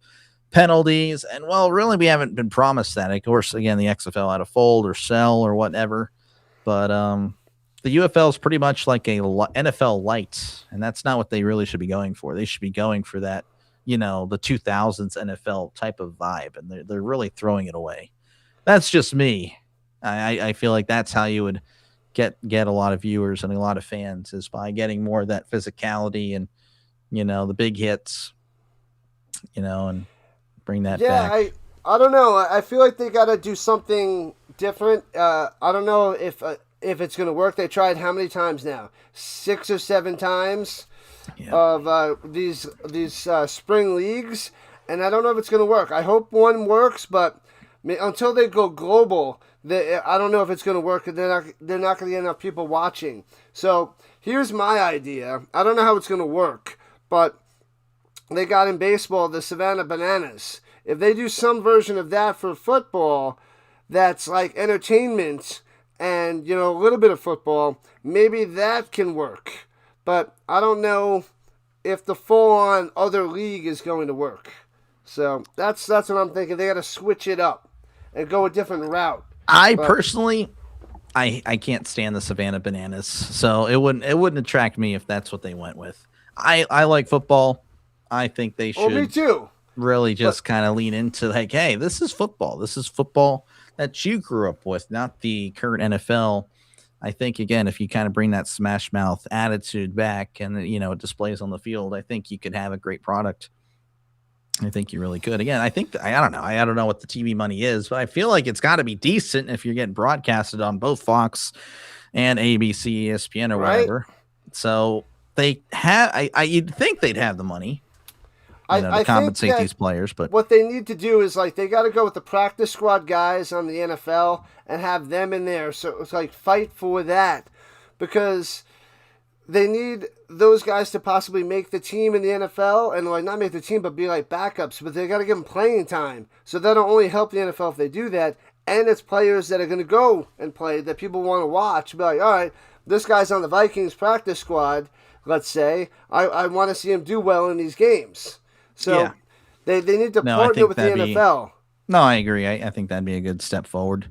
penalties. And well, really, we haven't been promised that. Of course, again, the XFL had to fold or sell or whatever. But the UFL is pretty much like a NFL light. And that's not what they really should be going for. They should be going for that, the 2000s NFL type of vibe, and they're really throwing it away. That's just me. I feel like that's how you would get a lot of viewers and a lot of fans, is by getting more of that physicality and, the big hits, and bring that back. I don't know. I feel like they got to do something different. I don't know if it's going to work. They tried how many times now? 6 or 7 times. Yeah. Of these spring leagues, and I don't know if it's going to work. I hope one works, but until they go global, I don't know if it's going to work. They're not going to get enough people watching. So here's my idea. I don't know how it's going to work, but they got in baseball the Savannah Bananas. If they do some version of that for football, that's like entertainment and a little bit of football, maybe that can work. But I don't know if the full-on other league is going to work. So that's what I'm thinking. They got to switch it up and go a different route. Personally, I can't stand the Savannah Bananas, so it wouldn't attract me if that's what they went with. I like football. I think they should. Me too. Really just kind of lean into like, hey, this is football. This is football that you grew up with, not the current NFL. I think, again, if you kind of bring that smash mouth attitude back and, it displays on the field, I think you could have a great product. I think you really could. Again, I think, I don't know. I don't know what the TV money is, but I feel like it's got to be decent if you're getting broadcasted on both Fox and ABC, ESPN, or whatever. So they have, you'd think they'd have the money. To compensate these players, but what they need to do is like they got to go with the practice squad guys on the NFL and have them in there. So it's like fight for that, because they need those guys to possibly make the team in the NFL and like not make the team, but be like backups. But they got to give them playing time, so that'll only help the NFL if they do that. And it's players that are going to go and play that people want to watch. Be like, all right, this guy's on the Vikings practice squad, let's say, I want to see him do well in these games. So they need to partner with the NFL. No, I agree. I think that'd be a good step forward.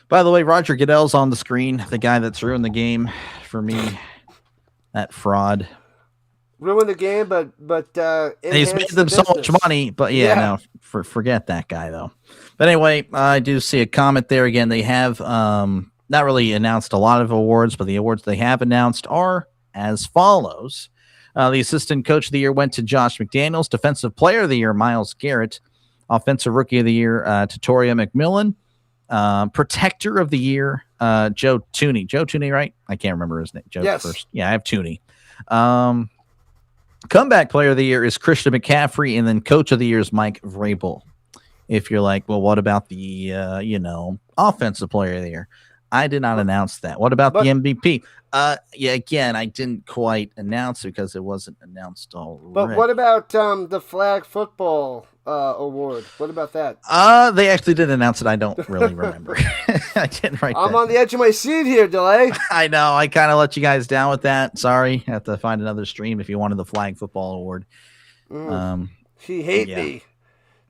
By the way, Roger Goodell's on the screen, the guy that's ruined the game for me. That fraud. Ruined the game, but he's made them so much money. But forget that guy though. But anyway, I do see a comment there again. They have not really announced a lot of awards, but the awards they have announced are as follows. The Assistant Coach of the Year went to Josh McDaniels. Defensive Player of the Year, Myles Garrett. Offensive Rookie of the Year, Tatoria McMillan. Protector of the Year, Joe Tooney. Joe Tooney, right? I can't remember his name. Joe first. Yeah, I have Tooney. Comeback Player of the Year is Christian McCaffrey, and then Coach of the Year is Mike Vrabel. If you're like, well, what about the Offensive Player of the Year? I did not announce that. What about the MVP? Again, I didn't quite announce it because it wasn't announced already. But what about the flag football award? What about that? They actually did announce it. I don't really remember. I didn't write I'm on the edge of my seat here, Delay. I know. I kind of let you guys down with that. Sorry. I have to find another stream if you wanted the flag football award. He hate me.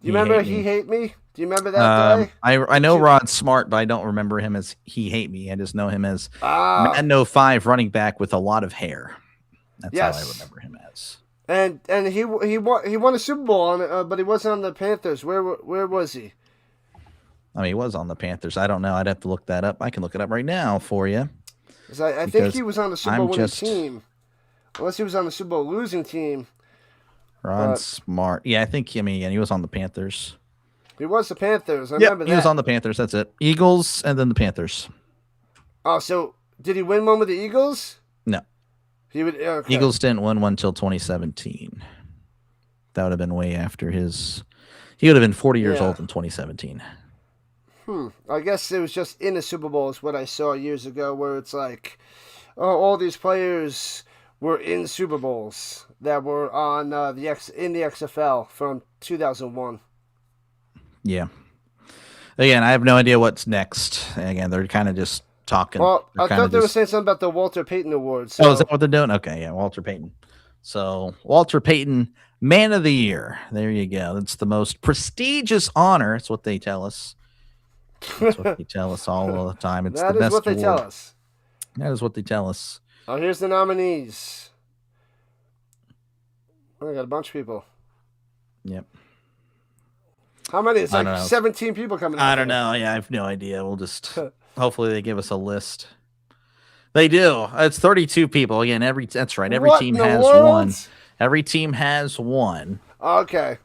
Do you remember He Hate Me? Do you remember that Delay? I know Rod's smart, but I don't remember him as He Hate Me. I just know him as Madden 05 running back with a lot of hair. That's how I remember him as. And he won a Super Bowl on it, but he wasn't on the Panthers. Where was he? I mean, he was on the Panthers. I don't know. I'd have to look that up. I can look it up right now for you. I think he was on the Super Bowl winning team, unless he was on the Super Bowl losing team. Rod Smart. Yeah, I think. I mean, he was on the Panthers. He was the Panthers. I remember that. He was on the Panthers. That's it. Eagles and then the Panthers. Oh, so did he win one with the Eagles? No. He would. Okay. Eagles didn't win one until 2017. That would have been way after his. He would have been 40 years old in 2017. I guess it was just in the Super Bowl is what I saw years ago, where it's like, all these players were in Super Bowls that were on in the XFL from 2001. Yeah. Again, I have no idea what's next. Again, they're kind of just talking. Well, I thought they were saying something about the Walter Payton Awards. So. Oh, is that what they're doing? Okay, yeah, Walter Payton. So, Walter Payton, Man of the Year. There you go. That's the most prestigious honor. That's what they tell us. That's what they tell us all the time. It's the best award. That is what they tell us. That is what they tell us. Oh, here's the nominees. I got a bunch of people. Yep. How many? It's like 17 people coming. I don't know. Yeah, I have no idea. We'll just hopefully they give us a list. They do. It's 32 people. Again, that's right. Every team has one. Every team has one. Okay.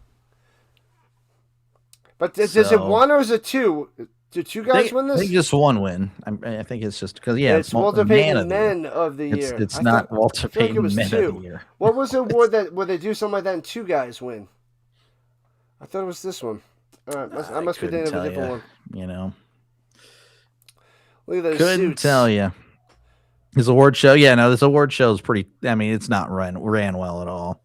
But is it one or is it two? Did two guys win this? I think just one win. I think it's just because it's Walter Payton Men of the Year. It's not Walter Payton Men of the Year. What was the award where they do something like that and two guys win? I thought it was this one. All right, I must be thinking of a different one. You know, look at those couldn't suits. Tell you. This award show, this award show is pretty. I mean, it's not ran well at all.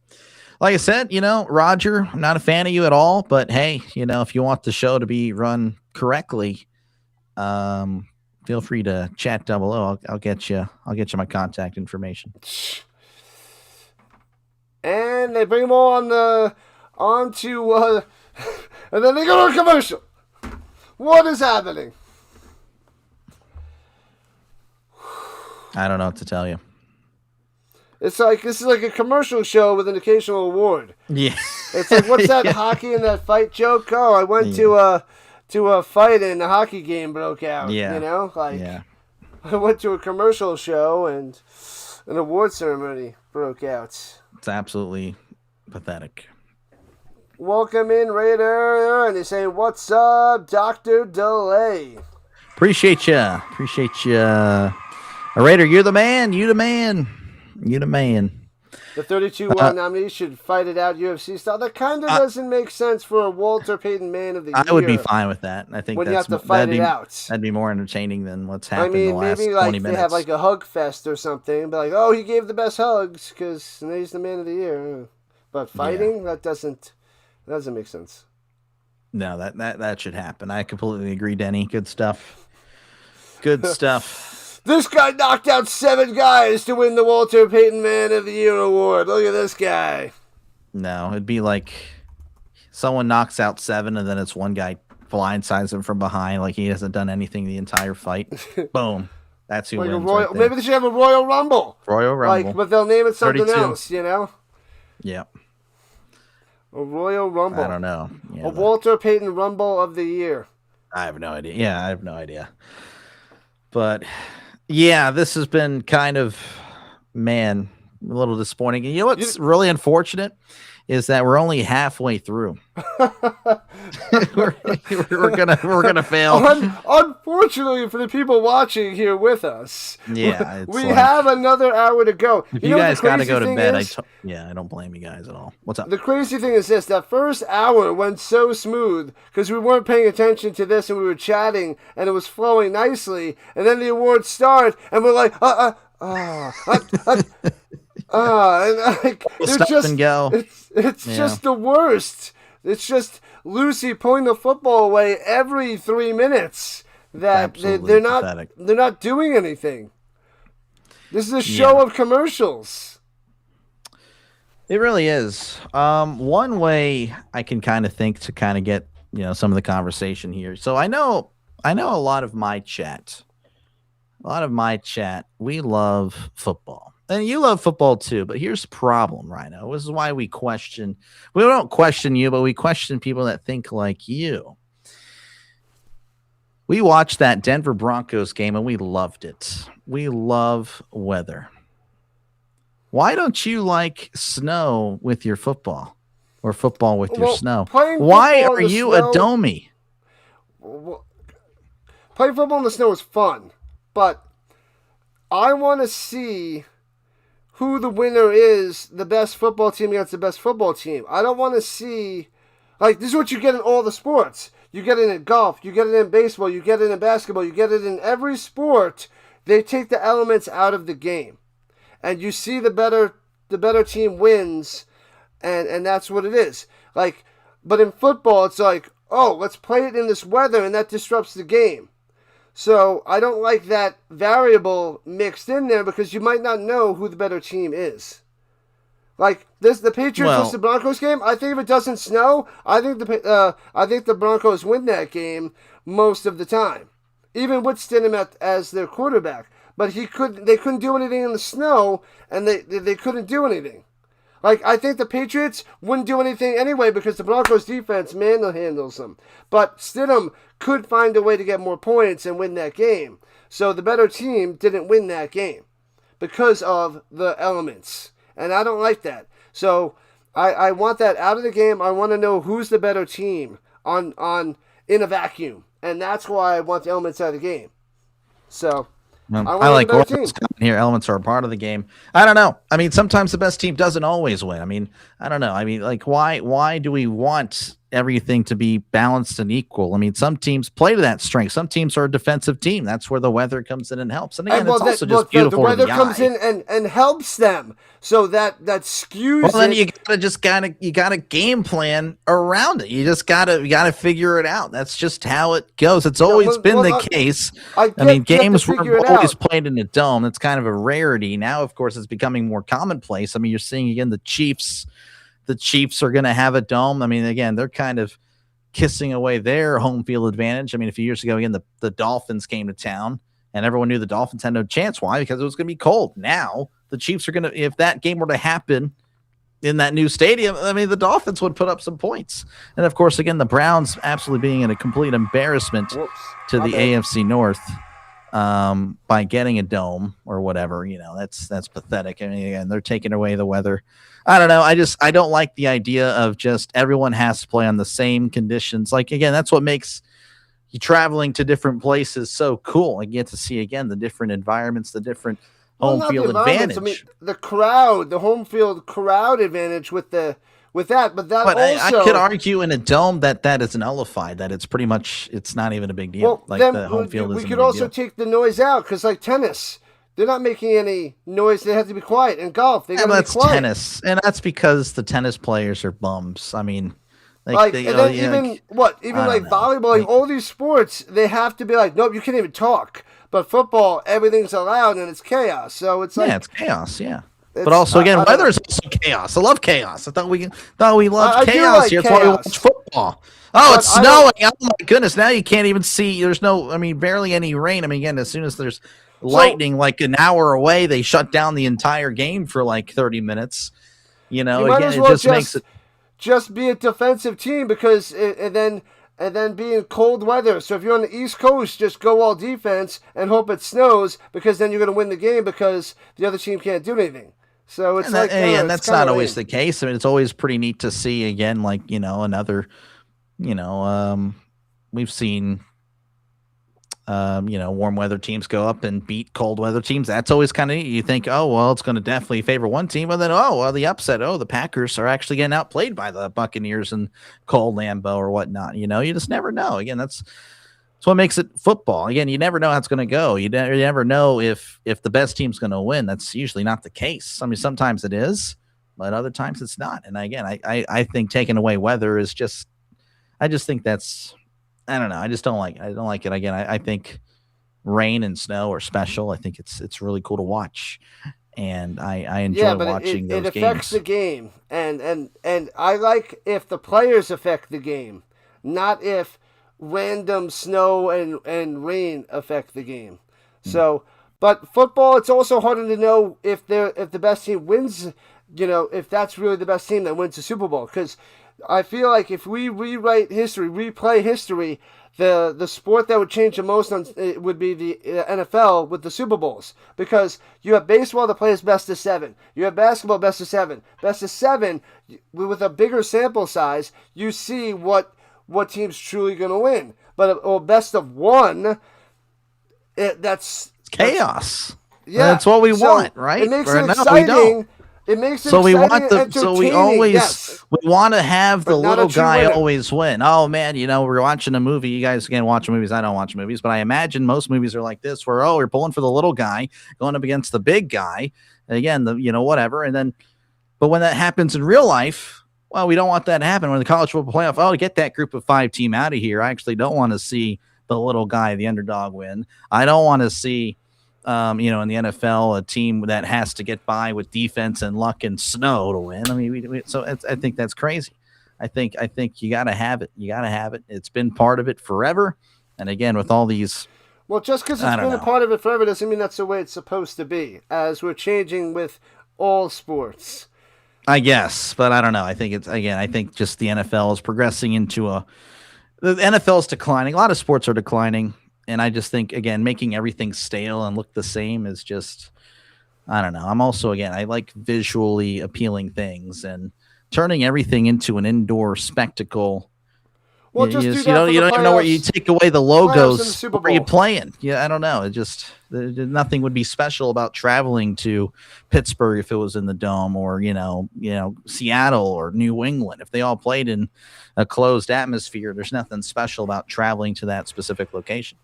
Like I said, Roger, I'm not a fan of you at all. But hey, if you want the show to be run correctly, feel free to chat down below. I'll get you my contact information. And they bring them all onto. And then they go to a commercial. What is happening? I don't know what to tell you. It's like this is like a commercial show with an occasional award. Yeah. It's like what's that hockey and that fight joke? Oh, I went to a fight and the hockey game broke out. Yeah. I went to a commercial show and an award ceremony broke out. It's absolutely pathetic. Welcome in, Raider, and they say, "What's up, Dr. Delay?" Appreciate you. Raider, you're the man. The 32 nominees should fight it out UFC style. That kind of doesn't make sense for a Walter Payton Man of the Year. I would be fine with that. I think when you have to fight it out. That'd be more entertaining than what's happened in the last 20 minutes. Maybe they have like a hug fest or something. Be like, oh, he gave the best hugs because he's the Man of the Year. But fighting, that doesn't make sense. No, that should happen. I completely agree, Denny. Good stuff. Good stuff. This guy knocked out 7 guys to win the Walter Payton Man of the Year award. Look at this guy. No, it'd be like someone knocks out 7 and then it's one guy blindsides him from behind like he hasn't done anything the entire fight. Boom. That's who like wins. Royal, maybe they should have a Royal Rumble. Royal Rumble. Like, but they'll name it something 32. else, you know? Yeah. A Royal Rumble. I don't know. Yeah, Walter Payton Rumble of the Year. I have no idea. Yeah, I have no idea. But yeah, this has been kind of, man, a little disappointing. And you know what's really unfortunate is that we're only halfway through. we're gonna fail. Unfortunately for the people watching here with us, yeah, we have another hour to go. If you guys got to go to bed, I don't blame you guys at all. What's up? The crazy thing is this: that first hour went so smooth because we weren't paying attention to this and we were chatting and it was flowing nicely. And then the awards start and we're like, and like, stop and go. It's just the worst. It's just Lucy pulling the football away every 3 minutes. That they're not doing anything. This is a show of commercials. It really is. One way I can kind of think to kind of get some of the conversation here. So I know a lot of my chat. We love football. And you love football too, but here's the problem, Rhino. This is why we don't question you, but we question people that think like you. We watched that Denver Broncos game and we loved it. We love weather. Why don't you like snow with your football or football with your snow? Why are you a domie? Playing football in the snow is fun, but I want to see who the winner is, the best football team against the best football team. I don't want to see, like, this is what you get in all the sports. You get it in golf, you get it in baseball, you get it in basketball, you get it in every sport. They take the elements out of the game. And you see the better team wins, and that's what it is. Like, but in football, it's like, oh, let's play it in this weather, and that disrupts the game. So I don't like that variable mixed in there because you might not know who the better team is. Like the Patriots versus the Broncos game. I think if it doesn't snow, I think the Broncos win that game most of the time, even with Stidham as their quarterback. But they couldn't do anything in the snow, and they couldn't do anything. Like, I think the Patriots wouldn't do anything anyway because the Broncos defense manhandles them. But Stidham could find a way to get more points and win that game. So the better team didn't win that game because of the elements. And I don't like that. So I want that out of the game. I want to know who's the better team in a vacuum. And that's why I want the elements out of the game. So I like elements coming here. Elements are a part of the game. I don't know. I mean, sometimes the best team doesn't always win. I mean, I don't know. I mean, like, why do we want everything to be balanced and equal? I mean, some teams play to that strength. Some teams are a defensive team. That's where the weather comes in and helps. And again, it's also just beautiful. The weather comes in and helps them. So that skews. Well, then you gotta game plan around it. You just gotta figure it out. That's just how it goes. It's always been the case. I mean, games were always played in a dome. That's kind of a rarity. Now, of course, it's becoming more commonplace. I mean, you're seeing again the Chiefs. The Chiefs are going to have a dome. I mean, again, they're kind of kissing away their home field advantage. I mean, a few years ago, again, the Dolphins came to town, and everyone knew the Dolphins had no chance. Why? Because it was going to be cold. Now, the Chiefs are going to, if that game were to happen in that new stadium, I mean, the Dolphins would put up some points. And, of course, again, the Browns absolutely being in a complete embarrassment to the AFC North by getting a dome or whatever. You know, that's pathetic. I mean, again, they're taking away the weather. I don't know. I don't like the idea of just everyone has to play on the same conditions. Like, again, that's what makes you traveling to different places so cool. I get to see, again, the different environments, the different home field advantage. I mean, the crowd, the home field crowd advantage with that. But also, I could argue in a dome that is nullified, that it's pretty much, it's not even a big deal. Well, like then the home field we could also take the noise out because, like tennis, they're not making any noise. They have to be quiet. In golf, they got to be quiet. That's tennis, and that's because the tennis players are bums. I mean, volleyball, like all these sports, they have to be like, nope, you can't even talk. But football, everything's allowed and it's chaos. So it's like it's chaos. Yeah. But also, again, weather is also chaos. I love chaos. I thought we loved chaos here. That's why we watch football. Oh, it's snowing. Oh, my goodness. Now you can't even see. There's barely any rain. I mean, again, as soon as there's lightning like an hour away, they shut down the entire game for like 30 minutes. You again, it just makes it. Just be a defensive team because and then be in cold weather. So if you're on the East Coast, just go all defense and hope it snows because then you're going to win the game because the other team can't do anything. So it's that's not always the case. I mean, it's always pretty neat to see again, like, another, we've seen, warm weather teams go up and beat cold weather teams. That's always kind of neat. You think, oh, well, it's going to definitely favor one team. And then, the upset. The Packers are actually getting outplayed by the Buccaneers in cold Lambeau or whatnot. You just never know. Again, that's what makes it football. Again, you never know how it's going to go. You never know if the best team's going to win. That's usually not the case. I mean, sometimes it is, but other times it's not. And again, I think taking away weather is just, I just think that's, I don't know. I just don't like it. I don't like it. Again, I think rain and snow are special. I think it's really cool to watch. And I enjoy watching those games. It affects the game. And I like if the players affect the game, not if random snow and rain affect the game. So, but football, it's also harder to know if the best team wins, if that's really the best team that wins the Super Bowl. Because I feel like if we rewrite history, replay history, the sport that would change the most would be the NFL with the Super Bowls. Because you have baseball that plays best of 7. You have basketball best of 7. Best of 7, with a bigger sample size, you see what team's truly going to win. But best of 1, that's chaos. That's what we want, right? It makes it exciting. It makes it exciting and entertaining. We want to have the little guy always win. Oh man, we're watching a movie. You guys again watch movies. I don't watch movies, but I imagine most movies are like this, where we're pulling for the little guy going up against the big guy. And again, whatever. And then, but when that happens in real life. Well, we don't want that to happen when the college football playoff. Get that group of 5 team out of here. I actually don't want to see the little guy, the underdog, win. I don't want to see, in the NFL, a team that has to get by with defense and luck and snow to win. I mean, I think that's crazy. I think you got to have it. You got to have it. It's been part of it forever. And again, with all these. Well, just because it's been a part of it forever doesn't mean that's the way it's supposed to be, as we're changing with all sports. I guess, but I don't know. I think I think just the NFL is progressing into the NFL is declining. A lot of sports are declining. And I just think, again, making everything stale and look the same is just, I don't know. I'm also, again, I like visually appealing things and turning everything into an indoor spectacle. Well, you don't even know where you take away the logos. Where are you playing? Yeah, I don't know. It just nothing would be special about traveling to Pittsburgh if it was in the Dome, or Seattle or New England if they all played in a closed atmosphere. There's nothing special about traveling to that specific location.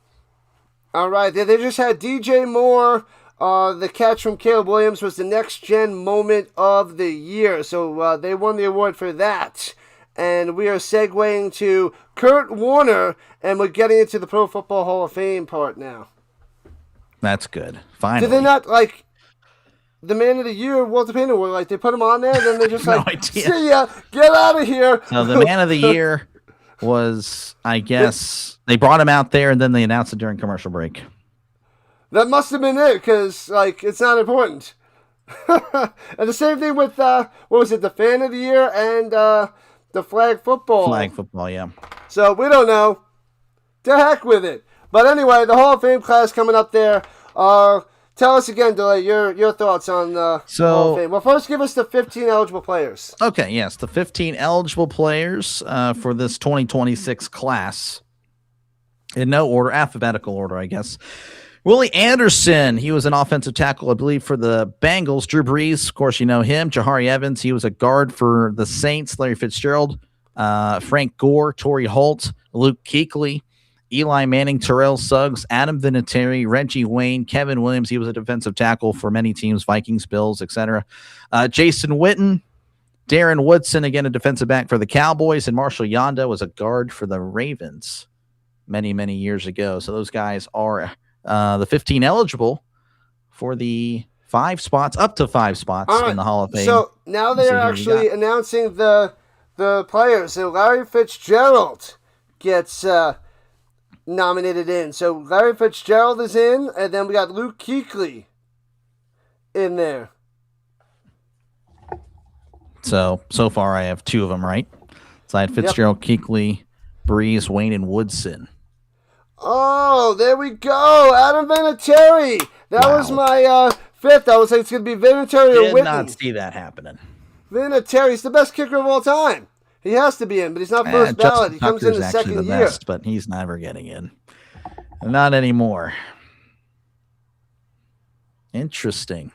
All right, they just had DJ Moore. The catch from Caleb Williams was the next gen moment of the year, so they won the award for that. And we are segueing to Kurt Warner, and we're getting into the Pro Football Hall of Fame part now. That's good. Finally. Did they not, the Man of the Year, Walter Payton, they put him on there, and then they're just see ya, get out of here. No, the Man of the Year was, I guess, they brought him out there, and then they announced it during commercial break. That must have been it, because, it's not important. And the same thing with, what was it, the Fan of the Year and, the flag football. Flag football, yeah. So we don't know. To heck with it. But anyway, the Hall of Fame class coming up there. Tell us again, DeLay, your thoughts on the Hall of Fame. Well, first give us the 15 eligible players. Okay, yes, the 15 eligible players for this 2026 class. In no order, alphabetical order, I guess. Willie Anderson, he was an offensive tackle, I believe, for the Bengals. Drew Brees, of course, you know him. Jahari Evans, he was a guard for the Saints. Larry Fitzgerald, Frank Gore, Torrey Holt, Luke Kuechly, Eli Manning, Terrell Suggs, Adam Vinatieri, Reggie Wayne, Kevin Williams. He was a defensive tackle for many teams, Vikings, Bills, etc. Jason Witten, Darren Woodson, again, a defensive back for the Cowboys, and Marshall Yanda was a guard for the Ravens many, many years ago. So those guys are the 15 eligible for the 5 spots, up to 5 spots in the Hall of Fame. So now they're actually announcing the players. So Larry Fitzgerald gets nominated in. So Larry Fitzgerald is in, and then we got Luke Kuechly in there. So far I have 2 of them right. So I had Fitzgerald, Kuechly, Breeze, Wayne, and Woodson. Oh, there we go. Adam Vinatieri. That was my 5th. I was saying it's going to be Vinatieri or Witten. Did not see that happening. Vinatieri's the best kicker of all time. He has to be in, but he's not first ballot. He comes in the second year. Best, but he's never getting in. Not anymore. Interesting.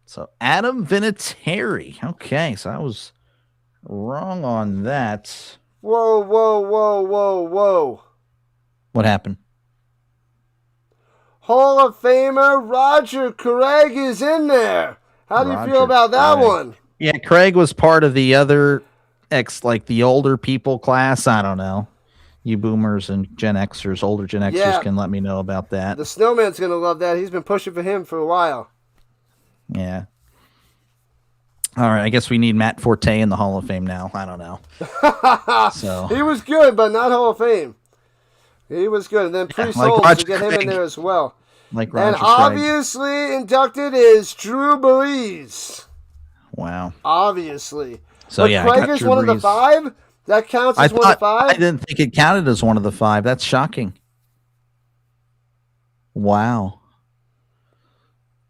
So Adam Vinatieri. Okay, so I was wrong on that. Whoa. What happened? Hall of Famer Roger Craig is in there. How do you feel about that one? Yeah, Craig was part of the other the older people class. I don't know. You boomers and Gen Xers, older Gen Xers can let me know about that. The Snowman's going to love that. He's been pushing for him for a while. Yeah. All right, I guess we need Matt Forte in the Hall of Fame now. I don't know. So he was good, but not Hall of Fame. He was good. And then Priest-Holmes to get him in there as well. Like Roger and obviously inducted is Drew Brees. Wow. Obviously. So but Craig is one of the 5? That counts as one of the 5? I didn't think it counted as one of the 5. That's shocking. Wow.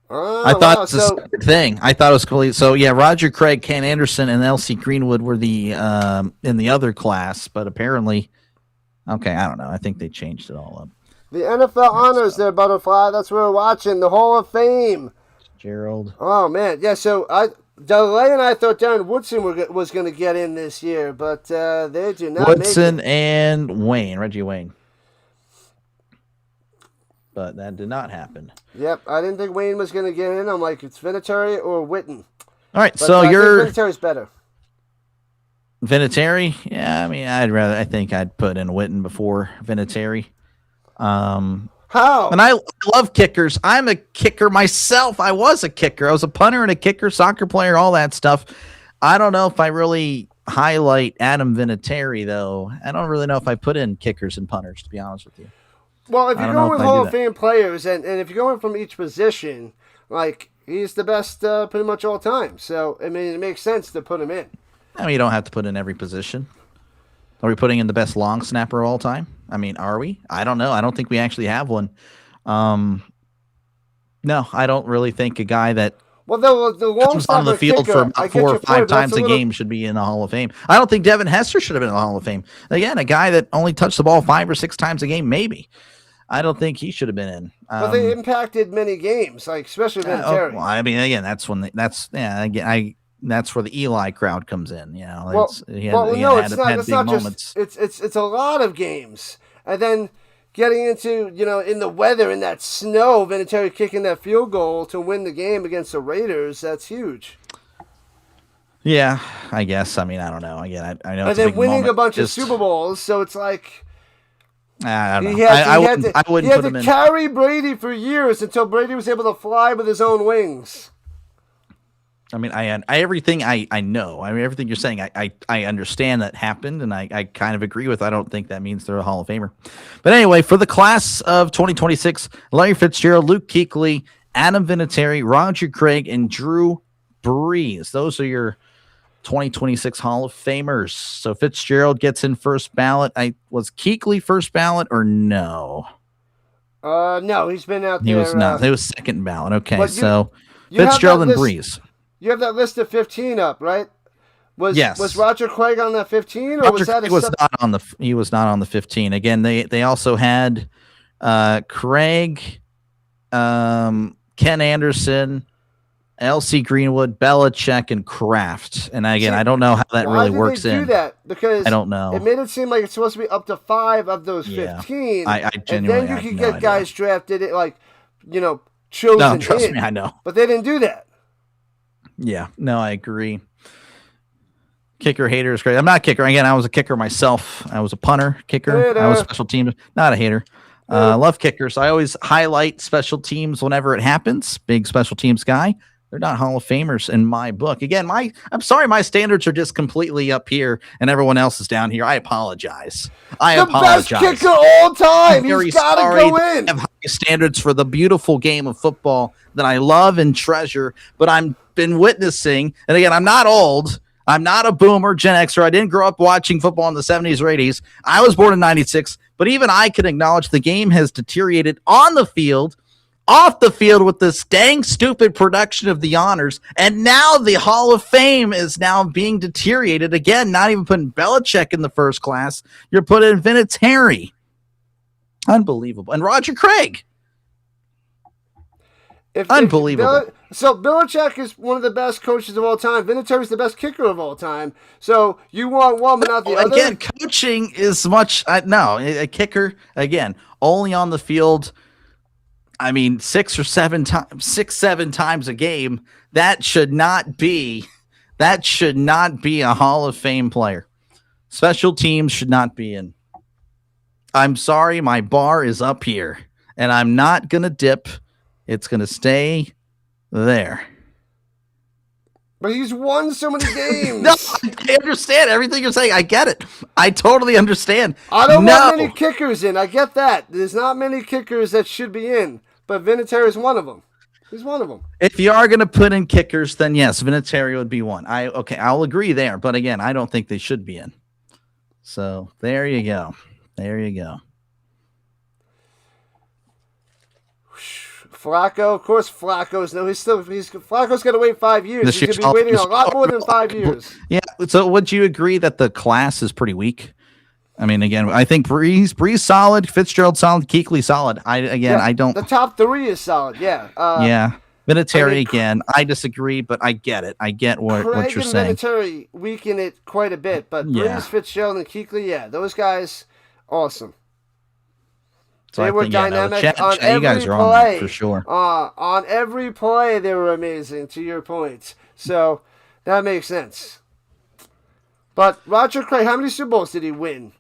I thought it was a separate thing. I thought it was completely. So yeah, Roger Craig, Ken Anderson, and L.C. Greenwood were the in the other class, but apparently, okay, I don't know. I think they changed it all up. The NFL honors there, Butterfly. That's what we're watching. The Hall of Fame. Gerald. Oh man, yeah. So Delay and I thought Darren Woodson was going to get in this year, but they do not. Woodson and Wayne, Reggie Wayne. But that did not happen. Yep, I didn't think Wayne was going to get in. I'm like, it's Vinatieri or Witten. All right, but so you're Vinatieri's better. Vinatieri? Yeah, I mean, I think I'd put in Witten before Vinatieri. How? And I love kickers. I'm a kicker myself. I was a kicker. I was a punter and a kicker, soccer player, all that stuff. I don't know if I really highlight Adam Vinatieri, though. I don't really know if I put in kickers and punters, to be honest with you. Well, if you're going with Hall of Fame players, and if you're going from each position, like, he's the best pretty much all time. So, I mean, it makes sense to put him in. I mean, you don't have to put in every position. Are we putting in the best long snapper of all time? I mean, are we? I don't know. I don't think we actually have one. No, I don't really think a guy that the long comes on the field for about 4 or 5 times a game should be in the Hall of Fame. I don't think Devin Hester should have been in the Hall of Fame. Again, a guy that only touched the ball 5 or 6 times a game, maybe. I don't think he should have been in. But they impacted many games, like especially Vinatieri. Well, I mean, again, that's when that's where the Eli crowd comes in. You know, it's not just it's a lot of games, and then getting into in the weather in that snow, Vinatieri kicking that field goal to win the game against the Raiders. That's huge. Yeah, I guess. I mean, I don't know. Again, I know. And then winning a bunch of Super Bowls, so it's like. I don't know. I wouldn't he had put him to in. carry Brady for years until Brady was able to fly with his own wings. I mean, everything I know. I mean, everything you're saying, I understand that happened, and I kind of agree with. I don't think that means they're a Hall of Famer. But anyway, for the class of 2026, Larry Fitzgerald, Luke Kuechly, Adam Vinatieri, Roger Craig, and Drew Brees. Those are your 2026 Hall of Famers. So Fitzgerald gets in first ballot. Was Kuechly first ballot or no? No, he's been out there. He was not. He was second ballot. Okay, so Fitzgerald and Brees. You have that list of 15 up, right? Was Roger Craig on that 15, or was that? He was not on the 15. Again, they also had Craig, Ken Anderson, L.C. Greenwood, Belichick, and Kraft. And again, I don't know how that really works in. Why did they do that? Because I don't know. It made it seem like it's supposed to be up to 5 of those 15. I and then you could get guys drafted, chosen. No, trust me, I know. But they didn't do that. Yeah, no, I agree. Kicker hater is great. I'm not a kicker. Again, I was a kicker myself. I was a punter, kicker. Hater. I was special teams. Not a hater. Love kickers. I always highlight special teams whenever it happens. Big special teams guy. They're not Hall of Famers in my book. Again, I'm sorry, my standards are just completely up here and everyone else is down here. I apologize. The best kicker all time. He's got to go in. I have high standards for the beautiful game of football that I love and treasure, but I've been witnessing, and again, I'm not old. I'm not a boomer, Gen Xer. I didn't grow up watching football in the 70s or 80s. I was born in 96, but even I can acknowledge the game has deteriorated on the field, off the field with this dang stupid production of the honors, and now the Hall of Fame is now being deteriorated again. Not even putting Belichick in the first class, you're putting Vinatieri. Unbelievable. And Roger Craig. Unbelievable. So Belichick is one of the best coaches of all time. Vinatieri is the best kicker of all time. So you want one but not the other? Again, coaching is much. No, a kicker, again, only on the field. I mean, 6 or 7 times a game. That should not be a Hall of Fame player. Special teams should not be in. I'm sorry, my bar is up here, and I'm not gonna dip. It's gonna stay there. But he's won so many games. No, I understand everything you're saying. I get it. I totally understand. I don't want many kickers in. I get that. There's not many kickers that should be in. But Vinatieri is one of them. He's one of them. If you are going to put in kickers, then yes, Vinatieri would be one. I'll agree there. But again, I don't think they should be in. So there you go. There you go. Flacco, of course, Flacco's going to wait 5 years. He's going to be waiting a lot more than 5 years. Yeah. So would you agree that the class is pretty weak? I mean, again, I think Breeze solid, Fitzgerald solid, Kuechly solid. I don't. The top 3 is solid. Yeah. Yeah. Vinatieri again. I disagree, but I get it. I get what you're saying. Vinatieri weaken it quite a bit, but Breeze, Fitzgerald, and Kuechly, yeah, those guys, awesome. So they were dynamic on every you guys are play. On that for sure. On every play, they were amazing, to your point. So that makes sense. But Roger Craig, how many Super Bowls did he win?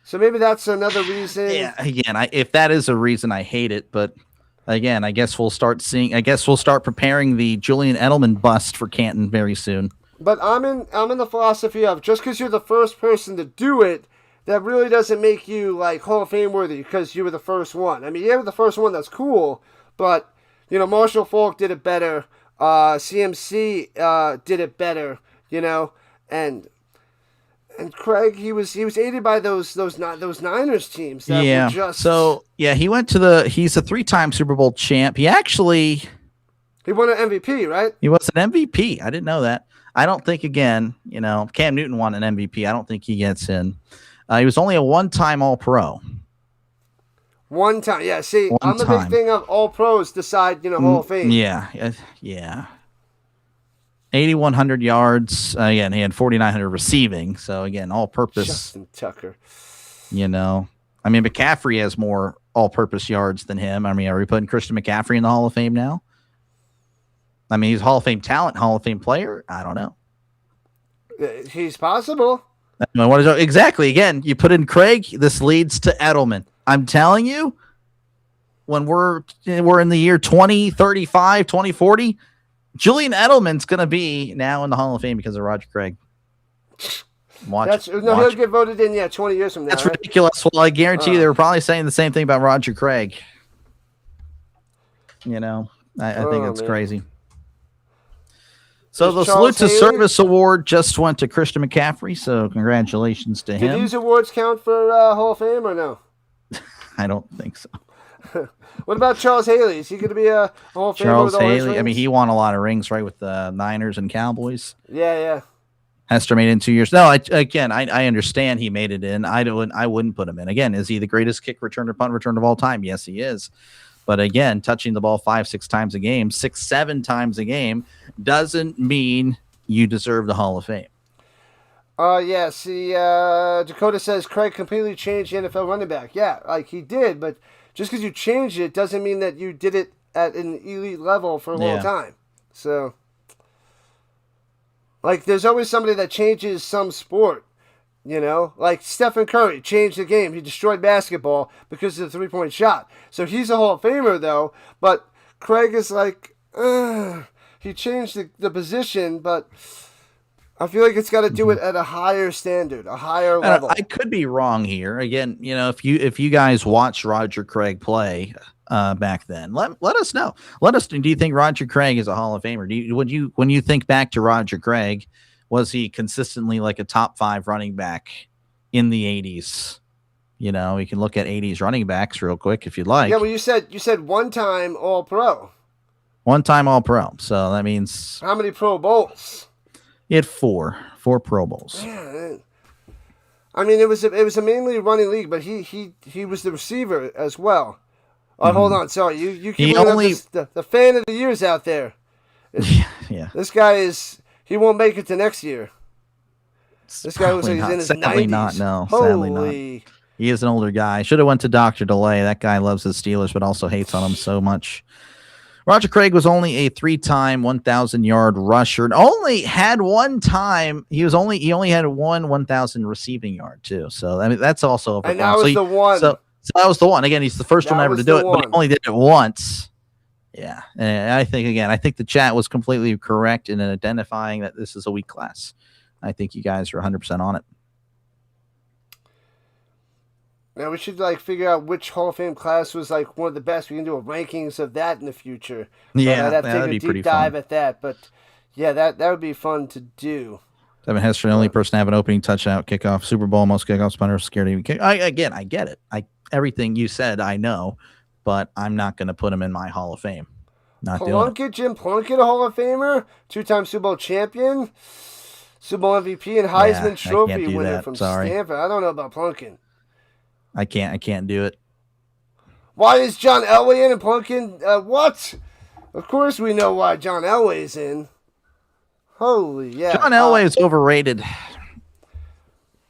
So maybe that's another reason. Yeah, again, if that is a reason, I hate it. But again, I guess we'll start preparing the Julian Edelman bust for Canton very soon. But I'm in the philosophy of just because you're the first person to do it, that really doesn't make you like Hall of Fame worthy because you were the first one. I mean, you were the first one. That's cool, but Marshall Faulk did it better. CMC did it better. And Craig, he was aided by those Niners teams. That were just... So he went to he's a 3-time Super Bowl champ. He won an MVP, right? He was an MVP. I didn't know that. I don't think Cam Newton won an MVP. I don't think he gets in. He was only a 1-time All-Pro. One time, yeah. See, I'm the big thing of All-Pros decide, Hall of Fame. Yeah. 8,100 yards. Again, he had 4,900 receiving. So, again, all-purpose. Justin Tucker. McCaffrey has more all-purpose yards than him. I mean, are we putting Christian McCaffrey in the Hall of Fame now? I mean, he's Hall of Fame talent, Hall of Fame player. I don't know. He's possible. Exactly. Again, you put in Craig, this leads to Edelman. I'm telling you, when we're in the year 2035, 2040, Julian Edelman's going to be now in the Hall of Fame because of Roger Craig. He'll get voted in, 20 years from now. That's ridiculous. Well, I guarantee you they were probably saying the same thing about Roger Craig. I think it's crazy. So the Salute to Service Award just went to Christian McCaffrey, so congratulations to him. Did these awards count for Hall of Fame or no? I don't think so. What about Charles Haley? Is he going to be a Hall of Famer? Charles Haley, I mean, he won a lot of rings, right, with the Niners and Cowboys. Yeah. Hester made it in 2 years. No, I understand he made it in. I wouldn't put him in. Again, is he the greatest kick returner, punt returner of all time? Yes, he is. But again, touching the ball 5-6 times a game, 6-7 times a game, doesn't mean you deserve the Hall of Fame. Dakota says Craig completely changed the NFL running back. Yeah, like he did, but just because you changed it doesn't mean that you did it at an elite level for a long time. So, like, there's always somebody that changes some sport. Like Stephen Curry changed the game. He destroyed basketball because of the 3-point shot. So he's a Hall of Famer, though. But Craig is like, he changed the position, but I feel like it's got to do it at a higher standard, a higher level. I could be wrong here. Again, if you guys watched Roger Craig play back then, let us know. Do you think Roger Craig is a Hall of Famer? When you think back to Roger Craig, was he consistently like a top 5 running back in the 80s? You can look at 80s running backs real quick if you'd like. Yeah, well, you said one-time All-Pro. One-time All-Pro. So that means how many Pro Bowls? He had 4 Pro Bowls. Yeah, I mean, it was a mainly running league, but he was the receiver as well. Oh, hold on, sorry, you keep the fan of the years out there. Yeah. This guy he won't make it to next year. This guy looks like he's in his 90s. Sadly not, no. Sadly not. He is an older guy. Should have went to Dr. DeLay. That guy loves his Steelers, but also hates on them so much. Roger Craig was only a 3-time 1,000-yard rusher, and only had one time. He only had one 1,000 receiving yard too. So I mean, that's also and that was the one. So that was the one. Again, he's the first one ever to do it, but he only did it once. Yeah, and I think the chat was completely correct in identifying that this is a weak class. I think you guys are 100% on it. Now we should figure out which Hall of Fame class was one of the best. We can do a rankings of that in the future. Yeah, I'd have to that'd take be a deep dive fun. at that. But yeah, that would be fun to do. Devin Hester, the only person to have an opening touchdown kickoff, Super Bowl, most kickoffs, punters, scared to even kick. I get it. Everything you said, I know, but I'm not going to put him in my Hall of Fame. Not doing it. Jim Plunkett, a Hall of Famer, 2-time Super Bowl champion, Super Bowl MVP, and Heisman Trophy winner from Stanford. I don't know about Plunkett. I can't do it. Why is John Elway in and Plunkett? What? Of course we know why John Elway's in. Holy yeah. John Elway is overrated.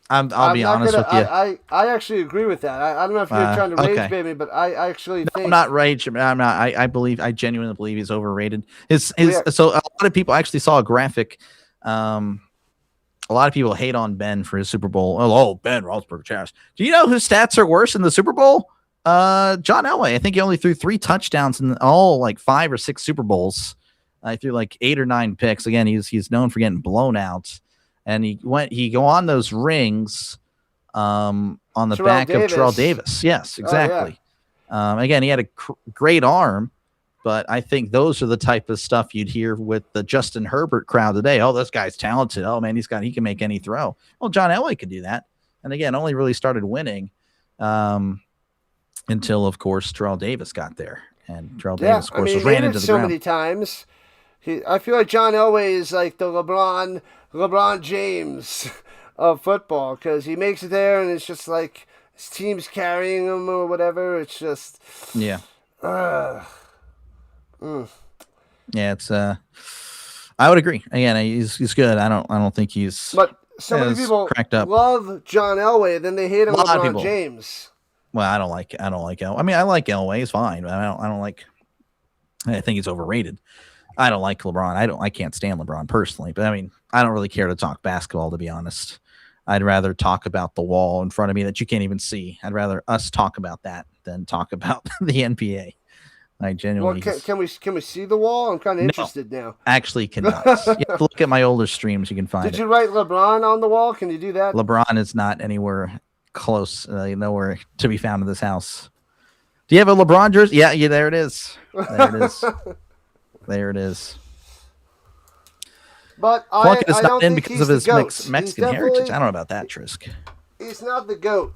I'll be honest with you. I actually agree with that. I don't know if you're trying to rage bait me, but I actually think I'm not rage. I'm not. I genuinely believe he's overrated. So a lot of people actually saw a graphic. A lot of people hate on Ben for his Super Bowl. Oh, Ben Roethlisberger. Do you know whose stats are worse in the Super Bowl? John Elway. I think he only threw 3 touchdowns in all 5 or 6 Super Bowls. I threw 8 or 9 picks. Again, he's known for getting blown out. And he go on those rings on the back of Terrell Davis. Yes, exactly. Oh, yeah. Again, he had a great arm, but I think those are the type of stuff you'd hear with the Justin Herbert crowd today. Oh, this guy's talented. Oh man, he can make any throw. Well, John Elway could do that. And again, only really started winning until, of course, Terrell Davis got there. And Terrell Davis, of course, was ran into the ground. Many times. I feel like John Elway is like the LeBron James of football, because he makes it there and it's just like his team's carrying him or whatever. It's just yeah. Yeah, it's I would agree. Again, he's good. I don't think he's. But so many people love John Elway, then they hate him LeBron James. Well, I don't like Elway. I mean, I like Elway. He's fine, but I don't like. I think he's overrated. I don't like LeBron. I can't stand LeBron personally, but I mean, I don't really care to talk basketball, to be honest. I'd rather talk about the wall in front of me that you can't even see. I'd rather us talk about that than talk about the NBA. I genuinely. Well, can we see the wall? I'm kind of interested now. Actually, cannot. You have to look at my older streams. You can find it. Did you write LeBron on the wall? Can you do that? LeBron is not anywhere close, nowhere to be found in this house. Do you have a LeBron jersey? Yeah, there it is. There it is. There it is. But Plunkett is I not don't in think because of his Mexican heritage. I don't know about that, Trisk. He's not the GOAT.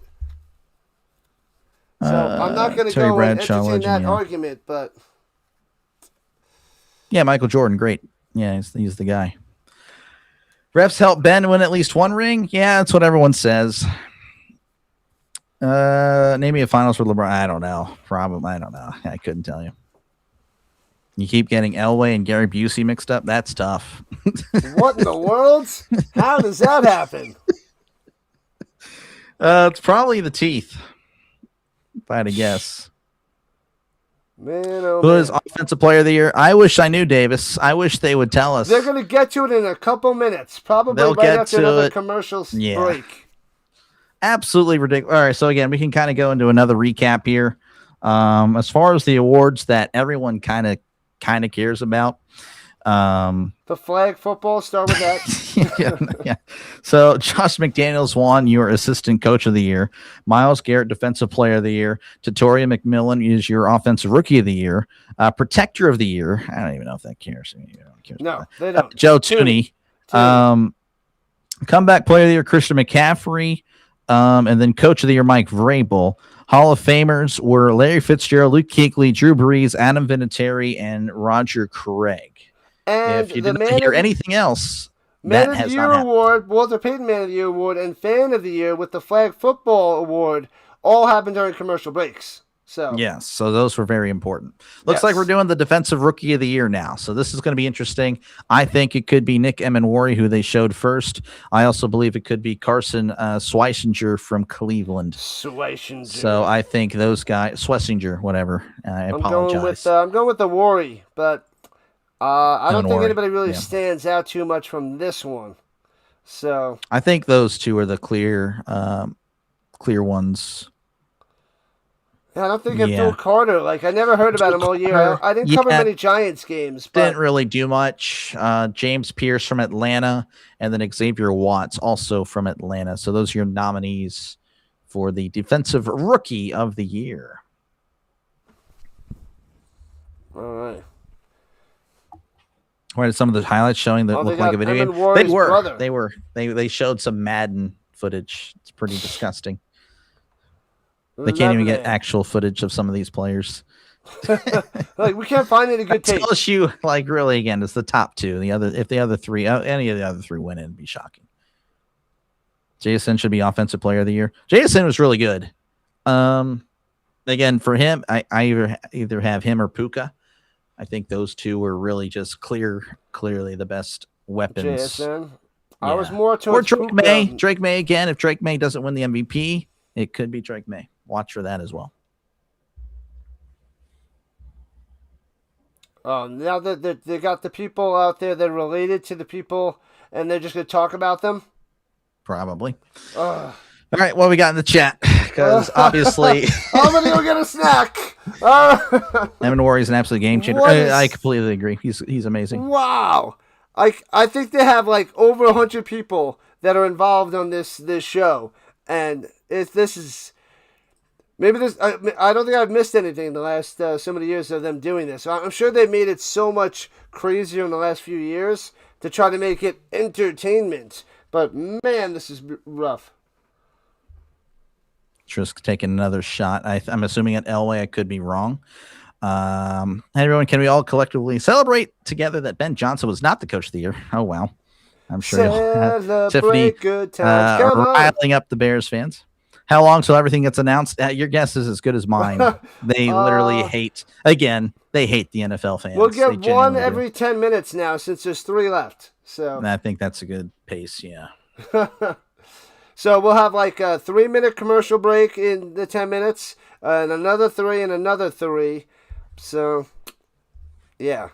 So I'm not going to go and entertain that argument, but... Yeah, Michael Jordan, great. Yeah, he's the guy. Refs help Ben win at least one ring? Yeah, that's what everyone says. Name me a finals for LeBron. I don't know. Probably. I don't know. I couldn't tell you. You keep getting Elway and Gary Busey mixed up. That's tough. What in the world? How does that happen? It's probably the teeth, if I had to guess. Man, oh Who is offensive player of the year? I wish I knew, Davis. I wish they would tell us. They're going to get to it in a couple minutes. Probably right after another commercial break. Absolutely ridiculous. All right, so again, we can kind of go into another recap here. As far as the awards that everyone kind of cares about. The flag football, start with that. yeah. So Josh McDaniels won your assistant coach of the year. Myles Garrett, defensive player of the year. Tatoria McMillan is your offensive rookie of the year. Protector of the year. I don't even know if that cares. No, they don't. Joe Tooney. Comeback player of the year, Christian McCaffrey. And then coach of the year, Mike Vrabel. Hall of Famers were Larry Fitzgerald, Luke Kuechly, Drew Brees, Adam Vinatieri, and Roger Craig. And if you didn't hear anything else, Man of the Year Award, Walter Payton Man of the Year Award, and Fan of the Year with the Flag Football Award all happened during commercial breaks. So yes, so those were very important. Looks like we're doing the Defensive Rookie of the Year now. So this is going to be interesting. I think it could be Nick Emenwari, who they showed first. I also believe it could be Carson Schweissinger from Cleveland. Schweissinger. So I think those guys, Schweissinger, whatever. I apologize. I'm going with the Worry, but I don't think anybody really stands out too much from this one. So I think those two are the clear ones. I don't think Phil Carter. Like, I never heard about him all year. I didn't cover many Giants games. But didn't really do much. James Pierce from Atlanta, and then Xavier Watts also from Atlanta. So those are your nominees for the Defensive Rookie of the Year. All right. What are some of the highlights showing that look like a video game? They showed some Madden footage. It's pretty disgusting. They can't even get actual footage of some of these players. Like, we can't find any good tape. Tells you, like, really, again, it's the top two. Any of the other three win, it'd be shocking. JSN should be Offensive Player of the Year. JSN was really good. Again, for him, I either have him or Puka. I think those two were really just clearly the best weapons. JSN. Yeah. I was more towards Drake Puka. May. Drake May again. If Drake May doesn't win the MVP, it could be Drake May. Watch for that as well. Oh, now that they got the people out there that are related to the people, and they're just going to talk about them? Probably. All right, what we got in the chat? Because obviously... I'm going to go get a snack. Emenwari is an absolute game changer. I completely agree. He's amazing. Wow. I think they have like over 100 people that are involved on this show. And this is... Maybe this. I don't think I've missed anything in the last so many years of them doing this. I'm sure they made it so much crazier in the last few years to try to make it entertainment. But man, this is rough. Just taking another shot. I'm assuming at Elway. I could be wrong. Hey everyone, can we all collectively celebrate together that Ben Johnson was not the coach of the year? Oh wow, I'm sure Tiffany good times. riling up the Bears fans. How long till everything gets announced? Your guess is as good as mine. They literally hate the NFL fans. We'll get one every 10 minutes now since there's 3 left. So and I think that's a good pace, yeah. So we'll have like a 3-minute commercial break in the 10 minutes, and another 3 and another 3. So, yeah.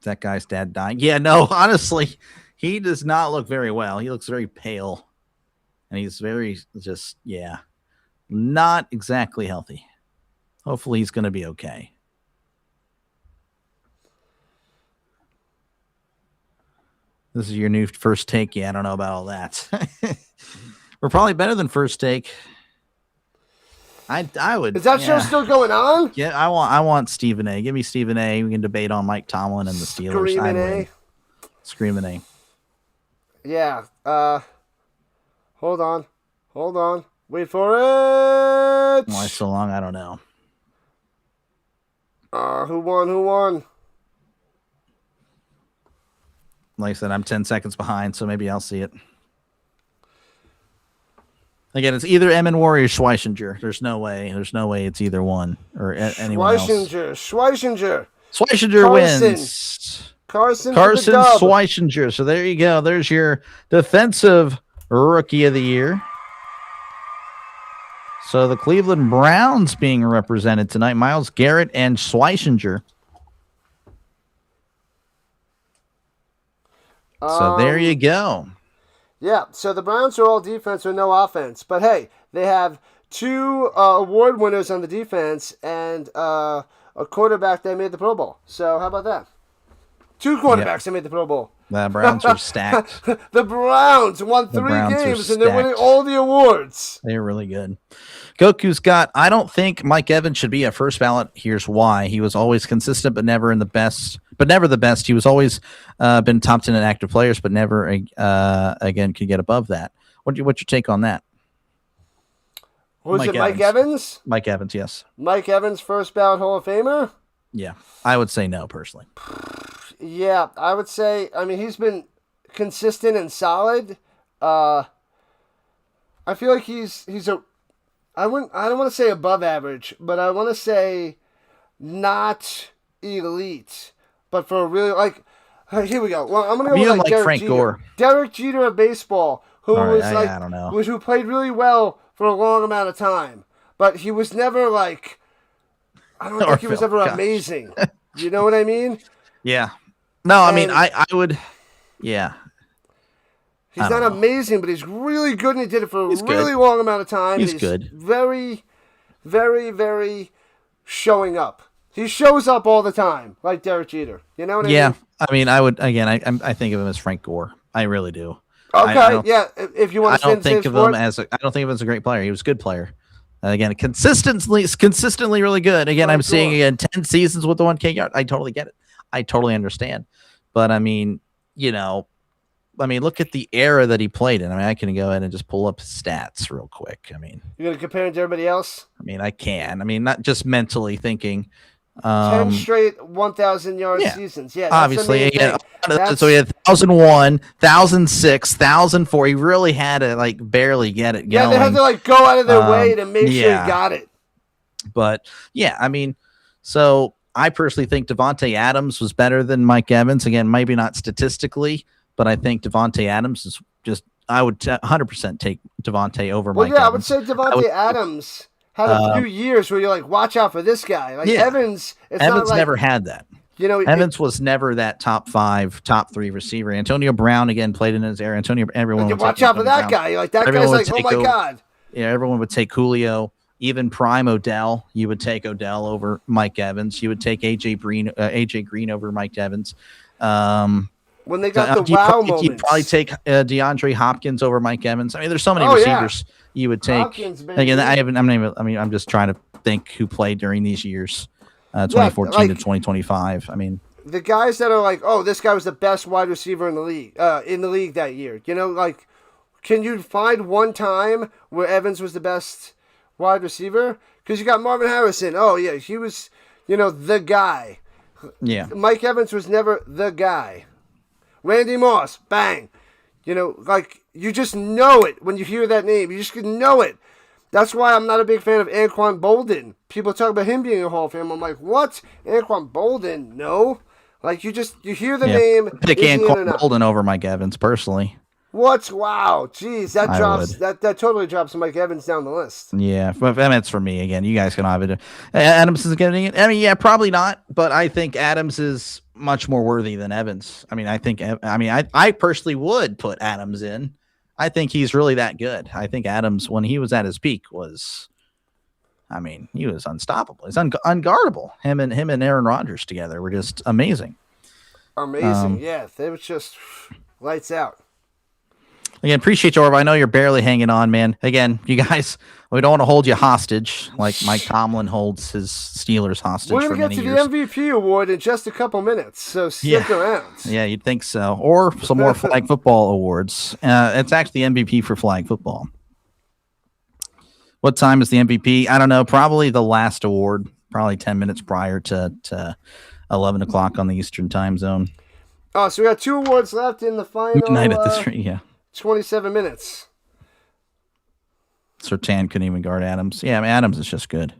That guy's dad dying. Yeah, no, honestly, he does not look very well. He looks very pale. And he's very not exactly healthy. Hopefully he's going to be okay. This is your new First Take. Yeah, I don't know about all that. We're probably better than First Take. I would. Is that show still going on? Yeah, I want Stephen A. Give me Stephen A. We can debate on Mike Tomlin and the Steelers. Screaming A. Yeah. Hold on. Wait for it. Why so long? I don't know. Who won? Like I said, I'm 10 seconds behind, so maybe I'll see it. Again, it's either Emenwari or Schweissinger. There's no way it's either one or anyone else. Schweissinger wins. Carson Schweissinger. So there you go. There's your Defensive Rookie of the Year. So the Cleveland Browns being represented tonight, Myles Garrett and Schweissinger. So there you go. Yeah, so the Browns are all defense with no offense. But hey, they have two award winners on the defense and a quarterback that made the Pro Bowl. So how about that? Two quarterbacks that made the Pro Bowl. The Browns are stacked. The Browns won three games and they're winning all the awards. They're really good. Goku's got, I don't think Mike Evans should be a first ballot. Here's why. He was always consistent, but never the best. He was always been top 10 in active players, but never, again, could get above that. What's your take on that? Who's it, Mike Evans? Mike Evans, yes. Mike Evans, first ballot Hall of Famer? Yeah, I would say no, personally. Yeah, I would say, I mean, he's been consistent and solid. I feel like he's I don't want to say above average, but I want to say not elite. But for a really, like, here we go. Well, I'm going to go with Derek Frank Jeter. Gore. Derek Jeter of baseball, who was I don't know. who played really well for a long amount of time. But he was never like, I don't think he was ever amazing. You know what I mean? Yeah. No, I mean, I would, yeah. He's not amazing, but he's really good, and he did it for a really long amount of time. He's good. Very, very, very showing up. He shows up all the time, like Derek Jeter. You know what I mean? Yeah. I mean, I would, again, I think of him as Frank Gore. I really do. Okay, yeah. If you want to I don't think of him as a great player. He was a good player. Again, consistently really good. Again, I'm seeing 10 seasons with the 1K yard. I totally get it. I totally understand. But I mean, look at the era that he played in. I mean, I can go ahead and just pull up his stats real quick. I mean, you're going to compare him to everybody else? I mean, I can. I mean, not just mentally thinking. 10 straight 1,000-yard seasons. Yeah, obviously. Again, so he had 1,001, 1,006, 1,004. He really had to barely get it going. Yeah, they had to go out of their way to make sure he got it. But yeah, I mean, so I personally think Devontae Adams was better than Mike Evans. Again, maybe not statistically, but I think Devontae Adams is just. I would 100% take Devontae over Mike Evans. I would say Devontae Adams had a few years where you're like, watch out for this guy. Evans, Evans never had that. Evans was never that top 5, top 3 receiver. Antonio Brown again played in his era. Everyone would watch out for that guy. Like that guy's like, oh my god. Yeah, everyone would take Julio. Even prime Odell, you would take Odell over Mike Evans. You would take AJ Green over Mike Evans. When they got the wow moments, you'd probably take DeAndre Hopkins over Mike Evans. I mean, there's so many receivers you would take. Hopkins, again, I'm just trying to think who played during these years, 2014 to 2025. I mean, the guys that are like, oh, this guy was the best wide receiver in the league that year. Can you find one time where Evans was the best wide receiver? Because you got Marvin Harrison. Oh yeah, he was, the guy. Yeah. Mike Evans was never the guy. Randy Moss, bang. You just know it when you hear that name. You just know it. That's why I'm not a big fan of Anquan Bolden. People talk about him being a Hall of Fame. I'm like, what? Anquan Bolden? No. You hear the name. Pick Anquan Bolden over Mike Evans, personally. What? Wow. Jeez, that totally drops Mike Evans down the list. Yeah, but that's for me. Again, you guys can have it. Adams is getting it. I mean, yeah, probably not, but I think Adams is much more worthy than Evans. I mean, I personally would put Adams in. I think he's really that good. I think Adams, when he was at his peak, he was unstoppable. He's unguardable. Him and Aaron Rodgers together were just amazing. Amazing, yeah. They were just lights out. Again, appreciate you, Orb. I know you're barely hanging on, man. Again, you guys, we don't want to hold you hostage like Mike Tomlin holds his Steelers hostage. We're going to get to the MVP award in just a couple minutes, so stick around. Yeah, you'd think so. Or some more flag football awards. It's actually MVP for flag football. What time is the MVP? I don't know. Probably the last award, probably 10 minutes prior to 11 o'clock on the Eastern time zone. Oh, so we got 2 awards left in the final. Midnight at the street, yeah. 27 minutes. Surtain couldn't even guard Adams. Yeah, I mean, Adams is just good.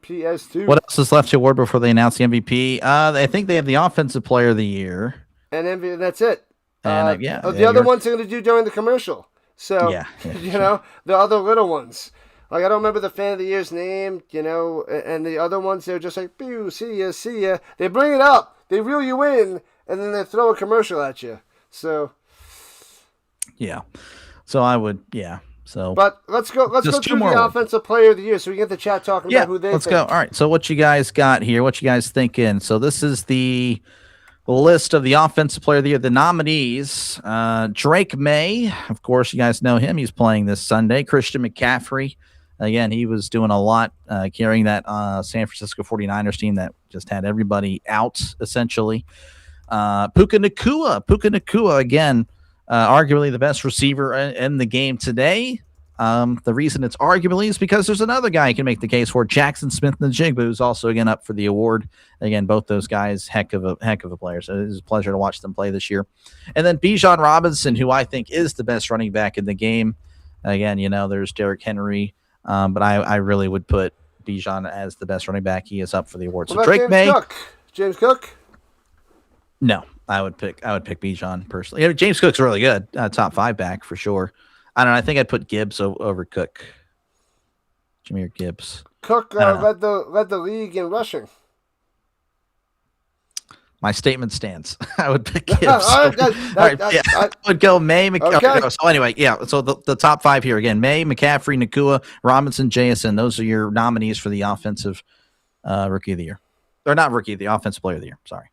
PS2. What else is left to award before they announce the MVP? I think they have the Offensive Player of the Year. And MVP, that's it. And the other ones they're going to do during the commercial. So, the other little ones. I don't remember the Fan of the Year's name, and the other ones, they're just like, pew, see ya. They bring it up, they reel you in, and then they throw a commercial at you. So... Yeah. So I would, yeah. So, but let's go through the offensive player of the year so we can get the chat talking about who they let's think. go. All right. So what you guys got here? What you guys thinking? So this is the list of the offensive player of the year, the nominees. Drake May, of course, you guys know him. He's playing this Sunday. Christian McCaffrey. Again, he was doing a lot carrying that San Francisco 49ers team that just had everybody out, essentially. Puka Nacua, again, arguably the best receiver in the game today. The reason it's arguably is because there's another guy you can make the case for, Jackson Smith-Njigba, who's also again up for the award. Again, both those guys, heck of a player. So it is a pleasure to watch them play this year. And then Bijan Robinson, who I think is the best running back in the game. Again, there's Derrick Henry, but I really would put Bijan as the best running back. He is up for the award. So Drake May, James Cook. No, I would pick Bijan personally. Yeah, James Cook's really good, top 5 back for sure. I don't know. I think I'd put Gibbs over Cook. Jahmyr Gibbs. Cook led the league in rushing. My statement stands. I would pick Gibbs. I would go May. Okay. So anyway, So the top 5 here again: May, McCaffrey, Nacua, Robinson, JSN. Those are your nominees for the offensive rookie of the year, or not rookie, the offensive player of the year. Sorry.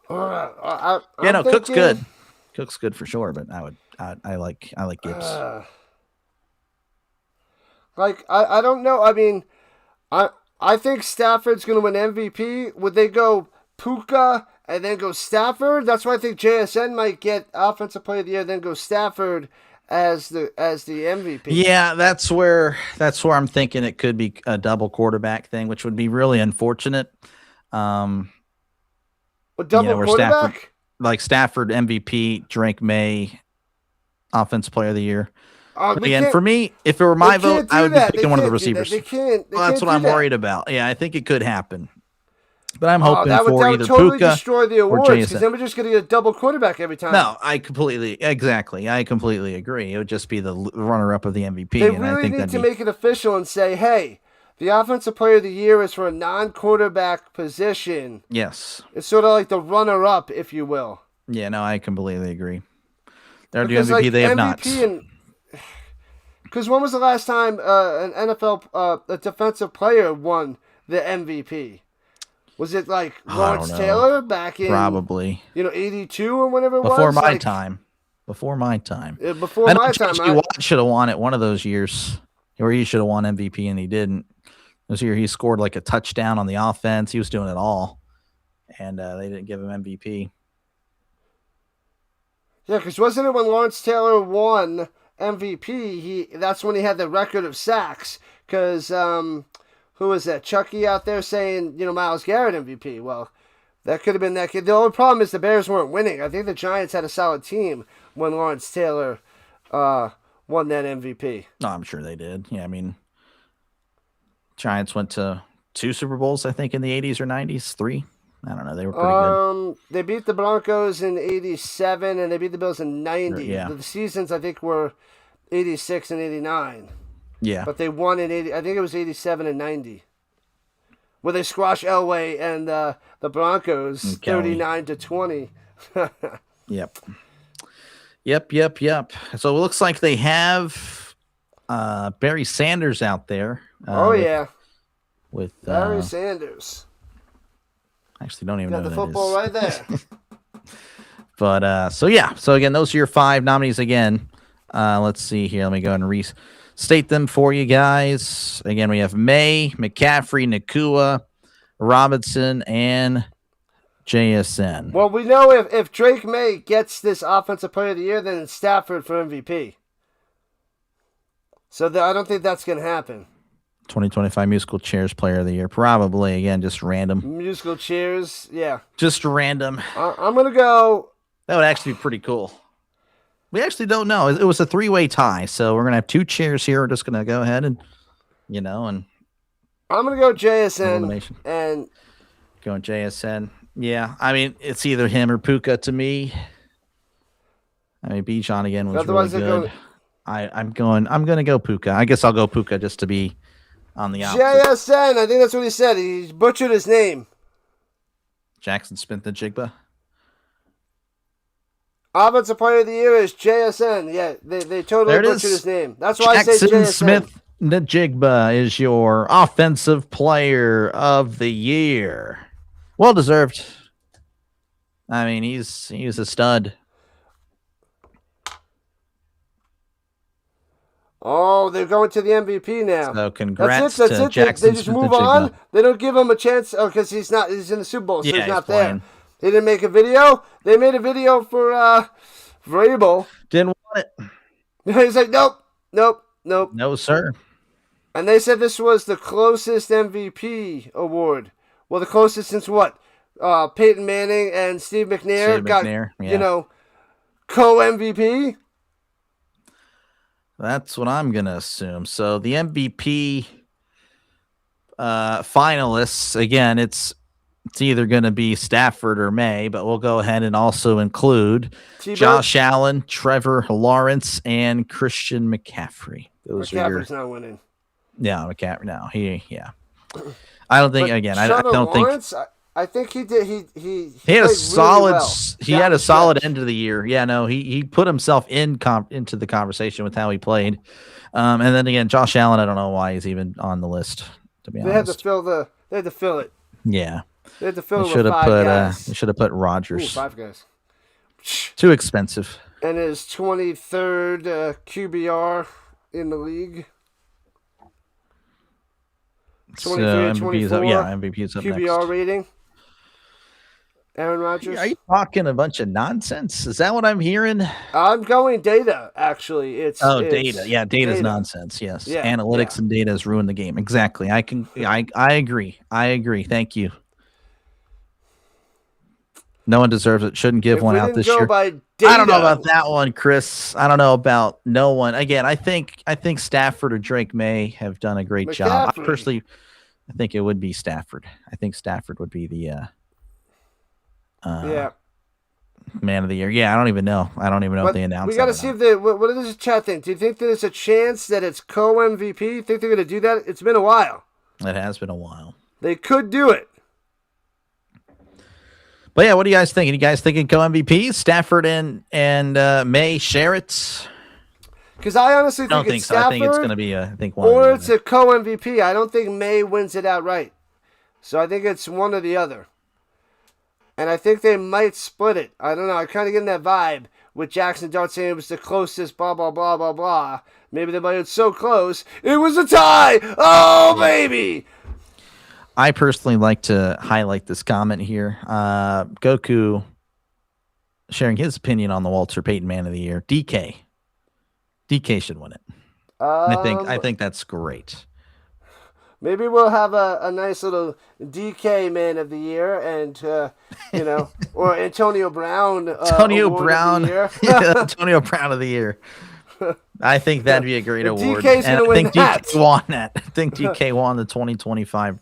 Cook's good. Cook's good for sure, but I like Gibbs. I don't know. I mean, I think Stafford's going to win MVP. Would they go Puka and then go Stafford? That's why I think JSN might get offensive player of the year, then go Stafford as the MVP. Yeah, that's where I'm thinking it could be a double quarterback thing, which would be really unfortunate. A double quarterback? Stafford MVP, Drake May, offensive player of the year. Again, for me, if it were my vote, I would be picking one of the receivers. That's what I'm worried about. Yeah, I think it could happen. But I'm hoping for either totally Puka destroy the awards, because then we're just going to get a double quarterback every time. No, I completely agree. It would just be the runner-up of the MVP. They really need to make it official and say, hey, the offensive player of the year is for a non-quarterback position. Yes. It's sort of like the runner-up, if you will. Yeah, no, I completely agree. They're the MVP, they have not. Because when was the last time an NFL a defensive player won the MVP? Was it like Lawrence Taylor back in probably 82 or whatever it was? Before my time. Before my time. Watt should have won it one of those years, where he should have won MVP and he didn't. This year he scored like a touchdown on the offense. He was doing it all, and they didn't give him MVP. Yeah, because wasn't it when Lawrence Taylor won MVP? That's when he had the record of sacks. Because who was that? Chucky out there saying, Myles Garrett MVP. Well, that could have been that kid. The only problem is the Bears weren't winning. I think the Giants had a solid team when Lawrence Taylor won that MVP. No, I'm sure they did. Yeah, I mean, Giants went to 2 Super Bowls, I think, in the 80s or 90s. 3. I don't know. They were pretty good. They beat the Broncos in 87, and they beat the Bills in 90. Yeah. The seasons, I think, were 86 and 89. Yeah. But they won in 80. I think it was 87 and 90. Where they squashed Elway and the Broncos 39-20. Yep. So it looks like they have Barry Sanders out there. With Barry Sanders. I actually don't even know the who football that right there. But so again, those are your 5 nominees again. Let's see here. Let me go and restate them for you guys. Again, we have May, McCaffrey, Nacua, Robinson, and JSN. Well, we know if Drake May gets this offensive player of the year, then it's Stafford for MVP. So I don't think that's going to happen. 2025 Musical Chairs Player of the Year. Probably, again, just random. Musical Chairs, yeah. Just random. I'm going to go... That would actually be pretty cool. We actually don't know. It was a 3-way tie, so we're going to have 2 chairs here. We're just going to go ahead and, and... I'm going to go JSN. And going JSN. Yeah, I mean, it's either him or Puka to me. I mean, Bijan again was really good. I'm going to go Puka. I guess I'll go Puka just to be on the opposite. JSN, I think that's what he said. He butchered his name. Jackson Smith-Njigba. Offensive Player of the Year is JSN. Yeah, they totally butchered his name. That's why I say Jackson JSN. Smith-Njigba is your Offensive Player of the Year. Well deserved. I mean, he's a stud. Oh, they're going to the MVP now. So congrats that's to it. Jackson They just move on. They don't give him a chance. Oh, because he's in the Super Bowl, so he's not there. They didn't make a video. They made a video for Vrabel. Didn't want it. He's like, nope. No, sir. And they said this was the closest MVP award. Well, the closest since what? Peyton Manning and Steve McNair got, co-MVP. That's what I'm going to assume. So the MVP finalists, again, it's either going to be Stafford or May, but we'll go ahead and also include Josh Allen, Trevor Lawrence, and Christian McCaffrey. McCaffrey's not winning. Yeah, McCaffrey. No, I don't think. Again, I don't Lawrence, think. I think he did. He had a solid. Really well. He had a solid end of the year. Yeah, no, he put himself into the conversation with how he played. And then again, Josh Allen. I don't know why he's even on the list. To be honest, They had to fill it. Yeah. They had to fill it with 5 guys. They should have put Rodgers. Ooh, 5 guys. Too expensive. And his 23rd QBR in the league. 23, 24. MVP's up QBR next. rating. Aaron Rodgers. Are you talking a bunch of nonsense? Is that what I'm hearing? I'm going data, actually. Data. Yeah, data's nonsense. Yes. Yeah, analytics and data has ruined the game. Exactly. I agree. Thank you. No one deserves it. Shouldn't give one out this year. I don't know about that one, Chris. I don't know about no one. Again, I think Stafford or Drake May have done a great job. I personally, I think it would be Stafford. I think Stafford would be the man of the year. Yeah, I don't even know. If they announced. We got to see if what does the chat think? Do you think there's a chance that it's co-MVP? You think they're going to do that? It's been a while. It has been a while. They could do it. But yeah, what do you guys think? You guys thinking co-MVP? Stafford and May share it? Because I honestly think it's Stafford. I think it's going to be one. Or it's a co-MVP. I don't think May wins it outright. So I think it's one or the other. And I think they might split it. I don't know. I kind of get that vibe with Jackson Dart saying it was the closest, blah, blah, blah, blah, blah. Maybe they might have so close. It was a tie. Oh, baby. I personally like to highlight this comment here. Goku sharing his opinion on the Walter Payton Man of the Year. DK should win it. I think that's great. Maybe we'll have a nice little DK Man of the Year, and or Antonio Brown. Antonio Brown of the Year. I think that'd be a great award. DK's gonna win that. DK won that. I think DK won the 2025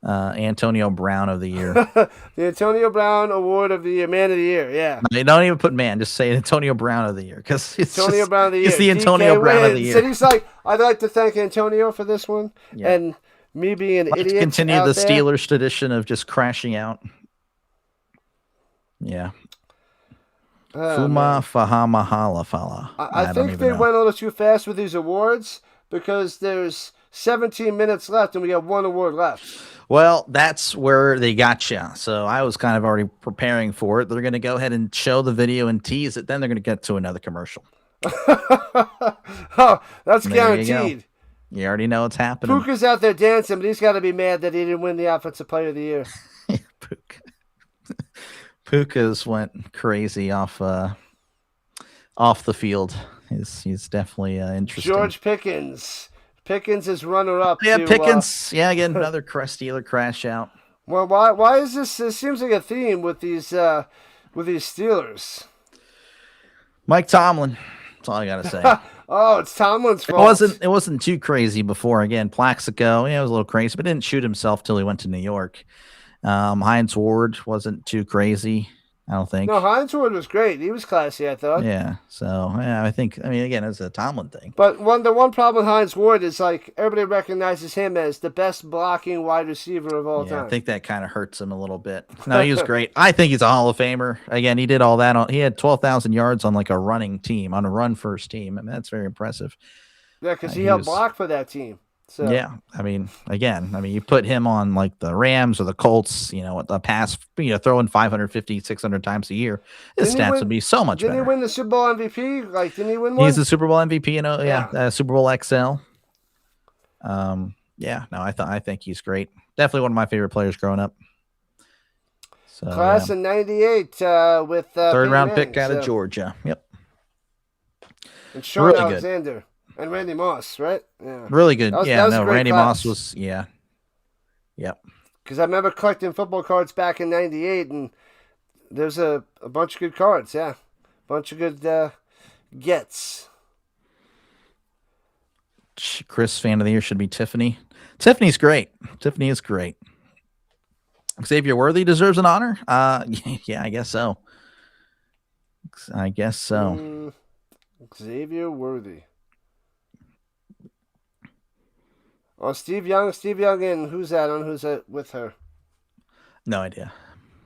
Antonio Brown of the Year. The Antonio Brown Award of the Year, Man of the Year, yeah. Don't even put man, just say Antonio Brown of the Year, because it's Antonio Brown of the Year. It's the Antonio Brown of the Year. So he's like, I'd like to thank Antonio for this one, and me being an idiot. Continue the Steelers tradition of just crashing out. Yeah. Fuma Fahamahala Fala. I think they went a little too fast with these awards because there's 17 minutes left and we have one award left. Well, that's where they got you. So I was kind of already preparing for it. They're going to go ahead and show the video and tease it. Then they're going to get to another commercial. Oh, that's guaranteed. You already know what's happening. Puka's out there dancing, but he's got to be mad that he didn't win the Offensive Player of the Year. Puka's went crazy off the field. He's definitely interesting. George Pickens. Pickens is runner-up. Yeah, Pickens. Again, another Steeler crash out. Well, why is this? It seems like a theme with these Steelers. Mike Tomlin. That's all I gotta say. Oh, it's Tomlin's fault. It wasn't too crazy before. Again, Plaxico, it was a little crazy, but didn't shoot himself till he went to New York. Hines Ward wasn't too crazy. I don't think. No, Hines Ward was great. He was classy, I thought. Yeah. So yeah, I mean, again, it's a Tomlin thing. But the one problem with Hines Ward is like everybody recognizes him as the best blocking wide receiver of all Yeah, time. I think that kind of hurts him a little bit. No, he was great. I think he's a Hall of Famer. Again, he did all that. He had 12,000 yards on like a running team, on a run first team. I mean, that's very impressive. Yeah, because he helped block for that team. So. Yeah, I mean, you put him on like the Rams or the Colts, a pass, throwing 550, 600 times a year, his stats would be so much better. Didn't he win the Super Bowl MVP? Like, didn't he win one? He's the Super Bowl MVP, Super Bowl XL. I think he's great. Definitely one of my favorite players growing up. So, Class in '98 with third round pick out of Georgia. Yep. And Sean really Alexander. Good. And Randy Moss, right? Yeah. Really good. Randy Moss was, yeah. Yep. Because I remember collecting football cards back in '98, and there's a bunch of good cards, yeah. A bunch of good gets. Chris, fan of the year should be Tiffany. Tiffany's great. Tiffany is great. Xavier Worthy deserves an honor? Yeah, I guess so. Xavier Worthy. Oh, Steve Young, and who's that with her? No idea.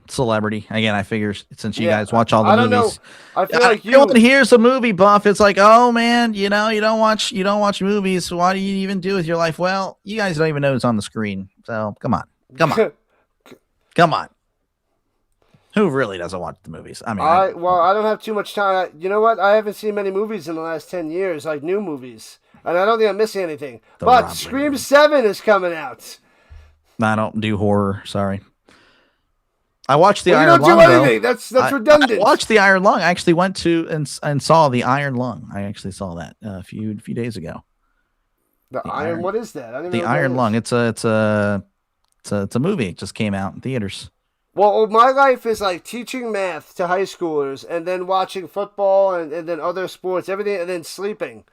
Celebrity. Again, I figure since you guys watch all the movies. I don't know. I feel like you. Here's a movie buff. It's like, oh man, you don't watch movies. So why do you even do with your life? Well, you guys don't even know who's on the screen. So come on. Come on. Who really doesn't watch the movies? I mean, I don't have too much time. You know what? I haven't seen many movies in the last 10 years, like new movies. And I don't think I'm missing anything. But Scream 7 is coming out. I don't do horror. Sorry. I watched the Iron Lung. You don't do anything. That's redundant. I watched the Iron Lung. I actually went to and saw the Iron Lung. I actually saw that a few days ago. The Iron. What is that? I don't the Iron Lung. It's a movie. It just came out in theaters. Well, my life is like teaching math to high schoolers and then watching football and then other sports, everything, and then sleeping.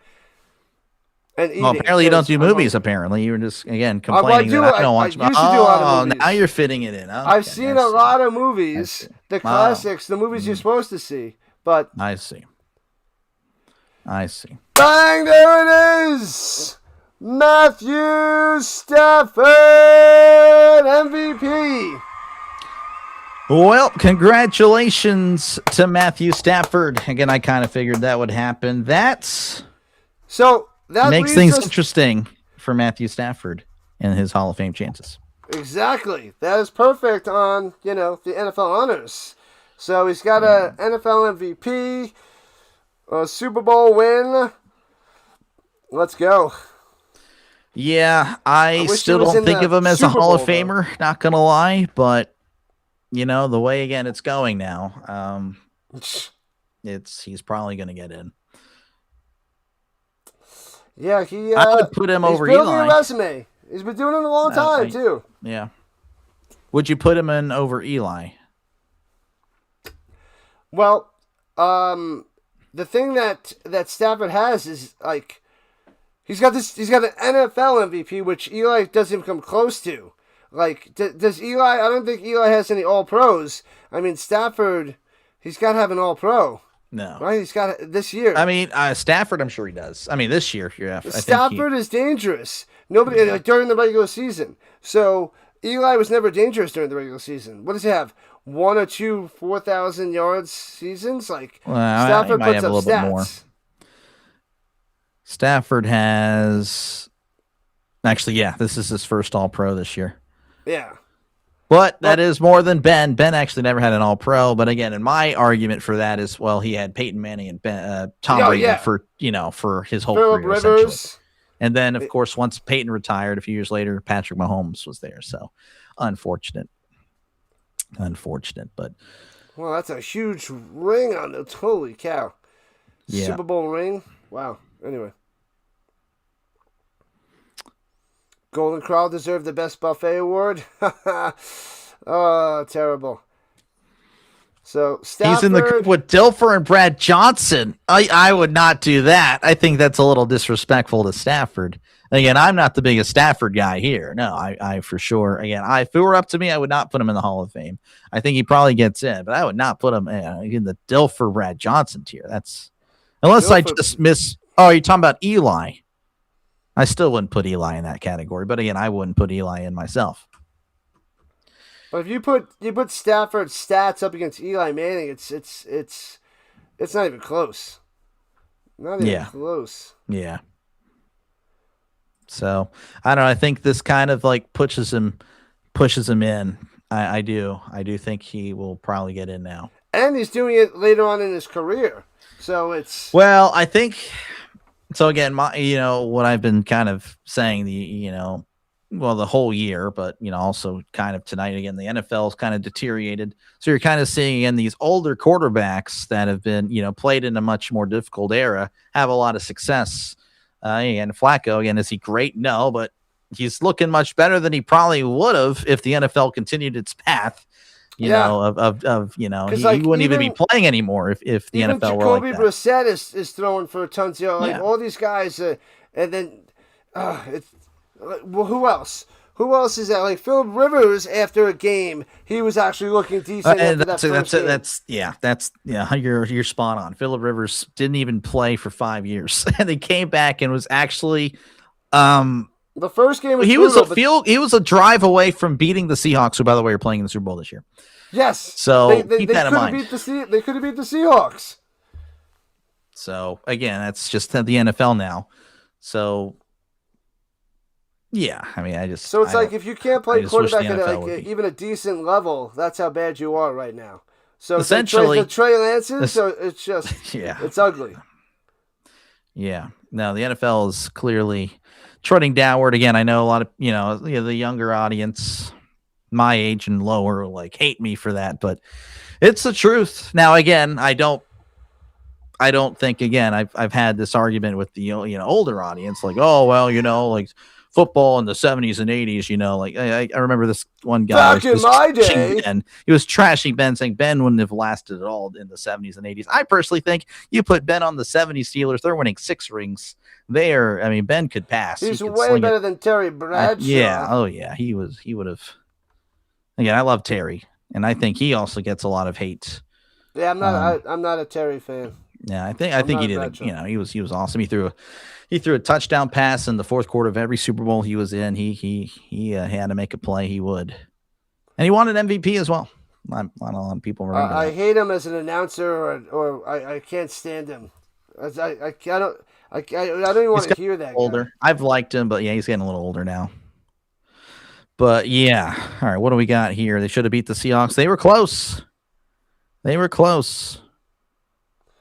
And eating. Well, apparently you don't do movies. Apparently you were just complaining that I don't watch. I used to do a lot of movies. Now you're fitting it in. Okay, I've seen a lot of movies, the classics, the movies you're supposed to see. But I see. Bang! There it is. Matthew Stafford, MVP. Well, congratulations to Matthew Stafford. Again, I kind of figured that would happen. That makes things interesting for Matthew Stafford and his Hall of Fame chances. Exactly. That is perfect on, the NFL honors. So he's got a NFL MVP, a Super Bowl win. Let's go. Yeah, I still don't think of him as a Hall of Famer, not going to lie, but the way again it's going now, he's probably going to get in. Yeah, I would put him over Eli. He's building a resume. He's been doing it a long time too. Yeah. Would you put him in over Eli? Well, the thing that Stafford has is like he's got an NFL MVP, which Eli doesn't even come close to. Like, does Eli? I don't think Eli has any All Pros. I mean, Stafford, he's got to have an All Pro. No, right? He's got it this year. I mean, Stafford, I'm sure he does. I mean, this year, Stafford is dangerous. Nobody during the regular season. So Eli was never dangerous during the regular season. What does he have? 1 or 2 4,000 yards seasons? Like Stafford puts up stats. Bit more. Stafford has actually, this is his first All Pro this year. Yeah. But that is more than Ben. Ben actually never had an All-Pro. But again, in my argument for that is, he had Peyton Manning and Tom Brady for his whole career, essentially. And then, of course, once Peyton retired a few years later, Patrick Mahomes was there. So, unfortunate. But well, that's a huge ring on it. Holy cow! Yeah. Super Bowl ring. Wow. Anyway. Golden Corral deserved the Best Buffet Award. Oh, terrible. So Stafford, he's in the group with Dilfer and Brad Johnson. I would not do that. I think that's a little disrespectful to Stafford. Again, I'm not the biggest Stafford guy here. No, I for sure. Again, if it were up to me, I would not put him in the Hall of Fame. I think he probably gets in, but I would not put him in the Dilfer Brad Johnson tier. That's unless I just miss. Oh, you're talking about Eli. I still wouldn't put Eli in that category, but again, I wouldn't put Eli in myself. But if you put Stafford's stats up against Eli Manning, it's not even close. Not even close. Yeah. So I don't know. I think this kind of like pushes him in. I do think he will probably get in now. And he's doing it later on in his career. So it's I think so. Again, what I've been kind of saying the whole year, but also kind of tonight again, the NFL's kind of deteriorated. So you're kind of seeing again these older quarterbacks that have been played in a much more difficult era have a lot of success. And Flacco again, is he great? No, but he's looking much better than he probably would have if the NFL continued its path. He wouldn't even be playing anymore if the NFL were like that. Jacoby Brissett is throwing for tons. All these guys, and then it's. Well, who else? Who else is that? Like Philip Rivers, after a game, he was actually looking decent. You're spot on. Philip Rivers didn't even play for 5 years, and he came back and was actually the first game. He was a drive away from beating the Seahawks, who, by the way, are playing in the Super Bowl this year. Yes. So keep that in mind. They could have beat the Seahawks. So again, that's just the NFL now. So. Yeah, I mean, So it's like if you can't play quarterback at even a decent level, that's how bad you are right now. So essentially, the Trey Lances, so it's just it's ugly. Yeah, no, the NFL is clearly trending downward again. I know a lot of the younger audience, my age and lower, hate me for that, but it's the truth. Now, again, I don't think I've had this argument with the older audience, football in the 70s and 80s, I remember this one guy back in my day, and he was trashing Ben, saying Ben wouldn't have lasted at all in the 70s and 80s. I personally think you put Ben on the 70s Steelers, they're winning 6 rings there. I mean, Ben could pass. He's way better than Terry Bradshaw. He would have. Again, I love Terry, and I think he also gets a lot of hate. Yeah, I'm not a Terry fan. Yeah, I think he did. He was awesome. He threw a touchdown pass in the fourth quarter of every Super Bowl he was in. He had to make a play. He would, and he won an MVP as well. Not a lot of people remember. I hate him as an announcer, or I can't stand him. I don't even want to hear that. Older, guy. I've liked him, but he's getting a little older now. But yeah, all right. What do we got here? They should have beat the Seahawks. They were close.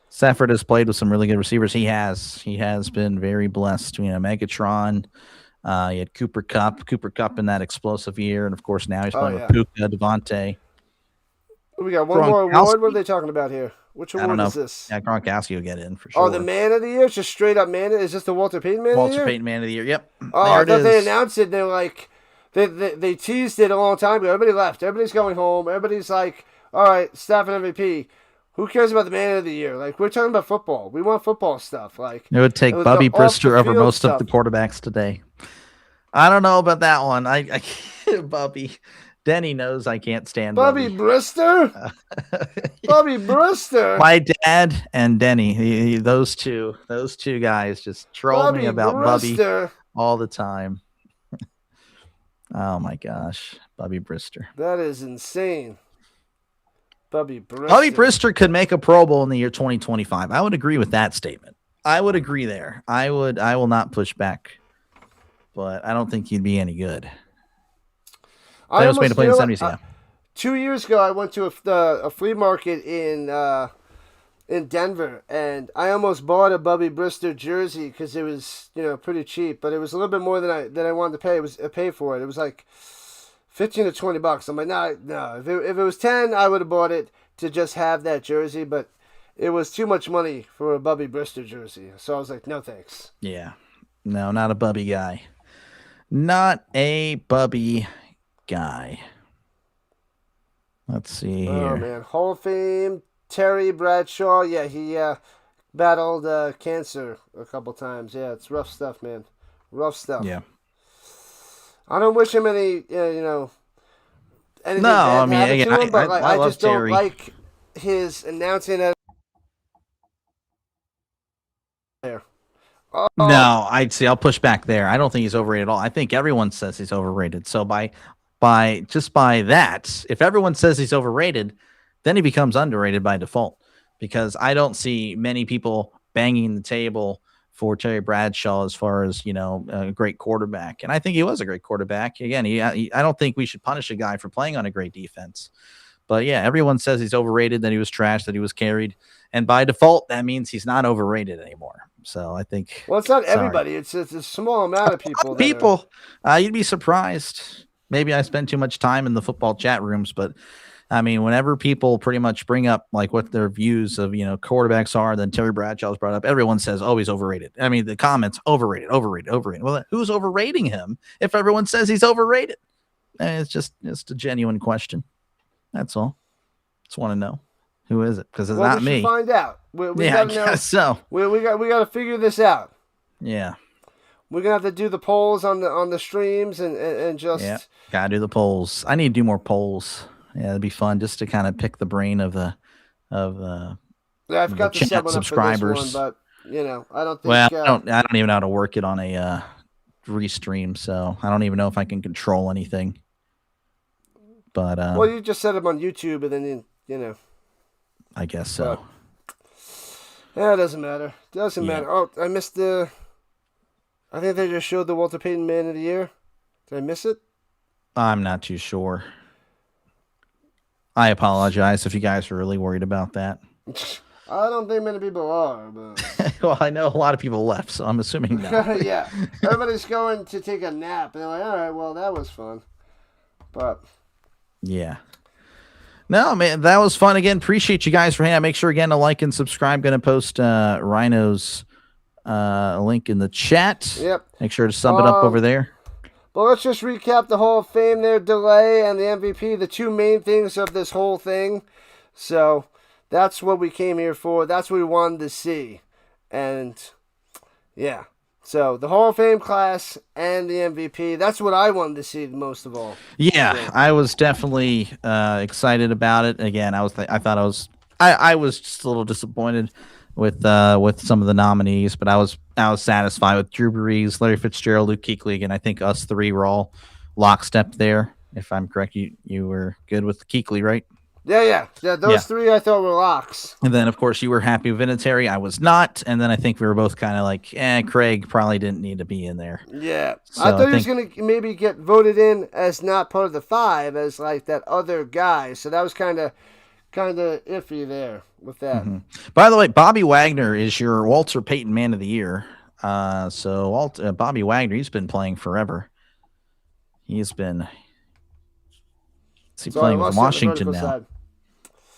Stafford has played with some really good receivers. He has been very blessed. Megatron. He had Cooper Kupp in that explosive year, and of course now he's playing with Puka, Devontae. We got one more award. What are they talking about here? Which award is this? Yeah, Gronkowski will get in for sure. Oh, the Man of the Year, just straight up Man. Is this the Walter Payton Man of the Year? Walter Payton Man of the Year. Yep. Oh, I thought they announced it. They're like, they teased it a long time ago. Everybody left. Everybody's going home. Everybody's like, all right, Stafford MVP. Who cares about the Man of the Year? We're talking about football. We want football stuff. It would take Bubby Brister over most of the quarterbacks today. I don't know about that one. I Bubby. Denny knows I can't stand Bubby Brister. Bubby Brister. My dad and Denny, those two guys just troll me about Bubby all the time. Oh my gosh, Bubby Brister. That is insane. Bubby Brister could make a Pro Bowl in the year 2025. I would agree with that statement. I would agree there. I will not push back, but I don't think he'd be any good. I was made to play in the 70s. Yeah. 2 years ago, I went to a flea market in Denver, and I almost bought a Bubby Brister jersey because it was pretty cheap, but it was a little bit more than I wanted to pay. It was pay for it. It was like $15 to $20. I'm like, no. If it was 10, I would have bought it to just have that jersey, but it was too much money for a Bubby Brister jersey. So I was like, no thanks. Yeah. No, not a Bubby guy. Not a Bubby guy. Let's see Oh here. man, Hall of Fame Terry Bradshaw. Yeah, he battled cancer a couple times. Yeah, it's rough stuff, man. Rough stuff. Yeah. I don't wish him any, No, anything I bad to mean, happen again, to him. But like, I I love just don't Terry. like his announcing it there. Oh, No, I'd say I'll push back there. I don't think he's overrated at all. I think everyone says he's overrated. So by that, if everyone says he's overrated, then he becomes underrated by default. Because I don't see many people banging the table for Terry Bradshaw as far as a great quarterback, and I think he was a great quarterback. Again, I don't think we should punish a guy for playing on a great defense. But yeah, everyone says he's overrated, that he was trash, that he was carried. And by default, that means he's not overrated anymore. So I think, well, it's not sorry. everybody. It's a small amount of people that are. People, you'd be surprised. Maybe I spend too much time in the football chat rooms, but I mean, whenever people pretty much bring up like what their views of, quarterbacks are, then Terry Bradshaw's brought up, everyone says, oh, he's overrated. I mean, the comments, overrated, overrated, overrated. Well, who's overrating him if everyone says he's overrated? It's a genuine question. That's all. Just want to know who is it, because it's not we me. should find out. We Yeah, gotta I know. guess so. We got to figure this out. Yeah, We're gonna have to do the polls on the streams and just gotta do the polls. I need to do more polls. Yeah, it'd be fun just to kind of pick the brain of the yeah, I forgot to set chat one subscribers. up for this one, but I don't think. Well, I don't even know how to work it on a restream, so I don't even know if I can control anything. But well, you just set them on YouTube, and then I guess so. Yeah, it doesn't matter. Doesn't matter. Oh, I missed the. I think they just showed the Walter Payton Man of the Year. Did I miss it? I'm not too sure. I apologize if you guys are really worried about that. I don't think many people are, but well, I know a lot of people left, so I'm assuming no. Yeah, everybody's going to take a nap, and they're like, "All right, well, that was fun," but yeah. No, man, that was fun. Again, appreciate you guys for hanging out. Make sure again to like and subscribe. Going to post Rhino's link in the chat. Yep. Make sure to sum it up over there. Well, let's just recap the Hall of Fame there, delay, and the MVP, the two main things of this whole thing. So that's what we came here for. That's what we wanted to see. And, yeah. So the Hall of Fame class and the MVP, that's what I wanted to see most of all. Yeah, so I was definitely excited about it. Again, I was just a little disappointed with some of the nominees, but I was satisfied with Drew Brees, Larry Fitzgerald, Luke Kuechly. Again, I think us three were all lockstep there. If I'm correct, you were good with Kuechly, right? Yeah. Those three I thought were locks. And then, of course, you were happy with Vinatieri. I was not. And then I think we were both kind of like, Craig probably didn't need to be in there. Yeah. So I thought he was going to maybe get voted in as not part of the five, as like that other guy. So that was kind of iffy there with that. Mm-hmm. By the way, Bobby Wagner is your Walter Payton Man of the Year. So Bobby Wagner, he's been playing forever. He's been playing with Washington now.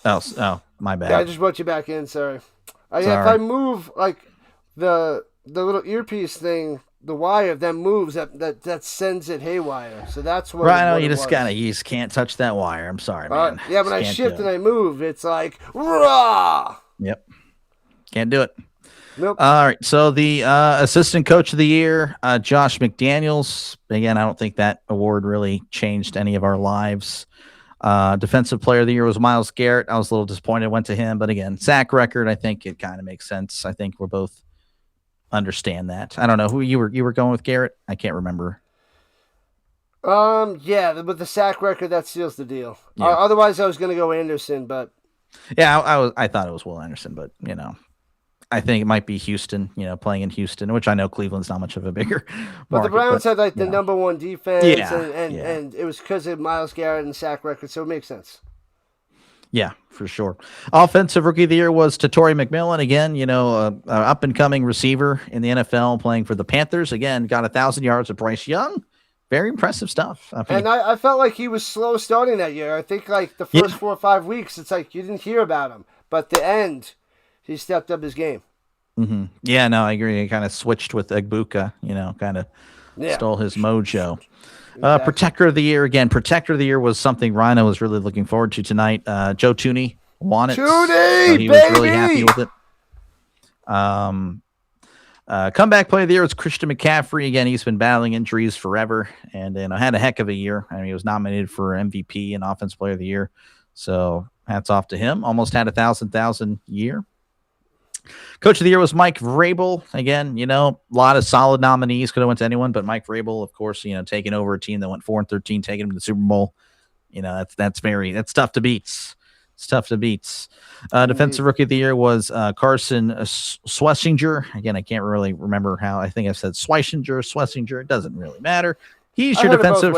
Oh, my bad. Yeah, I just brought you back in. Sorry. If I move like the little earpiece thing, the wire that moves, that sends it haywire. So that's what. Right. You just can't touch that wire. I'm sorry, man. Yeah, when I shift and I move, it's like rah. Yep. Can't do it. Nope. All right. So the assistant coach of the year, Josh McDaniels. Again, I don't think that award really changed any of our lives. Defensive player of the year was Myles Garrett. I was a little disappointed it went to him, but again, sack record, I think it kind of makes sense. I think we're both understand that. I don't know who you were going with Garrett. I can't remember. Yeah, with the sack record, that seals the deal. Yeah. Otherwise, I was going to go Anderson, but yeah, I thought it was Will Anderson, but I think it might be Houston, playing in Houston, which I know Cleveland's not much of a bigger market. But the Browns had like the number one defense, and it was because of Myles Garrett and sack record, so it makes sense. Yeah, for sure. Offensive rookie of the year was Tatori McMillan. Again, up and coming receiver in the NFL, playing for the Panthers. Again, got 1,000 yards with Bryce Young. Very impressive stuff. I felt like he was slow starting that year. I think like the first 4 or 5 weeks, it's like you didn't hear about him, but the end, he stepped up his game. Mm-hmm. Yeah, no, I agree. He kind of switched with Egbuka, kind of stole his mojo. Exactly. Protector of the year again. Protector of the year was something Rhino was really looking forward to tonight. Joe Tooney won it. Tooney, he baby! was really happy with it. Comeback player of the year was Christian McCaffrey. Again, he's been battling injuries forever, and then had a heck of a year. I mean, he was nominated for MVP and Offensive Player of the Year. So hats off to him. Almost had 1,000 year. Coach of the year was Mike Vrabel. Again, a lot of solid nominees. Could have went to anyone, but Mike Vrabel, of course, taking over a team that went 4-13, taking them to the Super Bowl. That's tough to beat. It's tough to beat. Defensive Rookie of the Year was Carson Schlesinger. Again, I can't really remember how. I think I've said Schlesinger. It doesn't really matter. He's your defensive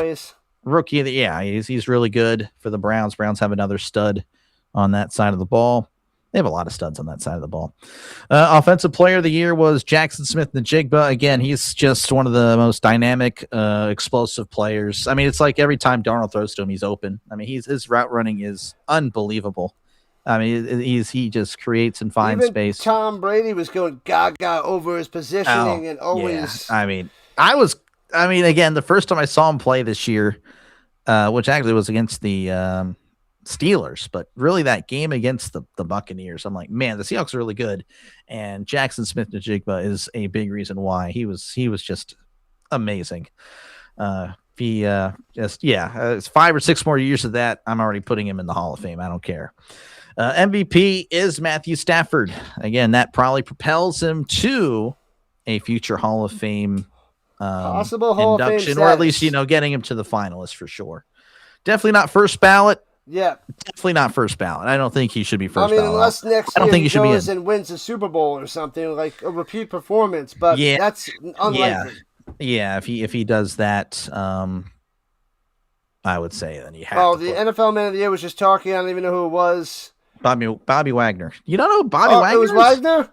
rookie of the year. Yeah, he's really good for the Browns. Browns have another stud on that side of the ball. They have a lot of studs on that side of the ball. Offensive Player of the Year was Jackson Smith-Njigba. Again, he's just one of the most dynamic, explosive players. I mean, it's like every time Darnold throws to him, he's open. I mean, his route running is unbelievable. I mean, he just creates and finds space. Tom Brady was going gaga over his positioning and always. Yeah. I mean, again, the first time I saw him play this year, which actually was against the Steelers, but really that game against the Buccaneers, I'm like, man, the Seahawks are really good, and Jackson Smith-Njigba is a big reason why. He was just amazing. It's 5 or 6 more years of that, I'm already putting him in the Hall of Fame. I don't care. MVP is Matthew Stafford. Again, that probably propels him to a future Hall of Fame possible Hall induction, of Fame or at status. least getting him to the finalists for sure. Definitely not first ballot. Yeah, definitely not first ballot. I don't think he should be first ballot. Unless next year he goes and wins a Super Bowl or something, like a repeat performance. But that's unlikely. Yeah, if he does that, I would say then you have. Oh, the NFL Man of the Year was just talking. I don't even know who it was. Bobby Wagner. You don't know who Bobby Wagner? It was Wagner?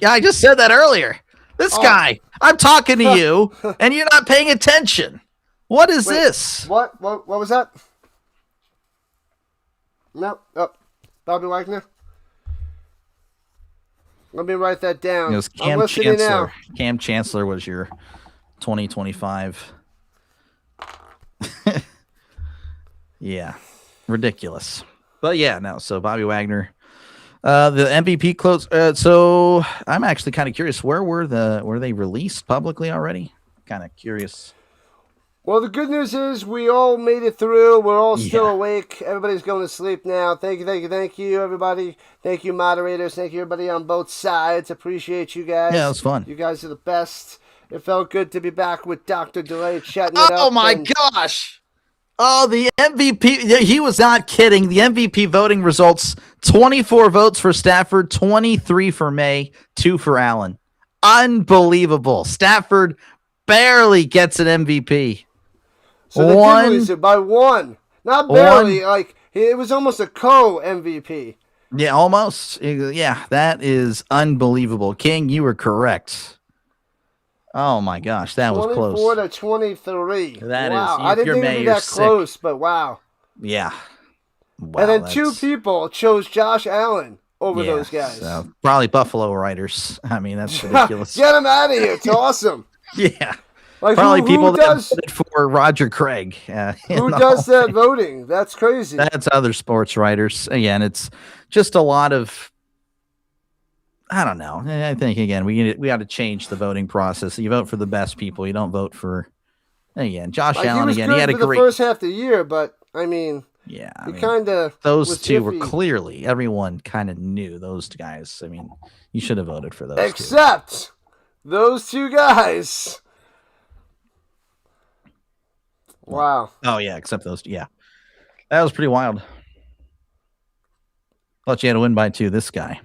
Yeah, I just said that earlier. This guy. I'm talking to you, and you're not paying attention. What is this? What was that? No. Oh, Bobby Wagner. Let me write that down. It was Cam Chancellor. Now. Cam Chancellor was your 2025. Yeah, ridiculous. But yeah, no. So Bobby Wagner, the MVP close. So I'm actually kind of curious. Were they released publicly already? Kind of curious. Well, the good news is we all made it through. We're all still awake. Everybody's going to sleep now. Thank you, everybody. Thank you, moderators. Thank you, everybody on both sides. Appreciate you guys. Yeah, it was fun. You guys are the best. It felt good to be back with Dr. Delay chatting it up. Oh, my gosh. Oh, the MVP. He was not kidding. The MVP voting results, 24 votes for Stafford, 23 for May, 2 for Allen. Unbelievable. Stafford barely gets an MVP. So they did release it by one. Not barely. Like, it was almost a co-MVP. Yeah, almost. Yeah, that is unbelievable. King, you were correct. Oh, my gosh. That was close. 24 to 23. That wow. is. I didn't think it would be that close, but wow. Yeah. Wow, and then 2 people chose Josh Allen over those guys. Probably Buffalo writers. I mean, that's ridiculous. Get them out of here. It's awesome. Yeah. Like probably people that voted for Roger Craig. Who does that voting? That's crazy. That's other sports writers. Again, it's just a lot of, I don't know. I think, again, we got to change the voting process. You vote for the best people. You don't vote for, again, Josh Allen. He had a great. The first half of the year, but, I mean. Yeah. Those two were clearly, everyone kind of knew those guys. I mean, you should have voted for those Except those 2 guys. Wow. Oh, yeah, except those. Yeah. That was pretty wild. Thought you had to win by 2, this guy.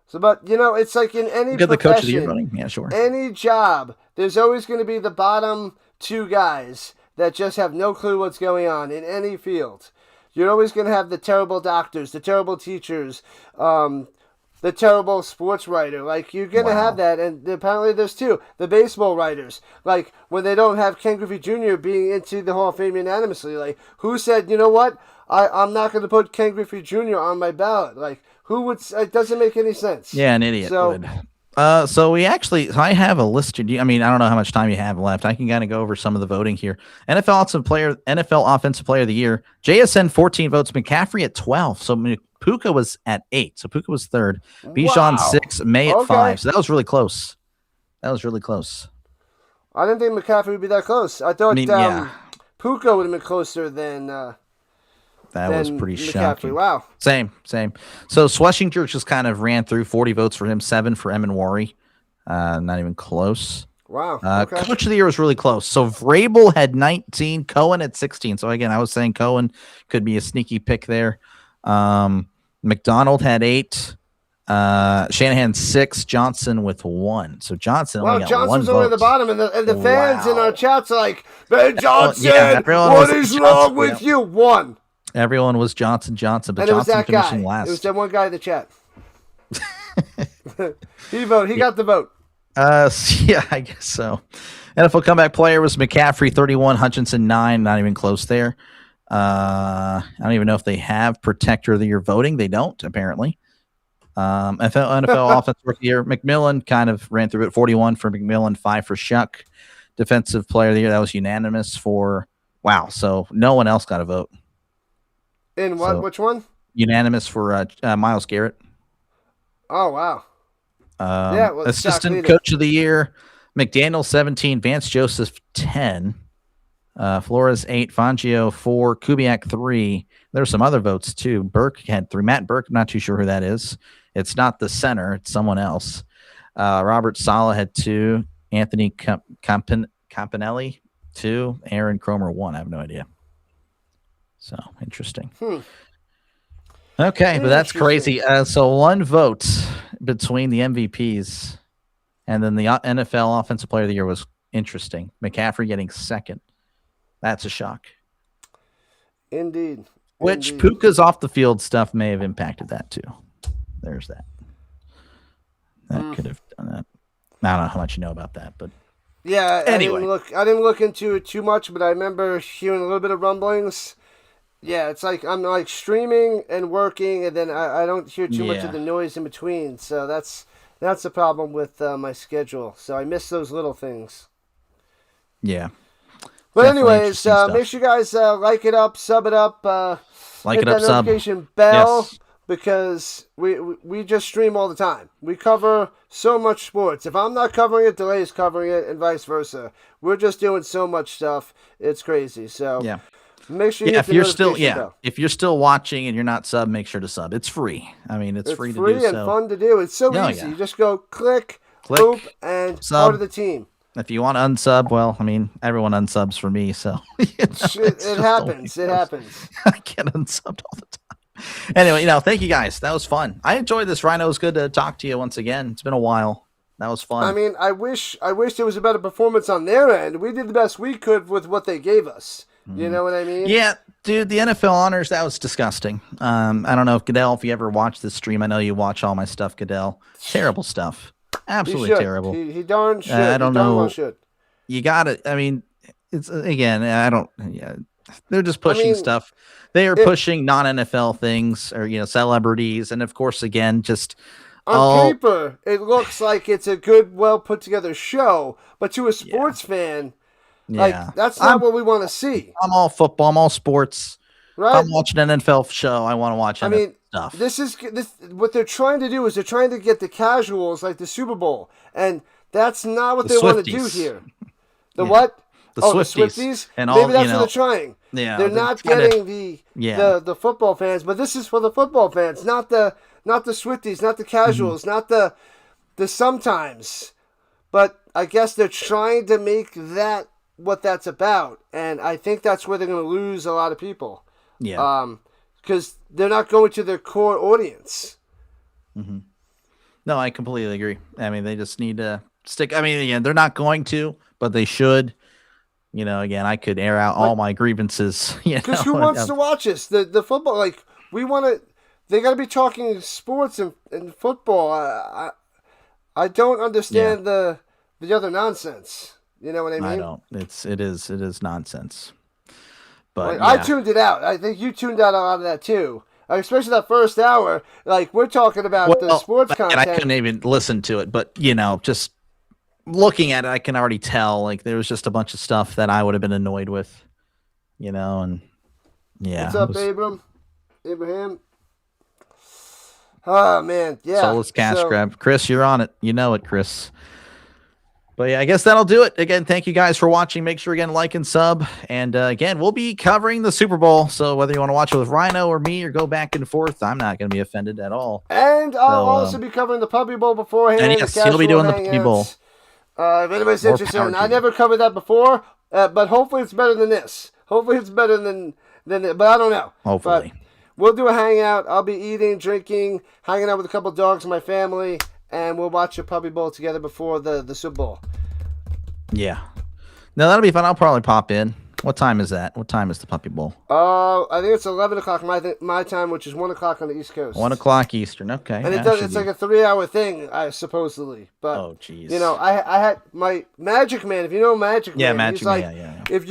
So, but, it's like in any profession, the coach of the year running? Yeah, sure. Any job, there's always going to be the bottom 2 guys that just have no clue what's going on in any field. You're always going to have the terrible doctors, the terrible teachers, the terrible sports writer. Like, you're going to have that, and apparently there's 2. The baseball writers. Like, when they don't have Ken Griffey Jr. being into the Hall of Fame unanimously. Like, who said, you know what? I'm not going to put Ken Griffey Jr. on my ballot. Like, who would? It doesn't make any sense. Yeah, an idiot would. So I have a list. I mean, I don't know how much time you have left. I can kind of go over some of the voting here. NFL Offensive Player of the Year. JSN 14 votes. McCaffrey at 12. So Puka was at 8. So Puka was third. Bijan 6. May at 5. So that was really close. I didn't think McCaffrey would be that close. I thought Puka would have been closer than. That was pretty shocking. Wow. Same. So Schlesinger just kind of ran through 40 votes for him, 7 for Eminwari. Not even close. Wow. Okay. Coach of the Year was really close. So Vrabel had 19, Cohen at 16. So again, I was saying Cohen could be a sneaky pick there. McDonald had 8. Shanahan 6, Johnson with 1. So Johnson only got Johnson's 1 only vote. at the bottom, and the fans in our chats are like, "Ben Johnson, what is wrong with you?" 1. Everyone was Johnson, but and Johnson it was that finishing guy. last. It was that one guy in the chat. He got the vote. Yeah, I guess so. NFL comeback player was McCaffrey, 31, Hutchinson 9, not even close there. I don't even know if they have protector of the year voting. They don't, apparently. NFL offensive rookie of the year, McMillan kind of ran through it. 41 for McMillan, 5 for Shuck. Defensive player of the year, that was unanimous for so no one else got a vote. In what? Which one? Unanimous for Myles Garrett. Oh, wow. Assistant coach of the year, McDaniel 17, Vance Joseph 10, Flores 8, Fangio 4, Kubiak 3. There's some other votes too. Burke had 3. Matt Burke, not too sure who that is. It's not the center. It's someone else. Robert Saleh had 2. Anthony Campanelli 2. Aaron Cromer 1. I have no idea. So interesting. Okay, but that's crazy. So 1 vote between the MVPs and then the NFL Offensive Player of the Year was interesting. McCaffrey getting 2nd. That's a shock. Indeed. Puka's off the field stuff may have impacted that too. There's that. That could have done that. I don't know how much you know about that, but yeah. Anyway, I didn't look into it too much, but I remember hearing a little bit of rumblings. Yeah, it's like I'm like streaming and working, and then I don't hear too much of the noise in between. So that's the problem with my schedule. So I miss those little things. Yeah. But anyways, make sure you guys like it up, sub it up, hit that notification bell, because we just stream all the time. We cover so much sports. If I'm not covering it, Delay's covering it, and vice versa. We're just doing so much stuff. It's crazy. So yeah. Make sure you hit the notification bell. If you're still watching and you're not sub, make sure to sub. It's free. I mean, it's free to do. It's free and fun to do. It's so easy. Yeah. You just go click, boop, and sub. Part of the team. If you want to unsub, well, I mean, everyone unsubs for me, so it happens. It happens. I get unsubbed all the time. Anyway, thank you guys. That was fun. I enjoyed this, Rhino. It was good to talk to you once again. It's been a while. That was fun. I mean, I wish there was a better performance on their end. We did the best we could with what they gave us. You know what I mean? Yeah, dude, the NFL honors, that was disgusting. I don't know if Goodell, if you ever watch this stream, I know you watch all my stuff, Goodell. Terrible stuff. Absolutely terrible. He darn should. I don't know. Well should. You got it. I mean, it's again, they're just pushing stuff. They are pushing non-NFL things or, celebrities. And of course, again, just on paper, it looks like it's a good, well put together show. But to a sports fan, that's not what we want to see. I'm all football. I'm all sports. Right? If I'm watching an NFL show, I want to watch NFL stuff. This what they're trying to do is they're trying to get the casuals like the Super Bowl, and that's not what they want to do here. What? The Swifties. And maybe that's what they're trying. Yeah, they're not getting the football fans, but this is for the football fans, not the Swifties, not the casuals, not the sometimes. But I guess they're trying to make that what that's about, and I think that's where they're going to lose a lot of people. Yeah. Because they're not going to their core audience. Mm-hmm. No, I completely agree. I mean, they just need to stick. I mean, again, they're not going to, but they should. Again, I could air out all my grievances. Because who wants to watch this? The football, we want to. They got to be talking sports and football. I don't understand the other nonsense. You know what I mean? I don't. It is nonsense. But I tuned it out. I think you tuned out a lot of that too. especially that first hour. Like, we're talking about the sports content. I couldn't even listen to it, but, just looking at it, I can already tell, like, there was just a bunch of stuff that I would have been annoyed with, and yeah. What's up, Abraham? Oh, man, yeah. Soulless cash grab. Chris, you're on it. You know it, Chris. But yeah, I guess that'll do it. Again, thank you guys for watching. Make sure, again, like and sub. And again, we'll be covering the Super Bowl. So whether you want to watch it with Rhino or me or go back and forth, I'm not going to be offended at all. And I'll also be covering the Puppy Bowl beforehand. And yes, he'll be doing the Puppy Bowl. If anybody's interested, I never covered that before, but hopefully it's better than this. Hopefully it's better than but I don't know. Hopefully. But we'll do a hangout. I'll be eating, drinking, hanging out with a couple of dogs in my family, and we'll watch a Puppy Bowl together before the Super Bowl. Yeah. No, that'll be fun. I'll probably pop in. What time is that? What time is the Puppy Bowl? I think it's 11 o'clock my time, which is 1 o'clock on the East Coast. 1 o'clock Eastern. Okay. And it's like a 3-hour thing, supposedly. But, oh, jeez. I had my Magic Man. If you know Magic Man, Magic he's like, Man, yeah. If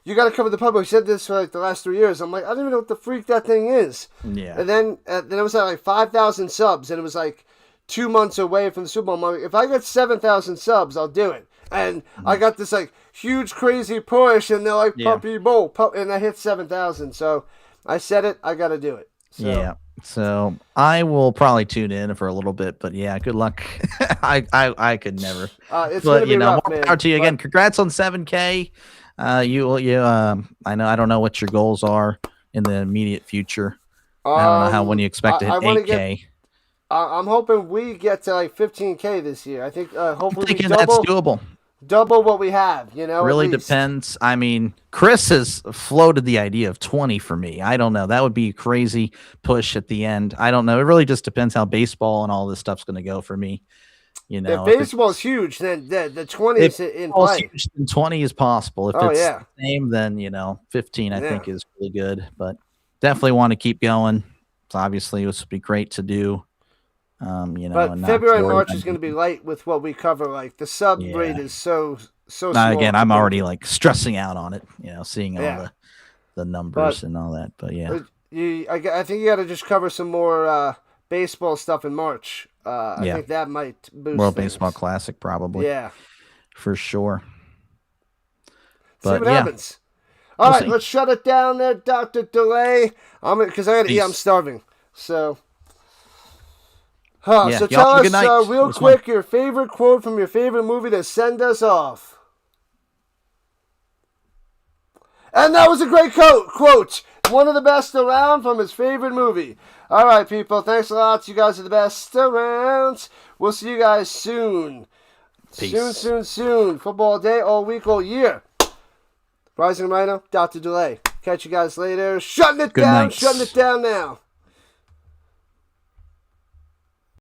you got to cover the Puppy Bowl. He said this for like the last 3 years. I'm like, I don't even know what the freak that thing is. Yeah. And then it was at like 5,000 subs, and it was like 2 months away from the Super Bowl. I'm like, if I get 7,000 subs, I'll do it. And I got this like huge crazy push, and they're like Puppy Bowl, and I hit 7,000. So I said it. I got to do it. So. Yeah. So I will probably tune in for a little bit, but yeah, good luck. I could never. It's gonna be rough, more power to you again. Congrats on 7K. I know. I don't know what your goals are in the immediate future. I don't know when you expect to hit 8K. I'm hoping we get to like 15K this year. I think hopefully that's doable. Double what we have, Really depends. I mean, Chris has floated the idea of 20 for me. I don't know. That would be a crazy push at the end. I don't know. It really just depends how baseball and all this stuff's going to go for me. If baseball's huge, then the 20 is in play. Huge, then 20 is possible. If it's the same, then 15 I think is really good. But definitely want to keep going. So obviously, this would be great to do. But February and March is going to be light with what we cover. Like the sub rate is so small. Again, I'm already like stressing out on it. Seeing all the numbers and all that. But yeah, I think you got to just cover some more baseball stuff in March. I think that might boost World things. Baseball Classic probably. Yeah, for sure. But see what happens. All right, let's shut it down there, Dr. Delay. Because I got to eat. I'm starving. So. So tell us real quick your favorite quote from your favorite movie to send us off. And that was a great quote. One of the best around from his favorite movie. All right, people. Thanks a lot. You guys are the best around. We'll see you guys soon. Peace. Soon. Football day, all week, all year. Rising Rhino, Dr. Delay. Catch you guys later. Shutting it down now.